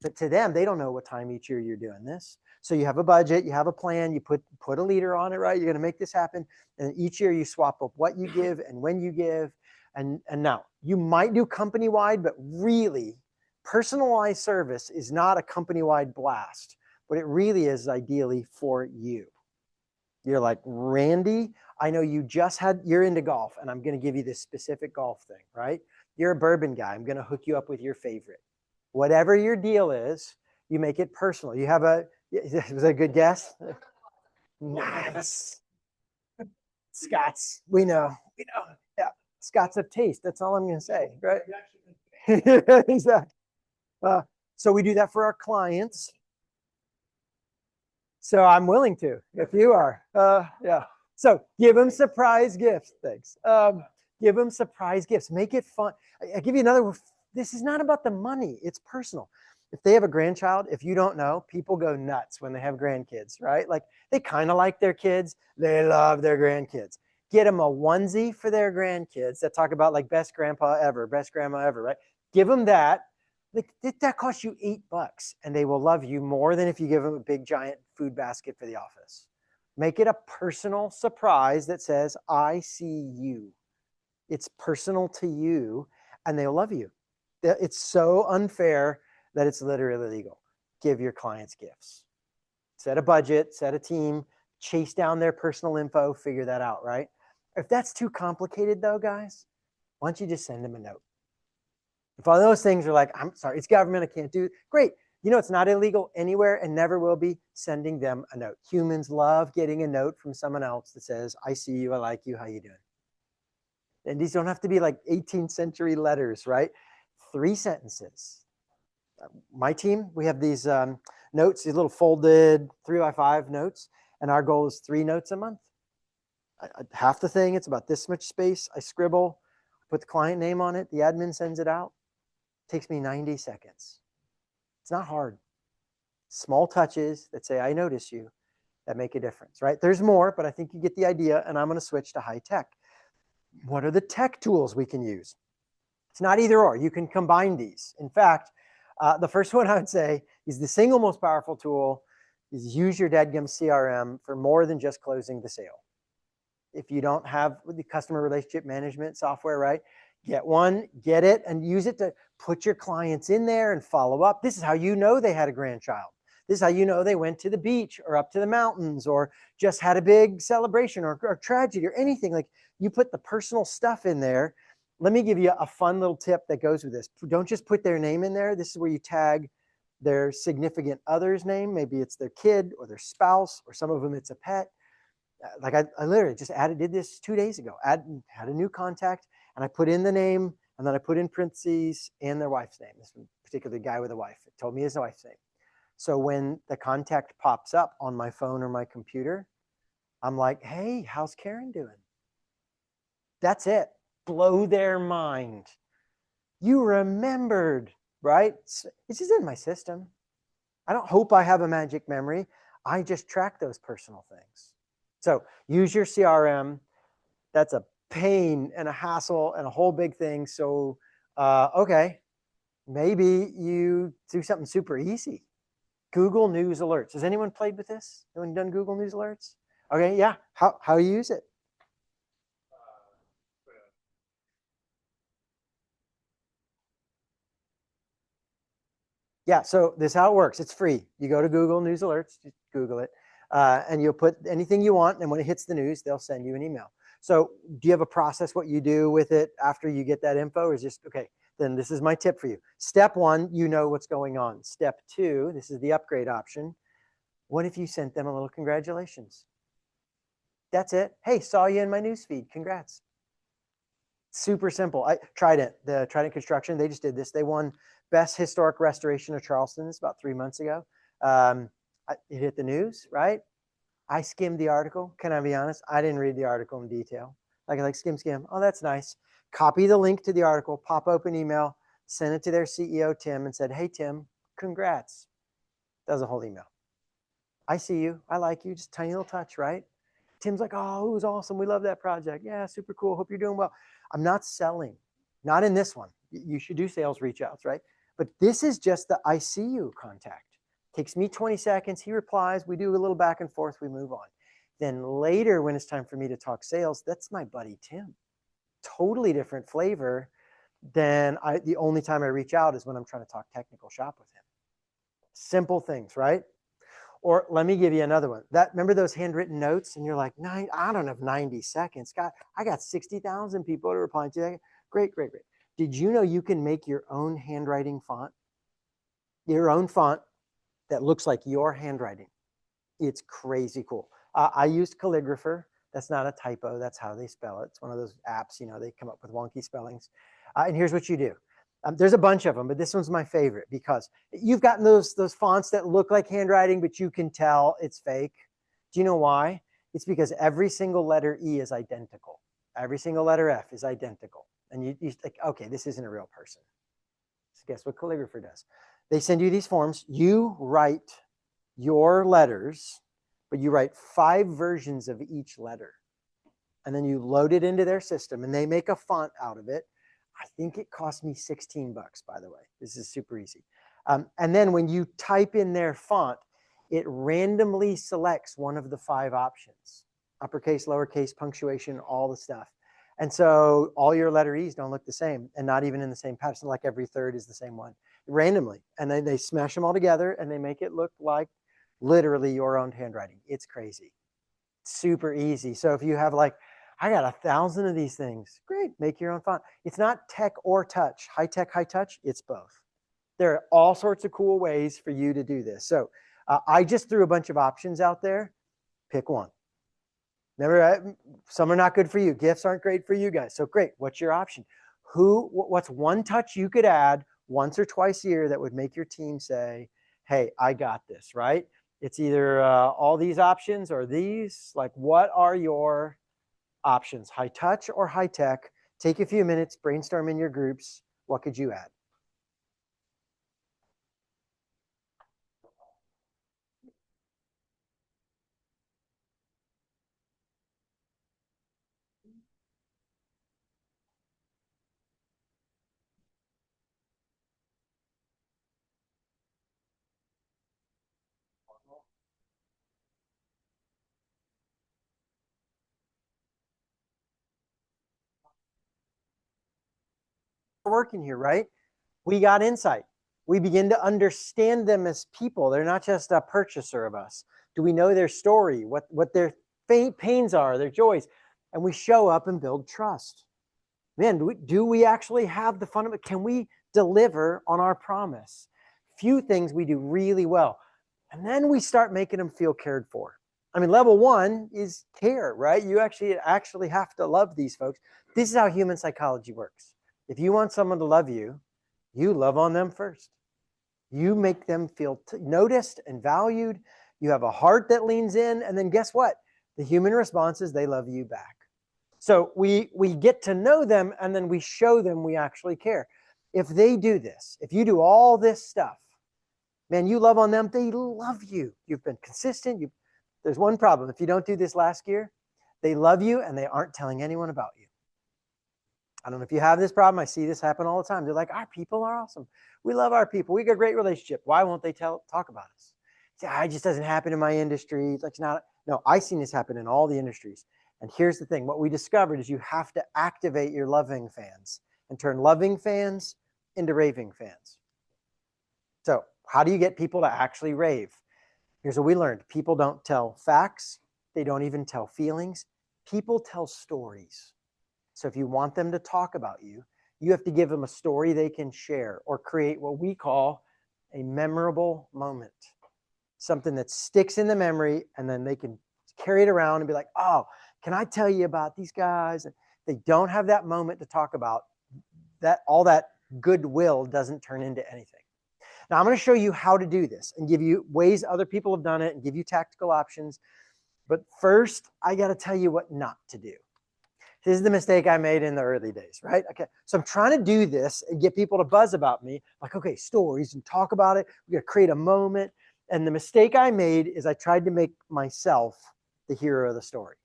But to them, they don't know what time each year you're doing this. So you have a budget, you have a plan, you put a leader on it, right? You're going to make this happen. And each year you swap up what you give and when you give. And now you might do company-wide, but really personalized service is not a company-wide blast. What it really is ideally for you. You're like, Randy, I know you're into golf and I'm going to give you this specific golf thing, right? You're a bourbon guy. I'm going to hook you up with your favorite. Whatever your deal is, you make it personal. Was that a good guess? Nice. Scots, we know. Yeah, Scots have taste. That's all I'm going to say, right? Exactly. So we do that for our clients. So I'm willing to, if you are. Yeah. So give them surprise gifts. Thanks. Give them surprise gifts. Make it fun. I'll give you another. This is not about the money. It's personal. If they have a grandchild, if you don't know, people go nuts when they have grandkids, right? Like they kind of like their kids. They love their grandkids. Get them a onesie for their grandkids that talk about like best grandpa ever, best grandma ever, right? Give them that. That costs you $8 and they will love you more than if you give them a big giant food basket for the office. Make it a personal surprise that says, I see you. It's personal to you and they'll love you. It's so unfair that it's literally illegal. Give your clients gifts. Set a budget, set a team, chase down their personal info, figure that out, right? If that's too complicated though, guys, why don't you just send them a note? If all those things are like, I'm sorry, it's government, I can't do it. Great. You know, it's not illegal anywhere and never will be. Sending them a note. Humans love getting a note from someone else that says, I see you, I like you, how you doing? And these don't have to be like 18th century letters, right? 3 sentences. My team, we have these notes, these little folded 3x5 notes, and our goal is 3 notes a month. Half the thing, it's about this much space. I scribble, put the client name on it. The admin sends it out. It takes me 90 seconds. It's not hard. Small touches that say, I notice you, that make a difference, right? There's more, but I think you get the idea, and I'm going to switch to high tech. What are the tech tools we can use? It's not either or. You can combine these. In fact, the first one I would say is the single most powerful tool is use your dadgum CRM for more than just closing the sale. If you don't have the customer relationship management software, right, get one, get it, and use it to put your clients in there and follow up. This is how you know they had a grandchild. This is how you know they went to the beach or up to the mountains or just had a big celebration or tragedy or anything. Like, you put the personal stuff in there. Let me give you a fun little tip that goes with this. Don't just put their name in there. This is where you tag their significant other's name. Maybe it's their kid or their spouse, or some of them it's a pet. Like I literally just did this 2 days ago. Had a new contact, and I put in the name, and then I put in parentheses and their wife's name. This particular guy with a wife, it told me his wife's name. So when the contact pops up on my phone or my computer, I'm like, hey, how's Karen doing? That's it. Blow their mind. You remembered, right? It's just in my system. I don't hope I have a magic memory. I just track those personal things. So use your CRM. That's a pain and a hassle and a whole big thing. So, okay, maybe you do something super easy. Google News Alerts. Has anyone played with this? Anyone done Google News Alerts? Okay, yeah. How do you use it? Yeah, so this is how it works. It's free. You go to Google News Alerts, just Google it, and you'll put anything you want, and when it hits the news, they'll send you an email. So do you have a process what you do with it after you get that info, or is just, okay, then this is my tip for you. Step one, you know what's going on. Step two, this is the upgrade option. What if you sent them a little congratulations? That's it. Hey, saw you in my newsfeed. Congrats. Super simple. I tried it. The Trident Construction, they just did this. They won Best Historic Restoration of Charleston. It's about 3 months ago. It hit the news, right? I skimmed the article. Can I be honest? I didn't read the article in detail. Like skim. Oh, that's nice. Copy the link to the article, pop open email, send it to their CEO, Tim, and said, hey, Tim, congrats. That was a whole email. I see you. I like you. Just tiny little touch, right? Tim's like, oh, it was awesome. We love that project. Yeah, super cool. Hope you're doing well. I'm not selling. Not in this one. You should do sales reach outs, right? But this is just the I see you contact. Takes me 20 seconds. He replies. We do a little back and forth. We move on. Then later, when it's time for me to talk sales, that's my buddy Tim. Totally different flavor than the only time I reach out is when I'm trying to talk technical shop with him. Simple things, right? Or let me give you another one. Remember those handwritten notes? And you're like, I don't have 90 seconds. God, I got 60,000 people to reply to that. Great. Did you know you can make your own handwriting font? Your own font that looks like your handwriting. It's crazy cool. I used Calligrapher. That's not a typo. That's how they spell it. It's one of those apps, they come up with wonky spellings. And here's what you do. There's a bunch of them, but this one's my favorite because you've gotten those fonts that look like handwriting, but you can tell it's fake. Do you know why? It's because every single letter E is identical. Every single letter F is identical. And you think, okay, this isn't a real person. So guess what Calligrapher does? They send you these forms. You write your letters, but you write 5 versions of each letter. And then you load it into their system, and they make a font out of it. I think it cost me $16, by the way. This is super easy. And then when you type in their font, it randomly selects one of the 5 options. Uppercase, lowercase, punctuation, all the stuff. And so all your letter E's don't look the same, and not even in the same pattern. Like every third is the same one, randomly. And then they smash them all together, and they make it look like literally your own handwriting. It's crazy. Super easy. So if you have I got 1,000 of these things. Great, make your own font. It's not tech or touch. High tech, high touch, it's both. There are all sorts of cool ways for you to do this. So I just threw a bunch of options out there. Pick one. Remember, some are not good for you. Gifts aren't great for you guys. So great, what's your option? What's one touch you could add once or twice a year that would make your team say, hey, I got this, right? It's either all these options or these. What are your options? High touch or high tech? Take a few minutes, brainstorm in your groups. What could you add? working here, right? We got insight. We begin to understand them as people. They're not just a purchaser of us. Do we know their story, what their pains are, their joys? And we show up and build trust. Man, do we actually have the fundamental? Can we deliver on our promise? Few things we do really well. And then we start making them feel cared for. I mean, level one is care, right? You actually have to love these folks. This is how human psychology works. If you want someone to love you, you love on them first. You make them feel noticed and valued. You have a heart that leans in. And then guess what? The human response is they love you back. So we get to know them, and then we show them we actually care. If they do this, if you do all this stuff, man, you love on them, they love you. You've been consistent. There's one problem. If you don't do this last year, they love you and they aren't telling anyone about you. I don't know if you have this problem. I see this happen all the time. They're like, our people are awesome. We love our people. We got a great relationship. Why won't they talk about us? Yeah, it just doesn't happen in my industry. It's like, no, I've seen this happen in all the industries. And here's the thing. What we discovered is you have to activate your loving fans and turn loving fans into raving fans. So how do you get people to actually rave? Here's what we learned. People don't tell facts. They don't even tell feelings. People tell stories. So if you want them to talk about you, you have to give them a story they can share or create what we call a memorable moment. Something that sticks in the memory, and then they can carry it around and be like, oh, can I tell you about these guys? And they don't have that moment to talk about. That all that goodwill doesn't turn into anything. Now I'm going to show you how to do this and give you ways other people have done it and give you tactical options. But first, I got to tell you what not to do. This is the mistake I made in the early days, right? Okay, so I'm trying to do this and get people to buzz about me. Like, okay, stories and talk about it. We got to create a moment. And the mistake I made is I tried to make myself the hero of the story.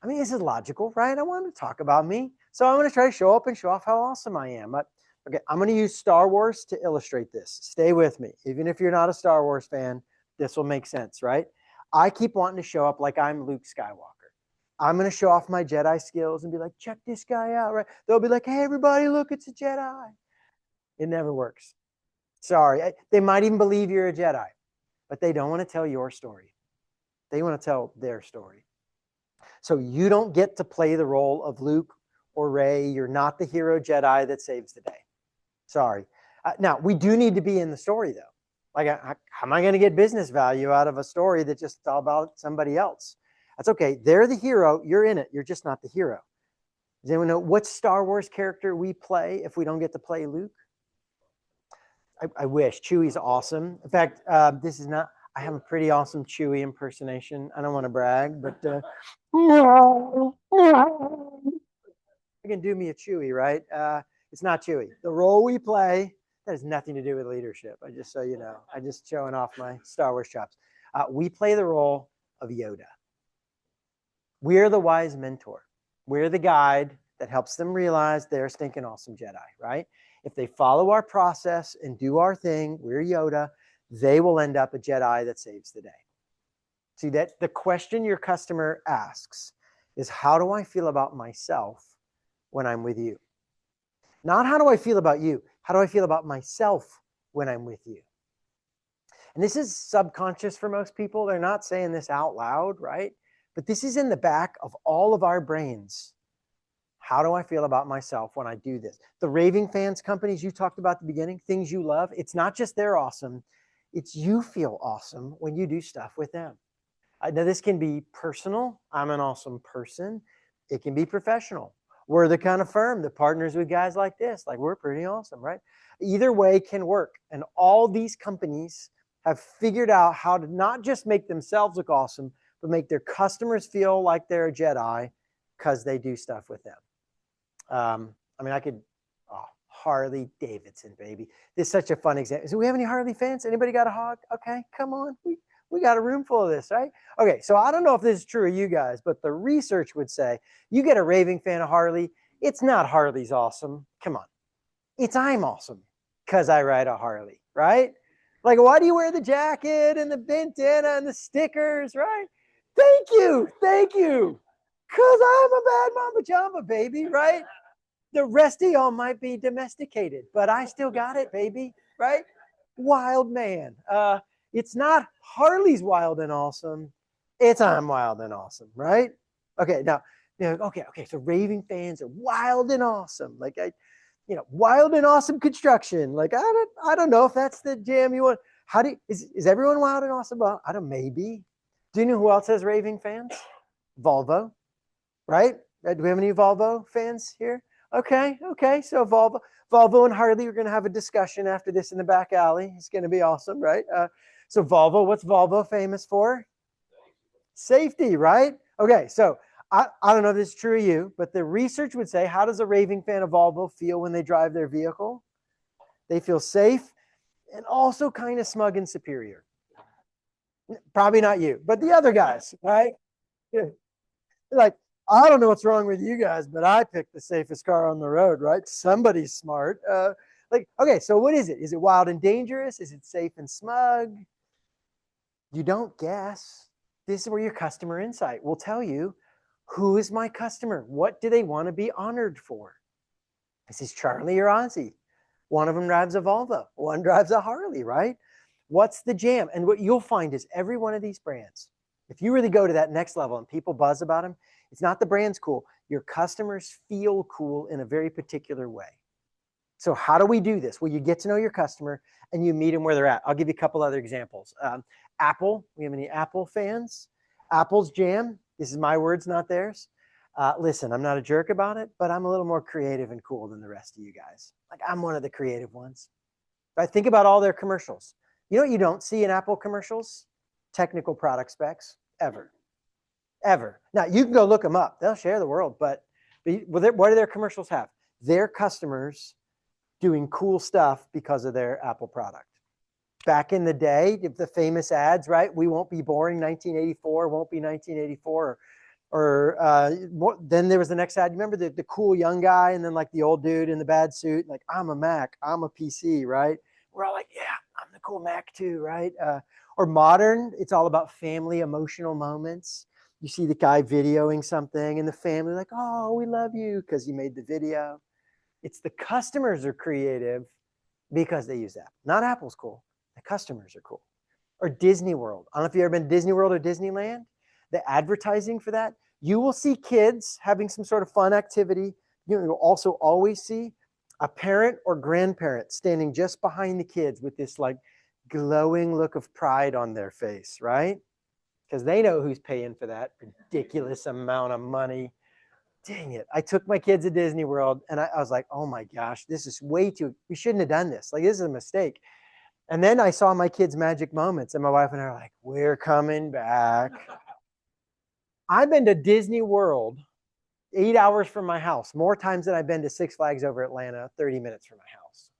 I mean, this is logical, right? I want to talk about me. So I'm going to try to show up and show off how awesome I am. Okay, I'm going to use Star Wars to illustrate this. Stay with me. Even if you're not a Star Wars fan, this will make sense, right? I keep wanting to show up like I'm Luke Skywalker. I'm going to show off my Jedi skills and be like, check this guy out, right? They'll be like, hey, everybody, look, it's a Jedi. It never works. Sorry. They might even believe you're a Jedi, but they don't want to tell your story. They want to tell their story. So you don't get to play the role of Luke or Rey. You're not the hero Jedi that saves the day. Sorry. Now, we do need to be in the story, though. Like, how am I going to get business value out of a story that's just all about somebody else? That's okay. They're the hero. You're in it. You're just not the hero. Does anyone know what Star Wars character we play if we don't get to play Luke? I wish. Chewie's awesome. In fact, this is not... I have a pretty awesome Chewie impersonation. I don't want to brag, but you can do me a Chewie, right? It's not Chewie. The role we play, that has nothing to do with leadership. I just so you know, I'm just showing off my Star Wars chops. We play the role of Yoda. We're the wise mentor. We're the guide that helps them realize they're a stinking awesome Jedi, right? If they follow our process and do our thing, we're Yoda. They will end up a Jedi that saves the day. See, that the question your customer asks is, how do I feel about myself when I'm with you? Not how do I feel about you? How do I feel about myself when I'm with you? And this is subconscious for most people. They're not saying this out loud, right? But this is in the back of all of our brains. How do I feel about myself when I do this? The raving fans companies you talked about at the beginning, things you love, it's not just they're awesome. It's you feel awesome when you do stuff with them. Now, this can be personal. I'm an awesome person. It can be professional. We're the kind of firm that partners with guys like this. Like, we're pretty awesome, right? Either way can work. And all these companies have figured out how to not just make themselves look awesome, but make their customers feel like they're a Jedi because they do stuff with them. I mean, I could... Harley Davidson, baby. This is such a fun example. Do we have any Harley fans? Anybody got a hog? Okay, come on. We got a room full of this, right? Okay, so I don't know if this is true of you guys, but the research would say you get a raving fan of Harley, it's not Harley's awesome. Come on. It's I'm awesome because I ride a Harley, right? Like, why do you wear the jacket and the bandana and the stickers, right? Thank you. Because I'm a bad mama jamba, baby, right? The rest of y'all might be domesticated, but I still got it, baby, right? Wild man. It's not Harley's wild and awesome. It's I'm wild and awesome, right? Okay, now, okay. So raving fans are wild and awesome. Like wild and awesome construction. Like I don't know if that's the jam you want. Is everyone wild and awesome? Well, I don't. Maybe. Do you know who else has raving fans? Volvo, right? Do we have any Volvo fans here? Okay. So Volvo and Harley are going to have a discussion after this in the back alley. It's going to be awesome, right? So Volvo, what's Volvo famous for? Safety, right? Okay, so I don't know if this is true of you, but the research would say, how does a raving fan of Volvo feel when they drive their vehicle? They feel safe and also kind of smug and superior. Probably not you, but the other guys, right? Yeah. Like, I don't know what's wrong with you guys, but I picked the safest car on the road, right? Somebody's smart. Okay, so what is it? Is it wild and dangerous? Is it safe and smug? You don't guess. This is where your customer insight will tell you, who is my customer? What do they want to be honored for? Is this Charlie or Ozzy? One of them drives a Volvo. One drives a Harley, right? What's the jam? And what you'll find is every one of these brands, if you really go to that next level and people buzz about them, it's not the brand's cool. Your customers feel cool in a very particular way. So how do we do this? Well, you get to know your customer and you meet them where they're at. I'll give you a couple other examples. Apple, we have any Apple fans? Apple's jam, this is my words, not theirs. Listen, I'm not a jerk about it, but I'm a little more creative and cool than the rest of you guys. Like, I'm one of the creative ones. Right? Think about all their commercials. You know what you don't see in Apple commercials? Technical product specs, ever. Now, you can go look them up. They'll share the world, but what do their commercials have? Their customers doing cool stuff because of their Apple product. Back in the day, the famous ads, right? We won't be boring, 1984, won't be 1984. Then there was the next ad. You remember the cool young guy and then like the old dude in the bad suit, like, I'm a Mac, I'm a PC, right? We're all like, yeah, I'm the cool Mac too, right? Or modern, it's all about family emotional moments. You see the guy videoing something and the family like, oh, we love you because you made the video. It's the customers are creative because they use Apple. Not Apple's cool. The customers are cool. Or Disney World. I don't know if you've ever been to Disney World or Disneyland. The advertising for that, you will see kids having some sort of fun activity. You will also always see a parent or grandparent standing just behind the kids with this like glowing look of pride on their face, right? Because they know who's paying for that ridiculous amount of money. Dang it. I took my kids to Disney World and I was like, oh my gosh, this is way too, we shouldn't have done this. Like, this is a mistake. And then I saw my kids' magic moments and my wife and I are like, we're coming back. I've been to Disney World 8 hours from my house, more times than I've been to Six Flags over Atlanta, 30 minutes from my house.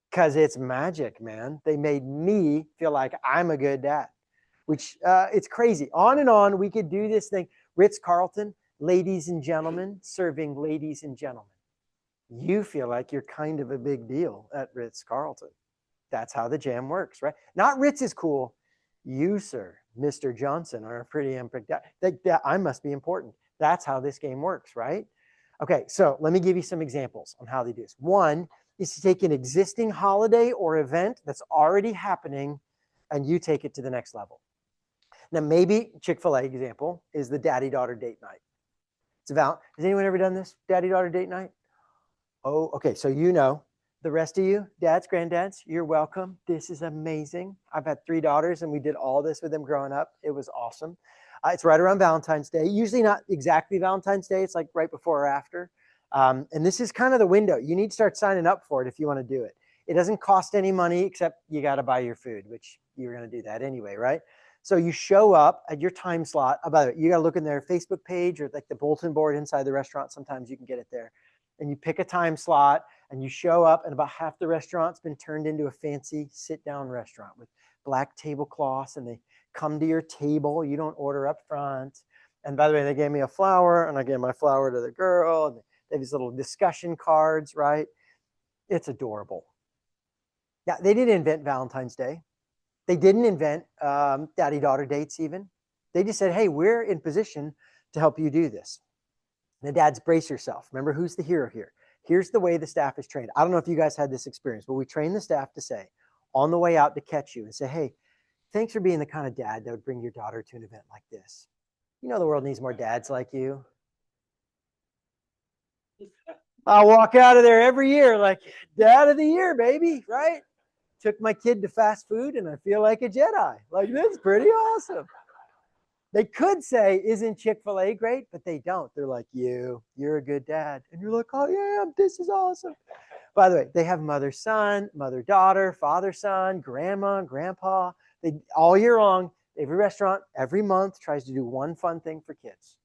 Because it's magic, man. They made me feel like I'm a good dad, which it's crazy. On and on, we could do this thing. Ritz-Carlton, ladies and gentlemen, serving ladies and gentlemen. You feel like you're kind of a big deal at Ritz-Carlton. That's how the jam works, right? Not Ritz is cool. You, sir, Mr. Johnson, are pretty important. I must be important. That's how this game works, right? Okay, so let me give you some examples on how they do this. One is to take an existing holiday or event that's already happening and you take it to the next level. Now, maybe Chick-fil-A example is the daddy-daughter date night. It's about, has anyone ever done this, daddy-daughter date night? Oh, okay, so you know. The rest of you, dads, granddads, you're welcome. This is amazing. I've had 3 daughters and we did all this with them growing up. It was awesome. It's right around Valentine's Day. Usually not exactly Valentine's Day. It's like right before or after. And this is kind of the window. You need to start signing up for it if you want to do it. It doesn't cost any money except you got to buy your food, which you're going to do that anyway, right? So you show up at your time slot. Oh, by the way, you got to look in their Facebook page or like the bulletin board inside the restaurant. Sometimes you can get it there. And you pick a time slot and you show up and about half the restaurant's been turned into a fancy sit-down restaurant with black tablecloths and they come to your table. You don't order up front. And by the way, they gave me a flower and I gave my flower to the girl and they have these little discussion cards, right? It's adorable. Yeah, they didn't invent Valentine's Day. They didn't invent daddy-daughter dates even. They just said, hey, we're in position to help you do this. The dads, brace yourself. Remember, who's the hero here? Here's the way the staff is trained. I don't know if you guys had this experience, but we train the staff to say on the way out to catch you and say, hey, thanks for being the kind of dad that would bring your daughter to an event like this. You know, the world needs more dads like you. I'll walk out of there every year like, dad of the year, baby, right? Took my kid to fast food and I feel like a Jedi. Like, this is pretty awesome. They could say, isn't Chick-fil-A great? But they don't. They're like, you're a good dad. And you're like, oh, yeah, this is awesome. By the way, they have mother-son, mother-daughter, father-son, grandma, grandpa. They all year long, every restaurant, every month tries to do one fun thing for kids.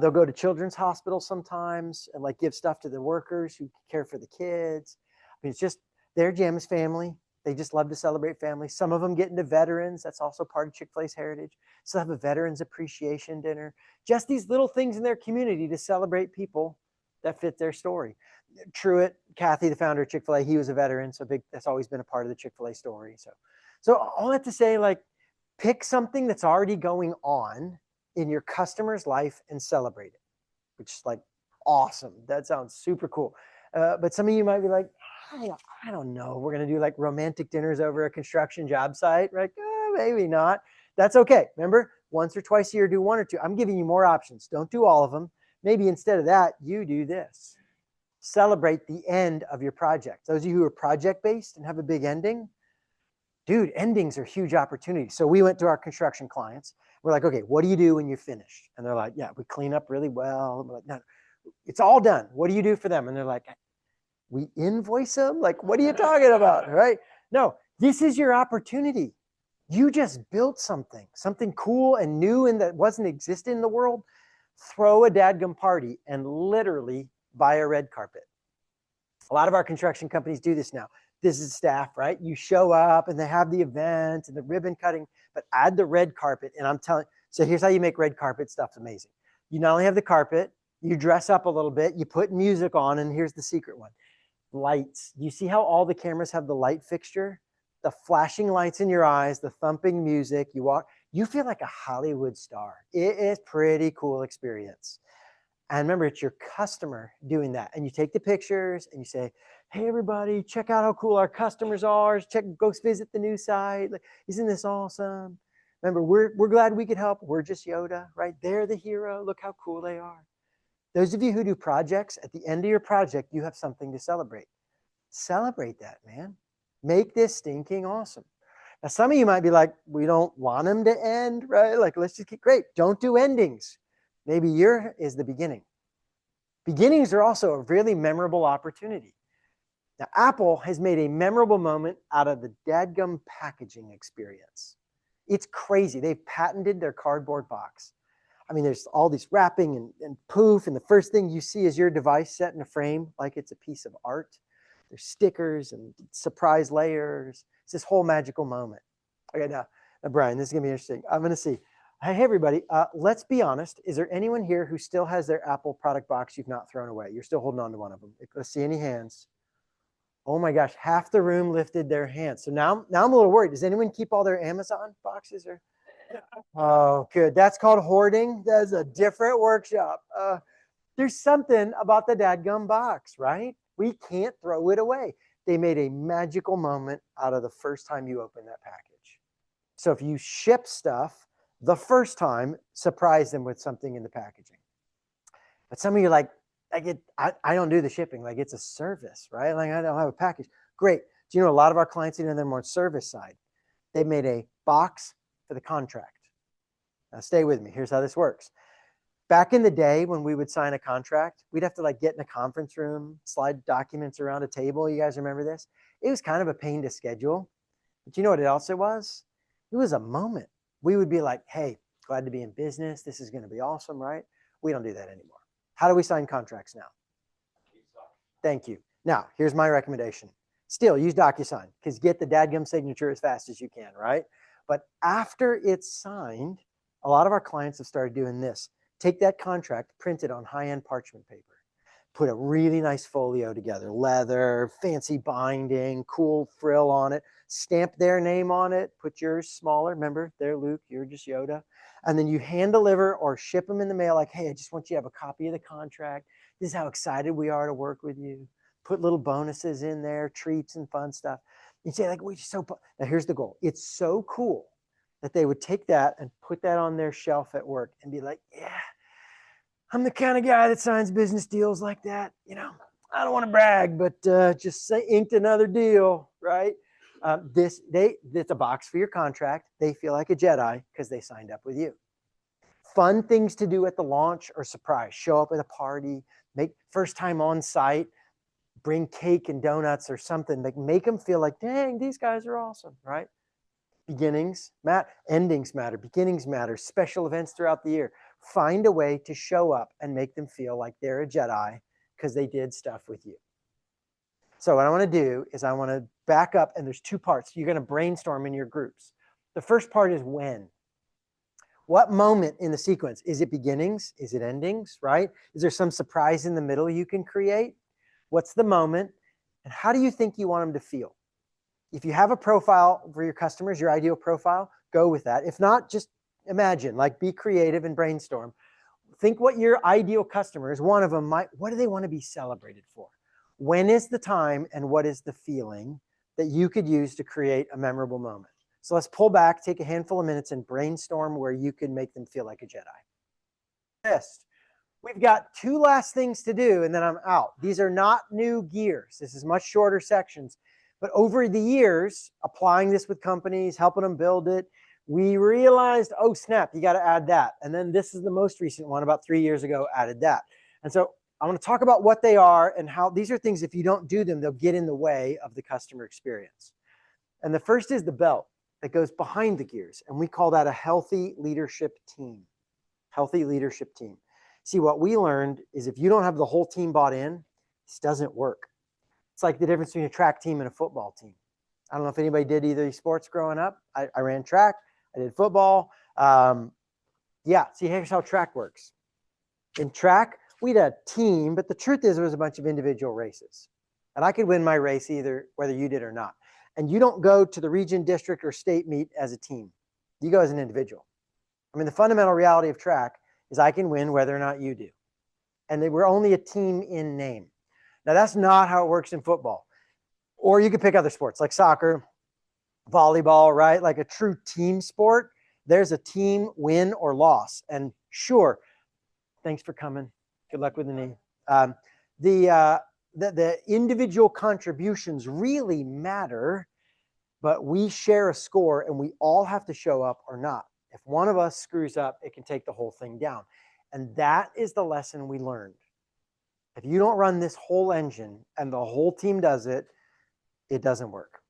They'll go to children's hospitals sometimes and like give stuff to the workers who care for the kids. I mean, it's just their Jam's family. They just love to celebrate family. Some of them get into veterans. That's also part of Chick-fil-A's heritage. So they have a veterans appreciation dinner. Just these little things in their community to celebrate people that fit their story. Truett, Kathy, the founder of Chick-fil-A, he was a veteran. So that's always been a part of the Chick-fil-A story. So all that to say, like, pick something that's already going on in your customer's life and celebrate it, which is like awesome. That sounds super cool. But some of you might be like, I don't know. We're going to do like romantic dinners over a construction job site, right? Maybe not. That's okay. Remember, once or twice a year, do one or two. I'm giving you more options. Don't do all of them. Maybe instead of that, you do this. Celebrate the end of your project. Those of you who are project-based and have a big ending, dude, endings are huge opportunities. So we went to our construction clients. We're like, okay, what do you do when you're finished? And they're like, yeah, we clean up really well. We're like, no, it's all done. What do you do for them? And they're like, we invoice them? Like, what are you talking about, right? No, this is your opportunity. You just built something cool and new and that wasn't existing in the world. Throw a dadgum party and literally buy a red carpet. A lot of our construction companies do this now. This is staff, right? You show up and they have the event and the ribbon cutting, but add the red carpet. And I'm telling, so here's how you make red carpet stuff amazing. You not only have the carpet, you dress up a little bit, you put music on, and here's the secret one. Lights. You see how all the cameras have the light fixture? The flashing lights in your eyes, the thumping music, you walk, you feel like a Hollywood star. It is pretty cool experience. And remember, it's your customer doing that. And you take the pictures and you say, hey, everybody, check out how cool our customers are. Go visit the new site. Like, isn't this awesome? Remember, we're glad we could help. We're just Yoda, right? They're the hero. Look how cool they are. Those of you who do projects, at the end of your project, you have something to celebrate. Celebrate that, man. Make this stinking awesome. Now, some of you might be like, we don't want them to end, right? Like, let's just get great. Don't do endings. Maybe year is the beginning. Beginnings are also a really memorable opportunity. Now, Apple has made a memorable moment out of the dadgum packaging experience. It's crazy. They've patented their cardboard box. I mean, there's all this wrapping and poof, and the first thing you see is your device set in a frame like it's a piece of art. There's stickers and surprise layers. It's this whole magical moment. Okay, now Brian, this is going to be interesting. I'm going to see. Hey, everybody, let's be honest. Is there anyone here who still has their Apple product box you've not thrown away? You're still holding on to one of them. Let's see any hands. Oh my gosh, half the room lifted their hands. So now I'm a little worried. Does anyone keep all their Amazon boxes? Or oh, good. That's called hoarding. That's a different workshop. There's something about the dadgum box, right? We can't throw it away. They made a magical moment out of the first time you open that package. So if you ship stuff the first time, surprise them with something in the packaging. But some of you are like, I don't do the shipping. Like, it's a service, right? Like, I don't have a package. Great. Do you know a lot of our clients, they're more service side. They made a box for the contract. Now stay with me. Here's how this works. Back in the day when we would sign a contract, we'd have to like get in a conference room, slide documents around a table. You guys remember this? It was kind of a pain to schedule. But you know what it also was? It was a moment. We would be like, hey, glad to be in business. This is going to be awesome, right? We don't do that anymore. How do we sign contracts now? Thank you. Now, here's my recommendation. Still, use DocuSign because get the dadgum signature as fast as you can, right? But after it's signed, a lot of our clients have started doing this. Take that contract, print it on high-end parchment paper. put a really nice folio together, leather, fancy binding, cool frill on it, stamp their name on it, put yours smaller. Remember, they're Luke, you're just Yoda. And then you hand deliver or ship them in the mail like, hey, I just want you to have a copy of the contract. This is how excited we are to work with you. Put little bonuses in there, treats and fun stuff. You say like, now here's the goal. It's so cool that they would take that and put that on their shelf at work and be like, yeah, I'm the kind of guy that signs business deals like that. You know, I don't want to brag, but just say inked another deal, right? It's a box for your contract. They feel like a Jedi because they signed up with you. Fun things to do at the launch or surprise. Show up at a party, make first time on site, bring cake and donuts or something. Like make them feel like, dang, these guys are awesome, right? Beginnings matter, endings matter, beginnings matter, special events throughout the year. Find a way to show up and make them feel like they're a Jedi because they did stuff with you. So what I want to do is I want to back up, and there's two parts. You're going to brainstorm in your groups. The first part is when. What moment in the sequence? Is it beginnings? Is it endings, right? Is there some surprise in the middle you can create? What's the moment? And how do you think you want them to feel? If you have a profile for your customers, your ideal profile, go with that. If not, just imagine, like be creative and brainstorm. Think what your ideal customer is. One of them what do they want to be celebrated for? When is the time and what is the feeling that you could use to create a memorable moment? So let's pull back, take a handful of minutes and brainstorm where you can make them feel like a Jedi. List. We've got two last things to do and then I'm out. These are not new gears. This is much shorter sections. But over the years, applying this with companies, helping them build it, we realized, oh, snap, you got to add that. And then this is the most recent one, about 3 years ago, added that. And so I want to talk about what they are and how these are things, if you don't do them, they'll get in the way of the customer experience. And the first is the belt that goes behind the gears. And we call that a healthy leadership team. Healthy leadership team. See, what we learned is if you don't have the whole team bought in, this doesn't work. It's like the difference between a track team and a football team. I don't know if anybody did either of these sports growing up. I ran track. I did football. Yeah, see, here's how track works. In track, we had a team, but the truth is it was a bunch of individual races. And I could win my race either whether you did or not. And you don't go to the region, district, or state meet as a team. You go as an individual. I mean, the fundamental reality of track is I can win whether or not you do. And we're only a team in name. Now, that's not how it works in football. Or you could pick other sports like soccer, volleyball, right? Like a true team sport, there's a team win or loss. And sure, thanks for coming. Good luck with the knee. The individual contributions really matter, but we share a score and we all have to show up or not. If one of us screws up, it can take the whole thing down. And that is the lesson we learned. If you don't run this whole engine and the whole team does it, it doesn't work.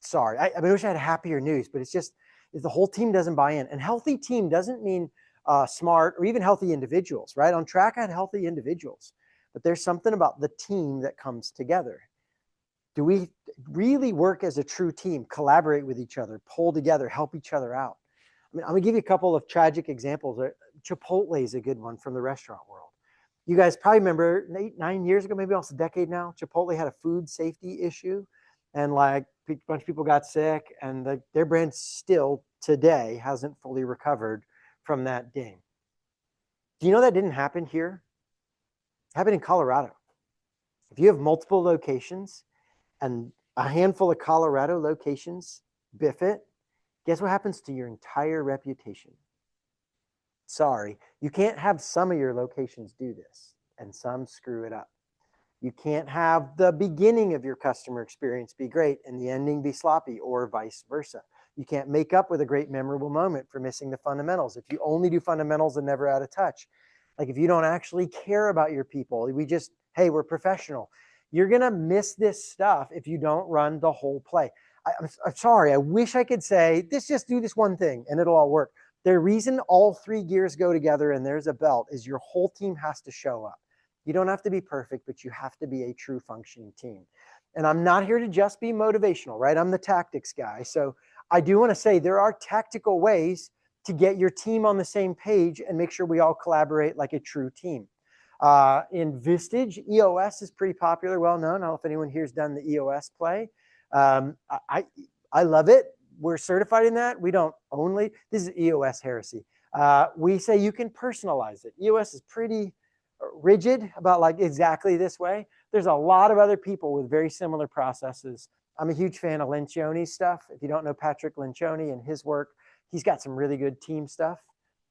Sorry. I wish I had happier news, but it's just if the whole team doesn't buy in. And healthy team doesn't mean smart or even healthy individuals, right? On track, I had healthy individuals. But there's something about the team that comes together. Do we really work as a true team, collaborate with each other, pull together, help each other out? I mean, I'm going to give you a couple of tragic examples. Chipotle is a good one from the restaurant world. You guys probably remember 9 years ago, maybe almost a decade now, Chipotle had a food safety issue and like a bunch of people got sick and their brand still today hasn't fully recovered from that ding. Do you know that didn't happen here? It happened in Colorado. If you have multiple locations and a handful of Colorado locations biff it, guess what happens to your entire reputation? Sorry, you can't have some of your locations do this and some screw it up. You can't have the beginning of your customer experience be great and the ending be sloppy or vice versa. You can't make up with a great memorable moment for missing the fundamentals. If you only do fundamentals and never out of touch, like if you don't actually care about your people, hey, we're professional. You're going to miss this stuff if you don't run the whole play. I'm sorry. I wish I could say, just do this one thing and it'll all work. The reason all three gears go together and there's a belt is your whole team has to show up. You don't have to be perfect, but you have to be a true functioning team. And I'm not here to just be motivational, right? I'm the tactics guy. So I do want to say there are tactical ways to get your team on the same page and make sure we all collaborate like a true team. In Vistage, EOS is pretty popular, well known. I don't know if anyone here's done the EOS play. I love it. We're certified in that. We don't only, this is EOS heresy. We say you can personalize it. EOS is pretty rigid about like exactly this way. There's a lot of other people with very similar processes. I'm a huge fan of Lencioni's stuff. If you don't know Patrick Lencioni and his work, he's got some really good team stuff.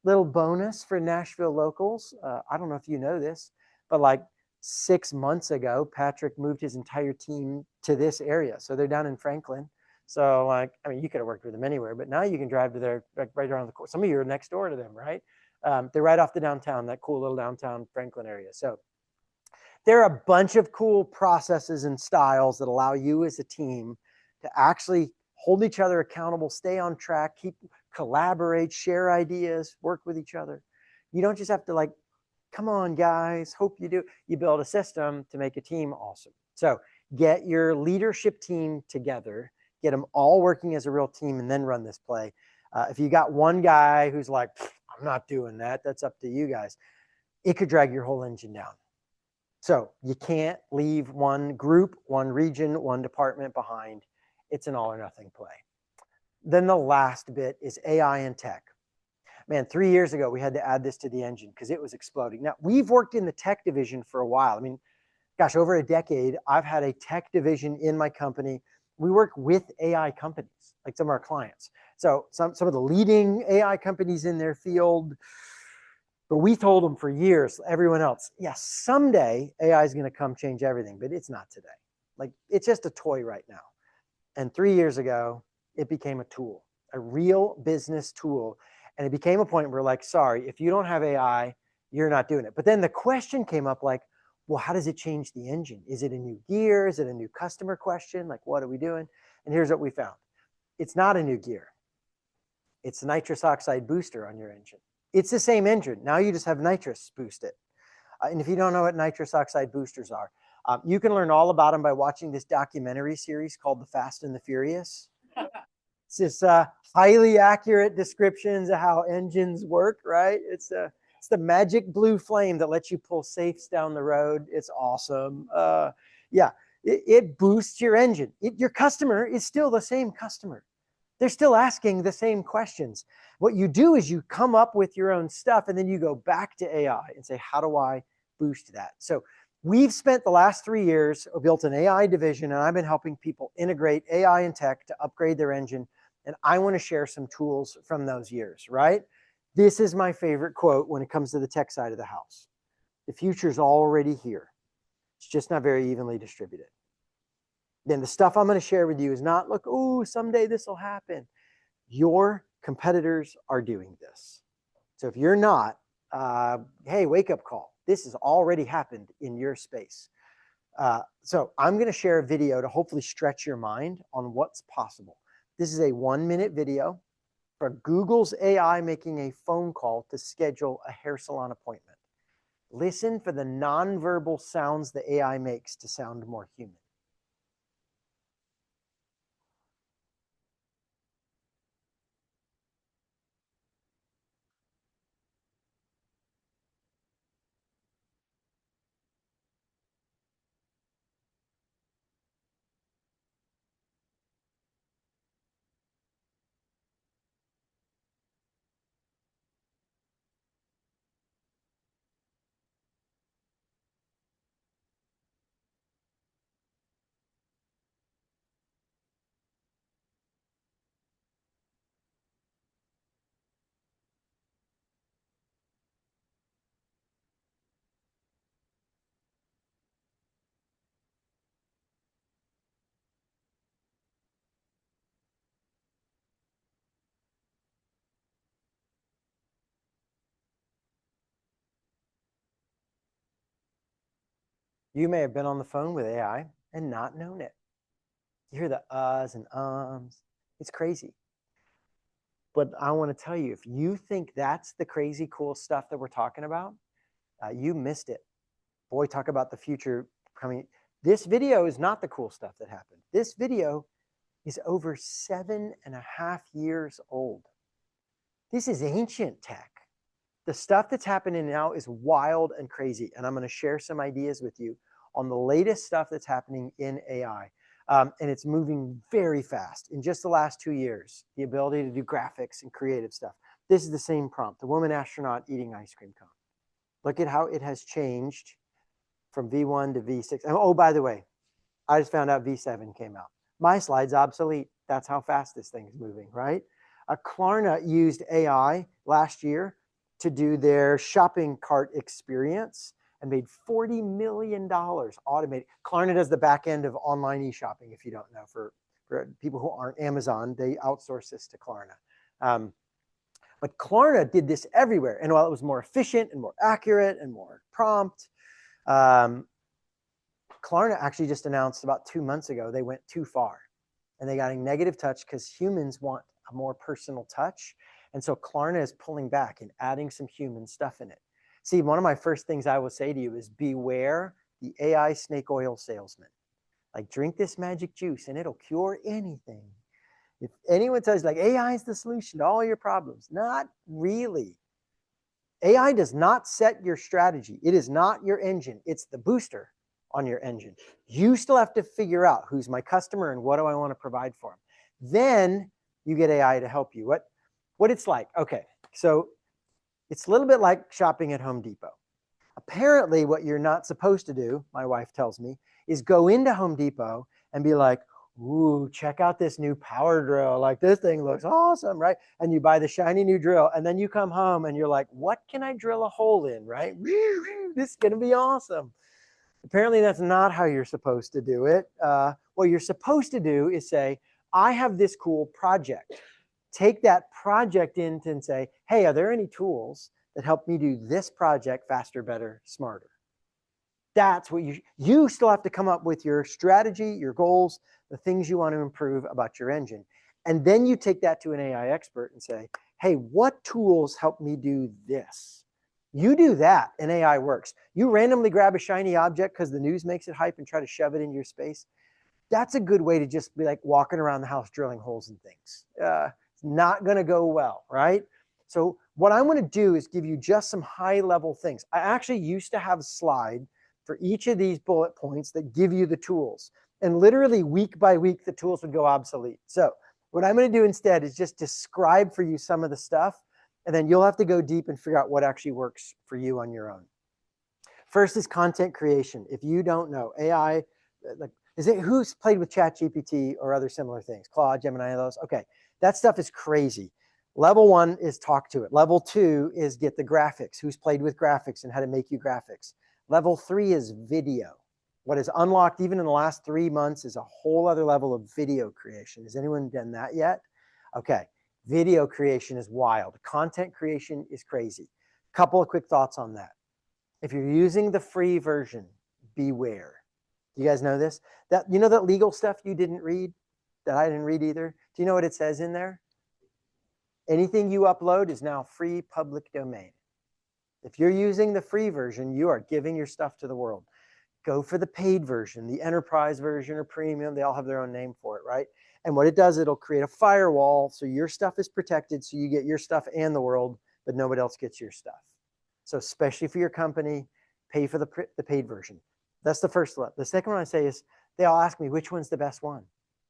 Little bonus for Nashville locals. I don't know if you know this, but like 6 months ago, Patrick moved his entire team to this area. So they're down in Franklin. So like, I mean, you could have worked with them anywhere, but now you can drive to their, right around the corner. Some of you are next door to them, right? They're right off the downtown, that cool little downtown Franklin area. So there are a bunch of cool processes and styles that allow you as a team to actually hold each other accountable, stay on track, collaborate, share ideas, work with each other. You don't just have to like, come on guys, hope you do. You build a system to make a team awesome. So get your leadership team together, get them all working as a real team, and then run this play. If you got one guy who's like, I'm not doing that, that's up to you guys, it could drag your whole engine down. So you can't leave one group, one region, one department behind. It's an all or nothing play. Then the last bit is AI and tech. Man, 3 years ago, we had to add this to the engine because it was exploding. Now, we've worked in the tech division for a while. I mean, gosh, over a decade, I've had a tech division in my company. We work with AI companies, like some of our clients. So some of the leading AI companies in their field, but we told them for years, everyone else, yeah, someday AI is going to come change everything, but it's not today. Like, it's just a toy right now. And 3 years ago, it became a tool, a real business tool. And it became a point where like, sorry, if you don't have AI, you're not doing it. But then the question came up like, well, how does it change the engine? Is it a new gear? Is it a new customer question? Like, what are we doing? And here's what we found. It's not a new gear. It's a nitrous oxide booster on your engine. It's the same engine. Now you just have nitrous boosted. And if you don't know what nitrous oxide boosters are, you can learn all about them by watching this documentary series called The Fast and the Furious. It's this highly accurate descriptions of how engines work, right? It's the magic blue flame that lets you pull safes down the road. It's awesome. Yeah, it boosts your engine. Your customer is still the same customer. They're still asking the same questions. What you do is you come up with your own stuff and then you go back to AI and say, how do I boost that? So we've spent the last 3 years, built an AI division, and I've been helping people integrate AI and tech to upgrade their engine. And I want to share some tools from those years, right? This is my favorite quote when it comes to the tech side of the house. The future's already here. It's just not very evenly distributed. Then the stuff I'm going to share with you is not, look, oh, someday this will happen. Your competitors are doing this. So if you're not, hey, wake up call. This has already happened in your space. So I'm going to share a video to hopefully stretch your mind on what's possible. This is a 1-minute video for Google's AI making a phone call to schedule a hair salon appointment. Listen for the nonverbal sounds the AI makes to sound more human. You may have been on the phone with AI and not known it. You hear the uhs and ums. It's crazy. But I want to tell you, if you think that's the crazy cool stuff that we're talking about, you missed it. Boy, talk about the future coming. This video is not the cool stuff that happened. This video is over 7.5 years old. This is ancient tech. The stuff that's happening now is wild and crazy. And I'm going to share some ideas with you on the latest stuff that's happening in AI. And it's moving very fast. In just the last 2 years, the ability to do graphics and creative stuff. This is the same prompt, the woman astronaut eating ice cream cone. Look at how it has changed from V1 to V6. And, oh, by the way, I just found out V7 came out. My slide's obsolete. That's how fast this thing is moving, right? Klarna used AI last year to do their shopping cart experience and made $40 million automated. Klarna does the back end of online e-shopping, if you don't know. For people who aren't Amazon, they outsource this to Klarna. But Klarna did this everywhere. And while it was more efficient and more accurate and more prompt, Klarna actually just announced about 2 months ago they went too far. And they got a negative touch because humans want a more personal touch. And so Klarna is pulling back and adding some human stuff in it. See, one of my first things I will say to you is beware the AI snake oil salesman. Like, drink this magic juice and it'll cure anything. If anyone tells you like AI is the solution to all your problems, not really. AI does not set your strategy. It is not your engine. It's the booster on your engine. You still have to figure out who's my customer and what do I want to provide for them. Then you get AI to help you. What it's like. Okay, so it's a little bit like shopping at Home Depot. Apparently, what you're not supposed to do, my wife tells me, is go into Home Depot and be like, ooh, check out this new power drill. Like, this thing looks awesome, right? And you buy the shiny new drill, and then you come home and you're like, what can I drill a hole in, right? This is going to be awesome. Apparently, that's not how you're supposed to do it. What you're supposed to do is say, I have this cool project. Take that project in and say, hey, are there any tools that help me do this project faster, better, smarter? That's what you still have to come up with your strategy, your goals, the things you want to improve about your engine. And then you take that to an AI expert and say, hey, what tools help me do this? You do that and AI works. You randomly grab a shiny object because the news makes it hype and try to shove it into your space. That's a good way to just be like walking around the house drilling holes in things. It's not going to go well, right? So what I want to do is give you just some high level things. I actually used to have a slide for each of these bullet points that give you the tools. And literally week by week, the tools would go obsolete. So what I'm going to do instead is just describe for you some of the stuff, and then you'll have to go deep and figure out what actually works for you on your own. First is content creation. If you don't know, AI, like, who's played with ChatGPT or other similar things? Claude, Gemini, those? Okay, that stuff is crazy. Level 1 is talk to it. Level 2 is get the graphics. Who's played with graphics and how to make you graphics? Level 3 is video. What is unlocked even in the last 3 months is a whole other level of video creation. Has anyone done that yet? Okay, video creation is wild. Content creation is crazy. Couple of quick thoughts on that. If you're using the free version, beware. Do you guys know this? You know that legal stuff you didn't read, that I didn't read either? Do you know what it says in there? Anything you upload is now free public domain. If you're using the free version, you are giving your stuff to the world. Go for the paid version, the enterprise version or premium. They all have their own name for it, right? And what it does, it'll create a firewall so your stuff is protected, so you get your stuff and the world, but nobody else gets your stuff. So especially for your company, pay for the paid version. That's the first one. The second one I say is, they all ask me, which one's the best one?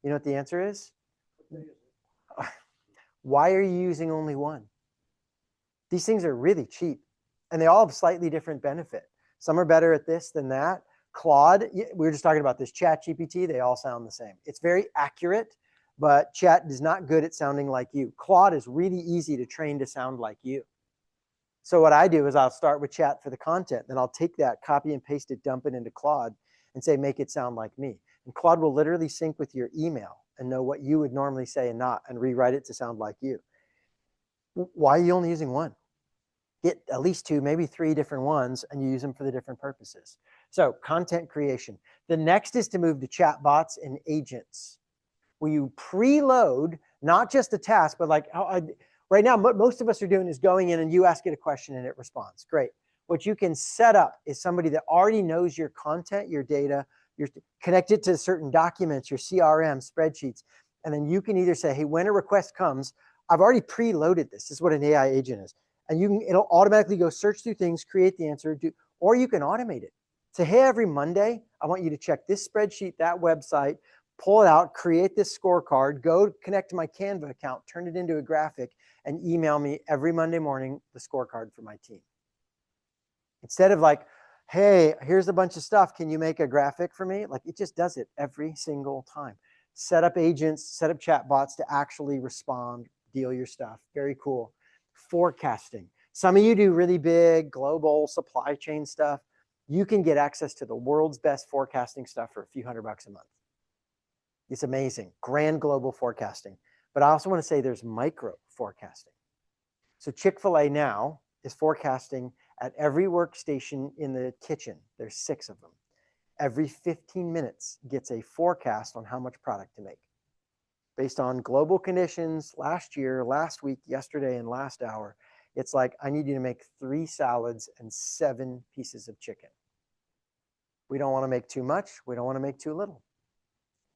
You know what the answer is? Why are you using only one? These things are really cheap, and they all have slightly different benefit. Some are better at this than that. Claude, we were just talking about this, ChatGPT, they all sound the same. It's very accurate, but Chat is not good at sounding like you. Claude is really easy to train to sound like you. So what I do is I'll start with Chat for the content, then I'll take that, copy and paste it, dump it into Claude, and say, make it sound like me. And Claude will literally sync with your email and know what you would normally say and not, and rewrite it to sound like you. Why are you only using one? Get at least 2, maybe 3 different ones, and you use them for the different purposes. So content creation. The next is to move to chatbots and agents, where you preload not just a task, but like right now, what most of us are doing is going in and you ask it a question and it responds. Great. What you can set up is somebody that already knows your content, your data, you're connected to certain documents, your CRM, spreadsheets, and then you can either say, hey, when a request comes, I've already preloaded this. This is what an AI agent is. And it'll automatically go search through things, create the answer, or you can automate it. Say, hey, every Monday, I want you to check this spreadsheet, that website, pull it out, create this scorecard, go connect to my Canva account, turn it into a graphic, and email me every Monday morning the scorecard for my team. Instead of like, hey, here's a bunch of stuff. Can you make a graphic for me? Like, it just does it every single time. Set up agents, set up chat bots to actually respond, deal your stuff. Very cool. Forecasting. Some of you do really big global supply chain stuff. You can get access to the world's best forecasting stuff for a few $100 a month. It's amazing. Grand global forecasting. But I also want to say there's micro forecasting. So Chick-fil-A now is forecasting at every workstation in the kitchen. There's 6 of them. Every 15 minutes gets a forecast on how much product to make. Based on global conditions last year, last week, yesterday, and last hour, it's like, I need you to make 3 salads and 7 pieces of chicken. We don't want to make too much. We don't want to make too little.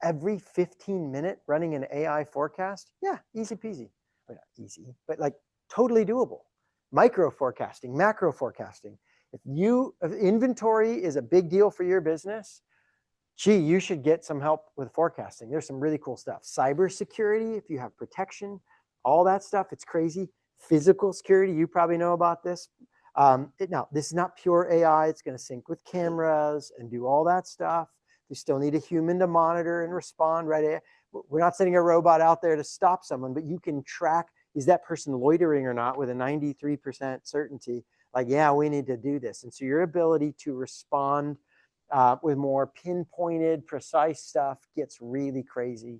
Every 15-minute running an AI forecast, yeah, easy peasy. Well, not easy, but like totally doable. Micro forecasting, macro forecasting. If inventory is a big deal for your business, gee, you should get some help with forecasting. There's some really cool stuff. Cybersecurity, if you have protection, all that stuff, it's crazy. Physical security, you probably know about this. Now, this is not pure AI. It's going to sync with cameras and do all that stuff. You still need a human to monitor and respond, right? We're not sending a robot out there to stop someone, but you can track, is that person loitering or not with a 93% certainty? Like, yeah, we need to do this. And so your ability to respond with more pinpointed, precise stuff gets really crazy.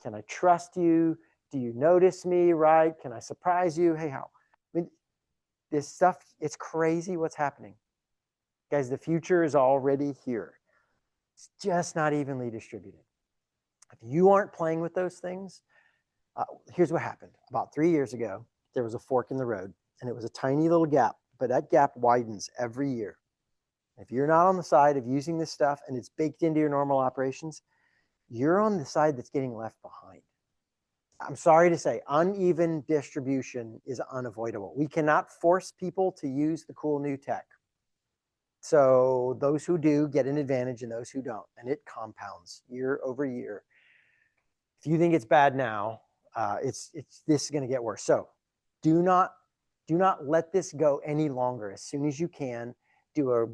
Can I trust you? Do you notice me, right? Can I surprise you? Hey, how? I mean, this stuff, it's crazy what's happening. Guys, the future is already here. It's just not evenly distributed. If you aren't playing with those things, here's what happened. About 3 years ago, there was a fork in the road, and it was a tiny little gap, but that gap widens every year. If you're not on the side of using this stuff and it's baked into your normal operations, you're on the side that's getting left behind. I'm sorry to say, uneven distribution is unavoidable. We cannot force people to use the cool new tech. So those who do get an advantage and those who don't, and it compounds year over year. If you think it's bad now, this is going to get worse. So do not let this go any longer. As soon as you can, do a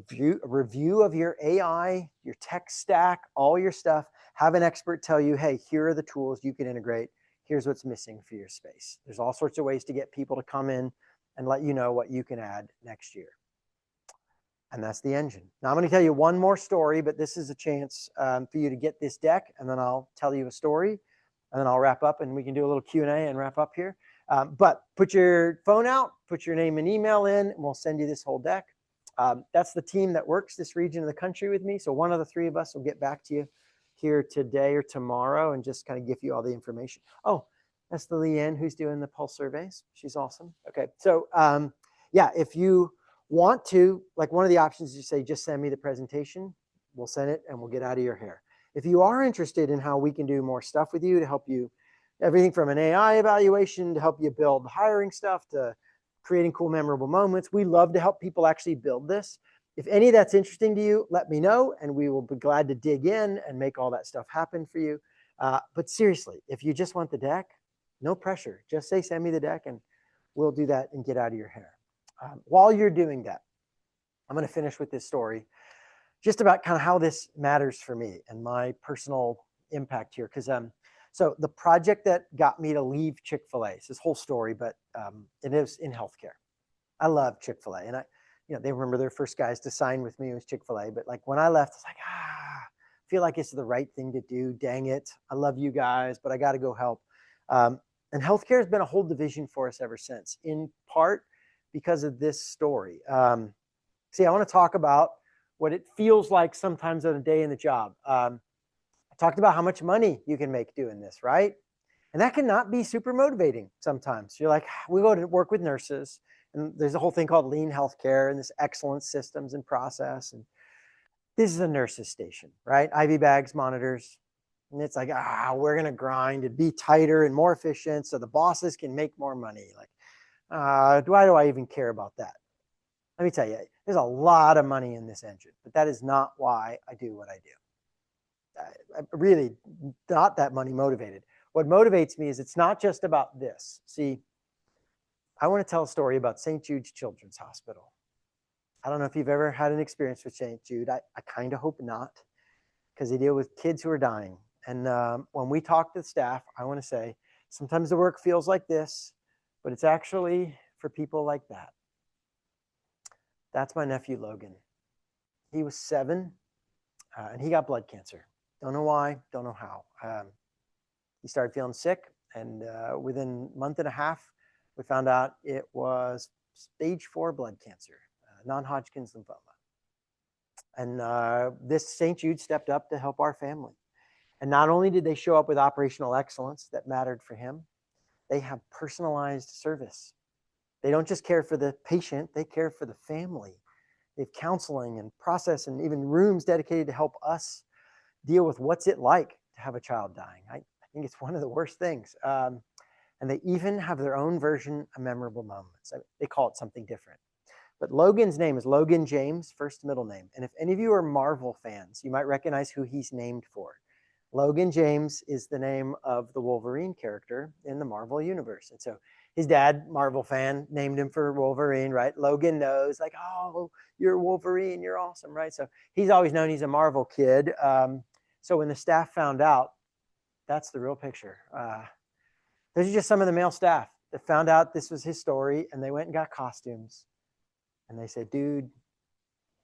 review of your AI, your tech stack, all your stuff. Have an expert tell you, hey, here are the tools you can integrate. Here's what's missing for your space. There's all sorts of ways to get people to come in and let you know what you can add next year. And that's the engine. Now I'm going to tell you one more story, but this is a chance for you to get this deck, and then I'll tell you a story, and then I'll wrap up, and we can do a little Q&A and wrap up here. But put your phone out, put your name and email in, and we'll send you this whole deck. That's the team that works this region of the country with me. So one of the 3 of us will get back to you here today or tomorrow and just kind of give you all the information. Oh, that's the Leanne who's doing the pulse surveys. She's awesome. Okay. So yeah, if you want to, like, one of the options is you say, just send me the presentation. We'll send it and we'll get out of your hair. If you are interested in how we can do more stuff with you to help you, everything from an AI evaluation to help you build hiring stuff to creating cool, memorable moments. We love to help people actually build this. If any of that's interesting to you, let me know, and we will be glad to dig in and make all that stuff happen for you. But seriously, if you just want the deck, no pressure. Just say, send me the deck, and we'll do that and get out of your hair. While you're doing that, I'm going to finish with this story just about kind of how this matters for me and my personal impact here. Because so the project that got me to leave Chick-fil-A, it's this whole story, but it is in healthcare. I love Chick-fil-A, and they remember their first guys to sign with me was Chick-fil-A. But like when I left, it's like, I feel like it's the right thing to do. Dang it. I love you guys, but I got to go help. And healthcare has been a whole division for us ever since, in part because of this story. See, I want to talk about what it feels like sometimes on a day in the job. I talked about how much money you can make doing this, right? And that cannot be super motivating sometimes. You're like, we go to work with nurses, and there's a whole thing called lean healthcare and this excellent systems and process. And this is a nurse's station, right? IV bags, monitors. And it's like, we're going to grind and be tighter and more efficient so the bosses can make more money. Like, Why do I even care about that? Let me tell you, there's a lot of money in this engine, but that is not why I do what I do. I'm really not that money motivated. What motivates me is it's not just about this. See, I want to tell a story about St. Jude's Children's Hospital. I don't know if you've ever had an experience with St. Jude. I kind of hope not, because they deal with kids who are dying. And when we talk to the staff, I want to say, sometimes the work feels like this, but it's actually for people like that. That's my nephew, Logan. He was 7, and he got blood cancer. Don't know why, don't know how. He started feeling sick, and within a month and a half, we found out it was stage 4 blood cancer, non-Hodgkin's lymphoma. And this St. Jude stepped up to help our family. And not only did they show up with operational excellence that mattered for him, they have personalized service. They don't just care for the patient, they care for the family. They have counseling and process and even rooms dedicated to help us deal with what's it like to have a child dying. I think it's one of the worst things. And they even have their own version of memorable moments. They call it something different. But Logan's name is Logan James, first middle name. And if any of you are Marvel fans, you might recognize who he's named for. Logan James is the name of the Wolverine character in the Marvel universe. And so his dad, Marvel fan, named him for Wolverine, right? Logan knows, like, oh, you're Wolverine, you're awesome, right? So he's always known he's a Marvel kid. So when the staff found out, that's the real picture. Those are just some of the male staff that found out this was his story, and they went and got costumes. And they said, dude,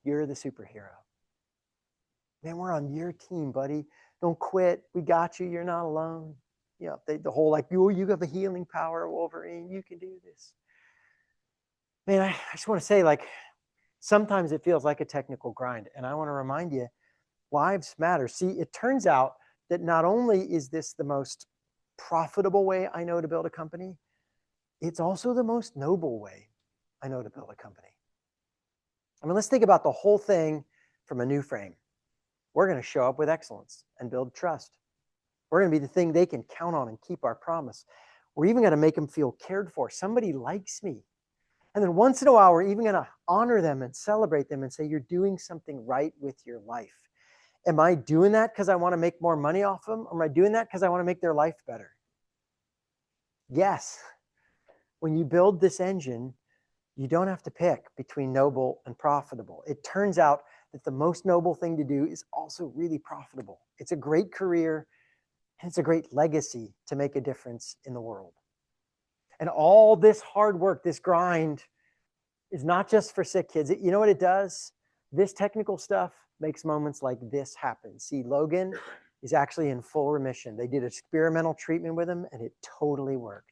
you're the superhero. Man, we're on your team, buddy. Don't quit. We got you. You're not alone. You know, the whole like, you have a healing power, Wolverine. You can do this. Man, I just want to say, like, sometimes it feels like a technical grind. And I want to remind you, lives matter. See, it turns out that not only is this the most profitable way I know to build a company, it's also the most noble way I know to build a company. I mean, let's think about the whole thing from a new frame. We're going to show up with excellence and build trust. We're going to be the thing they can count on and keep our promise. We're even going to make them feel cared for. Somebody likes me. And then once in a while, we're even going to honor them and celebrate them and say, you're doing something right with your life. Am I doing that because I want to make more money off them? Or am I doing that because I want to make their life better? Yes. When you build this engine, you don't have to pick between noble and profitable. It turns out that the most noble thing to do is also really profitable. It's a great career, and it's a great legacy to make a difference in the world. And all this hard work, this grind, is not just for sick kids. You know what it does? This technical stuff makes moments like this happen. See, Logan is actually in full remission. They did experimental treatment with him, and it totally worked.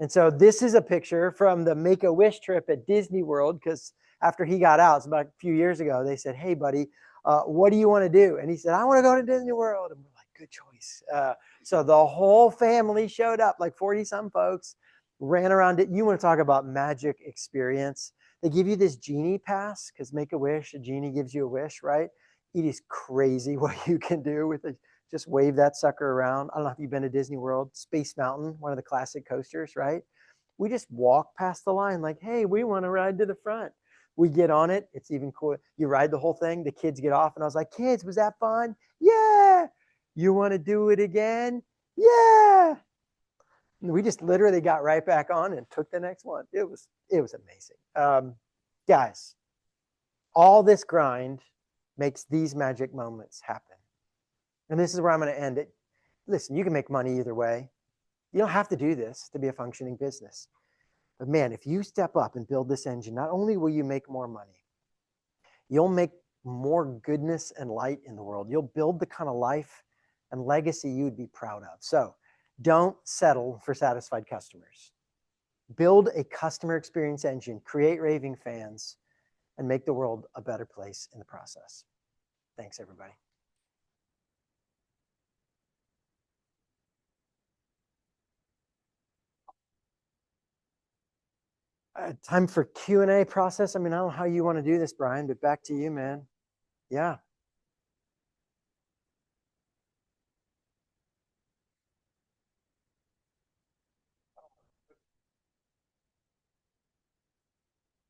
And so this is a picture from the Make-A-Wish trip at Disney World, because after he got out, it's about a few years ago, they said, hey, buddy, what do you want to do? And he said, I want to go to Disney World. And we're like, good choice. So the whole family showed up, like 40-some folks, ran around it. You want to talk about magic experience. They give you this genie pass, because Make-A-Wish, a genie gives you a wish, right? It is crazy what you can do with it. Just wave that sucker around. I don't know if you've been to Disney World, Space Mountain, one of the classic coasters, right? We just walk past the line like, hey, we want to ride to the front. We get on it. It's even cool. You ride the whole thing. The kids get off. And I was like, kids, was that fun? Yeah. You want to do it again? Yeah. And we just literally got right back on and took the next one. It was amazing. Guys, all this grind makes these magic moments happen. And this is where I'm going to end it. Listen, you can make money either way. You don't have to do this to be a functioning business. But man, if you step up and build this engine, not only will you make more money, you'll make more goodness and light in the world. You'll build the kind of life and legacy you'd be proud of. So don't settle for satisfied customers. Build a customer experience engine, create raving fans, and make the world a better place in the process. Thanks, everybody. Time for Q&A process. I mean, I don't know how you want to do this, Brian, but back to you, man. Yeah.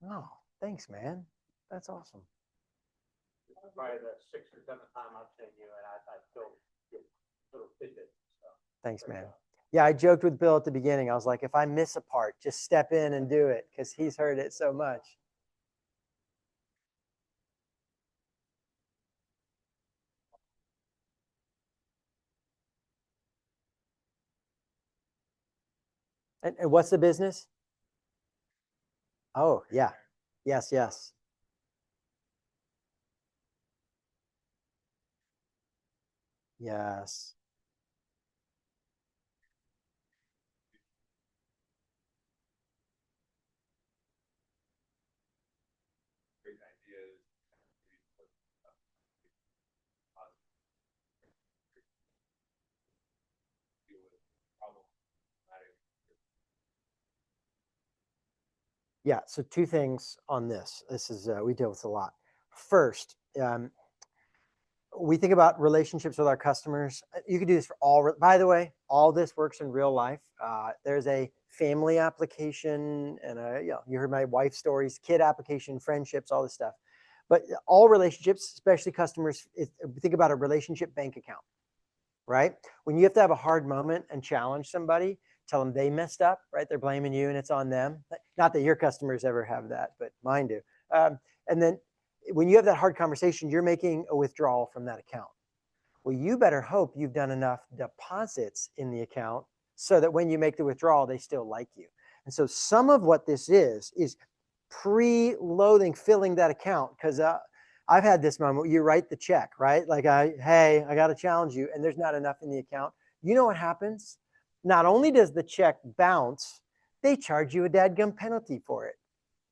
Oh, thanks, man. That's awesome. Probably the sixth or seventh time I've seen you, and I still get little tidbits and stuff. Thanks, man. Yeah, I joked with Bill at the beginning. I was like, if I miss a part, just step in and do it because he's heard it so much. And what's the business? Oh, yeah. Yes, yes. Yes. Great ideas. Yeah. So two things on this. This is we deal with a lot. First, we think about relationships with our customers. You can do this for all. By the way, all this works in real life. There's a family application, and you heard my wife's stories, kid application, friendships, all this stuff. But all relationships, especially customers, think about a relationship bank account, right? When you have to have a hard moment and challenge somebody, tell them they messed up, right? They're blaming you and it's on them. Not that your customers ever have that, but mine do. And then when you have that hard conversation, you're making a withdrawal from that account. Well, you better hope you've done enough deposits in the account so that when you make the withdrawal, they still like you. And so some of what this is pre-loading, filling that account. Because I've had this moment where you write the check, right? Like, hey, I got to challenge you, and there's not enough in the account. You know what happens? Not only does the check bounce, they charge you a dadgum penalty for it.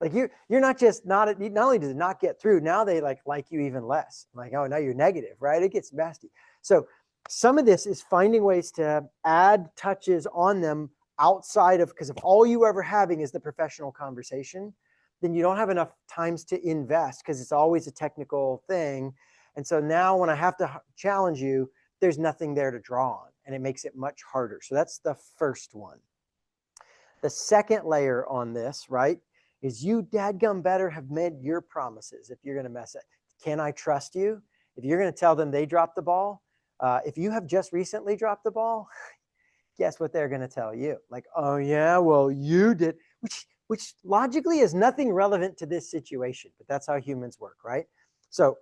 Like you're not just not only does it not get through, now they like you even less. Like, oh, now you're negative, right? It gets nasty. So some of this is finding ways to add touches on them outside of, because if all you ever having is the professional conversation, then you don't have enough times to invest because it's always a technical thing. And so now when I have to challenge you, there's nothing there to draw on, and it makes it much harder. So that's the first one. The second layer on this, right, is you dadgum better have made your promises if you're going to mess it. Can I trust you? If you're going to tell them they dropped the ball, if you have just recently dropped the ball, guess what they're going to tell you? Like, oh yeah, well you did, which logically is nothing relevant to this situation, but that's how humans work, right? So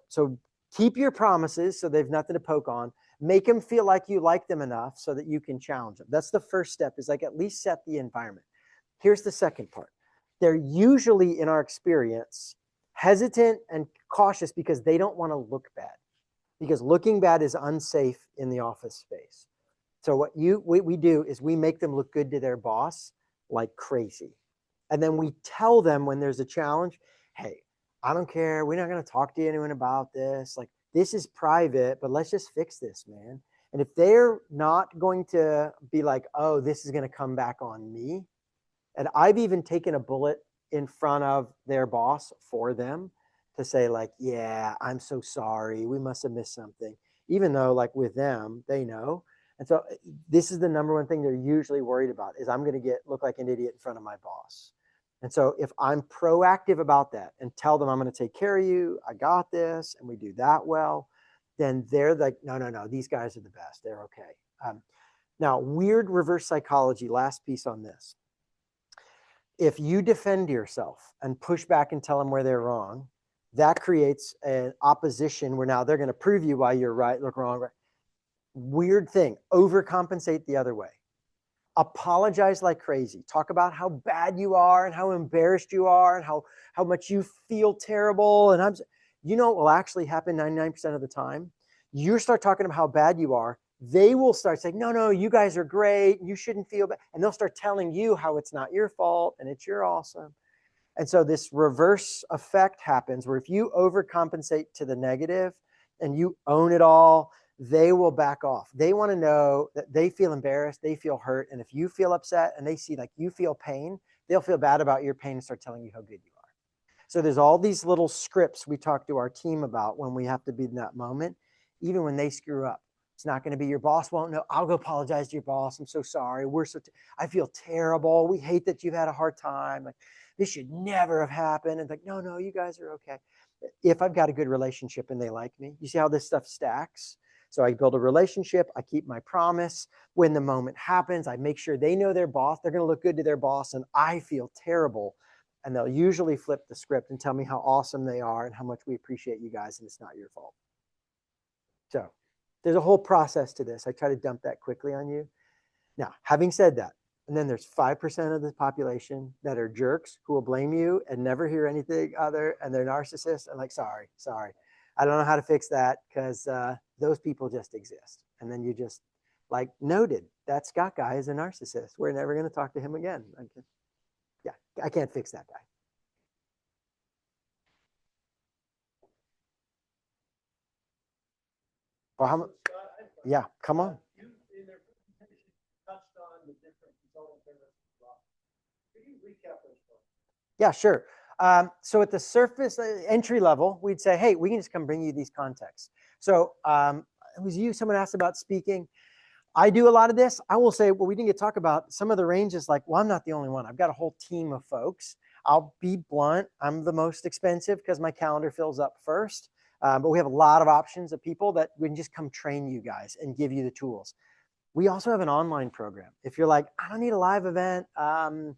keep your promises so they've nothing to poke on. Make them feel like you like them enough so that you can challenge them. That's the first step, is like at least set the environment. Here's the second part. They're usually, in our experience, hesitant and cautious because they don't want to look bad, because looking bad is unsafe in the office space. So what we do is we make them look good to their boss like crazy. And then we tell them when there's a challenge, hey, I don't care. We're not going to talk to anyone about this. Like, this is private, but let's just fix this, man. And if they're not going to be like, oh, this is going to come back on me. And I've even taken a bullet in front of their boss for them to say, like, yeah, I'm so sorry. We must have missed something. Even though, like, with them, they know. And so this is the number one thing they're usually worried about, is I'm going to look like an idiot in front of my boss. And so if I'm proactive about that and tell them I'm going to take care of you, I got this, and we do that well, then they're like, no, no, no, these guys are the best. They're okay. Now, weird reverse psychology, last piece on this. If you defend yourself and push back and tell them where they're wrong, that creates an opposition where now they're going to prove you why you're right, look wrong. Right. Weird thing, overcompensate the other way. Apologize like crazy. Talk about how bad you are and how embarrassed you are and how much you feel terrible. And you know what will actually happen 99% of the time? You start talking about how bad you are, they will start saying, no, no, you guys are great. You shouldn't feel bad. And they'll start telling you how it's not your fault and it's your awesome. And so this reverse effect happens where if you overcompensate to the negative and you own it all, they will back off. They want to know that they feel embarrassed, they feel hurt. And if you feel upset and they see like you feel pain, they'll feel bad about your pain and start telling you how good you are. So there's all these little scripts we talk to our team about when we have to be in that moment, even when they screw up. It's not going to be your boss won't know. I'll go apologize to your boss. I'm so sorry. I feel terrible. We hate that you've had a hard time. Like, this should never have happened. And like, no, no, you guys are okay. If I've got a good relationship and they like me, you see how this stuff stacks? So I build a relationship, I keep my promise. When the moment happens, I make sure they know their boss, they're going to look good to their boss, and I feel terrible. And they'll usually flip the script and tell me how awesome they are and how much we appreciate you guys, and it's not your fault. So there's a whole process to this. I try to dump that quickly on you. Now, having said that, and then there's 5% of the population that are jerks who will blame you and never hear anything other, and they're narcissists. And like, sorry, I don't know how to fix that, because those people just exist. And then you just like, noted, that Scott guy is a narcissist. We're never going to talk to him again. Yeah, I can't fix that guy. Well, how much? Yeah, come on. You, in their presentation, touched on the different consulting services. Could you recap those for us? Yeah, sure. So at the surface entry level, we'd say, hey, we can just come bring you these contexts. So it was you, someone asked about speaking. I do a lot of this. I will say, well, we didn't get to talk about some of the ranges. Like, well, I'm not the only one. I've got a whole team of folks. I'll be blunt. I'm the most expensive because my calendar fills up first. But we have a lot of options of people that we can just come train you guys and give you the tools. We also have an online program. If you're like, I don't need a live event, can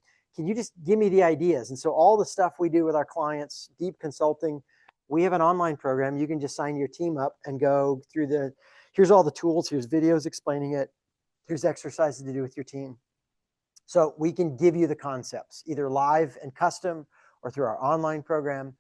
you just give me the ideas? And so all the stuff we do with our clients, deep consulting, we have an online program. You can just sign your team up and go through here's all the tools, here's videos explaining it, here's exercises to do with your team. So we can give you the concepts, either live and custom or through our online program.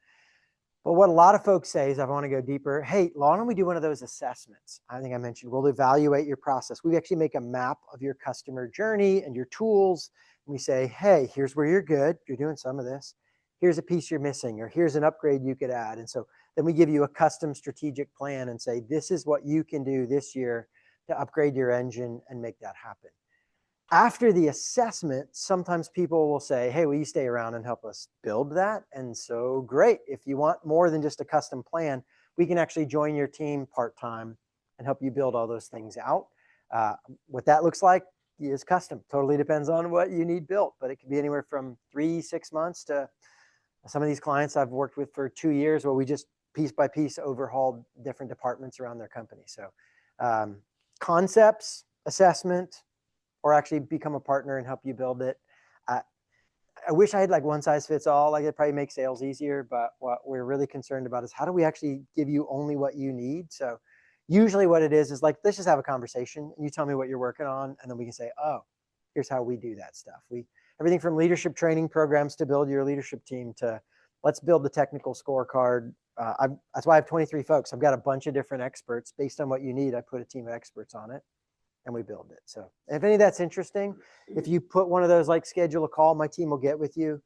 But what a lot of folks say is, I want to go deeper. Hey, why don't we do one of those assessments? I think I mentioned, we'll evaluate your process. We actually make a map of your customer journey and your tools. And we say, hey, here's where you're good. You're doing some of this. Here's a piece you're missing, or here's an upgrade you could add. And so then we give you a custom strategic plan and say, this is what you can do this year to upgrade your engine and make that happen. After the assessment, sometimes people will say, hey, will you stay around and help us build that? And so great. If you want more than just a custom plan, we can actually join your team part-time and help you build all those things out. What that looks like is custom. Totally depends on what you need built, but it can be anywhere from 3-6 months to some of these clients I've worked with for 2 years, where we just piece by piece overhauled different departments around their company. So concepts, assessment, or actually become a partner and help you build it. I wish I had like one size fits all. Like, it probably makes sales easier, but what we're really concerned about is, how do we actually give you only what you need? So usually what it is like, let's just have a conversation and you tell me what you're working on, and then we can say, oh, here's how we do that stuff. Everything from leadership training programs to build your leadership team, to let's build the technical scorecard. That's why I have 23 folks. I've got a bunch of different experts. Based on what you need, I put a team of experts on it, and we build it. So if any of that's interesting, if you put one of those, like, schedule a call, my team will get with you.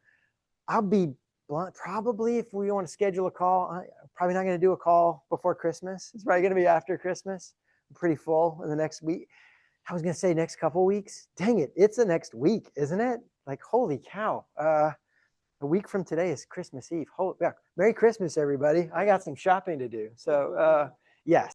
I'll be blunt. Probably if we want to schedule a call, I'm probably not going to do a call before Christmas. It's probably going to be after Christmas. I'm pretty full in the next week. I was going to say next couple weeks. Dang it. It's the next week, isn't it? Like, holy cow. A week from today is Christmas Eve. Yeah. Merry Christmas, everybody. I got some shopping to do. So yes.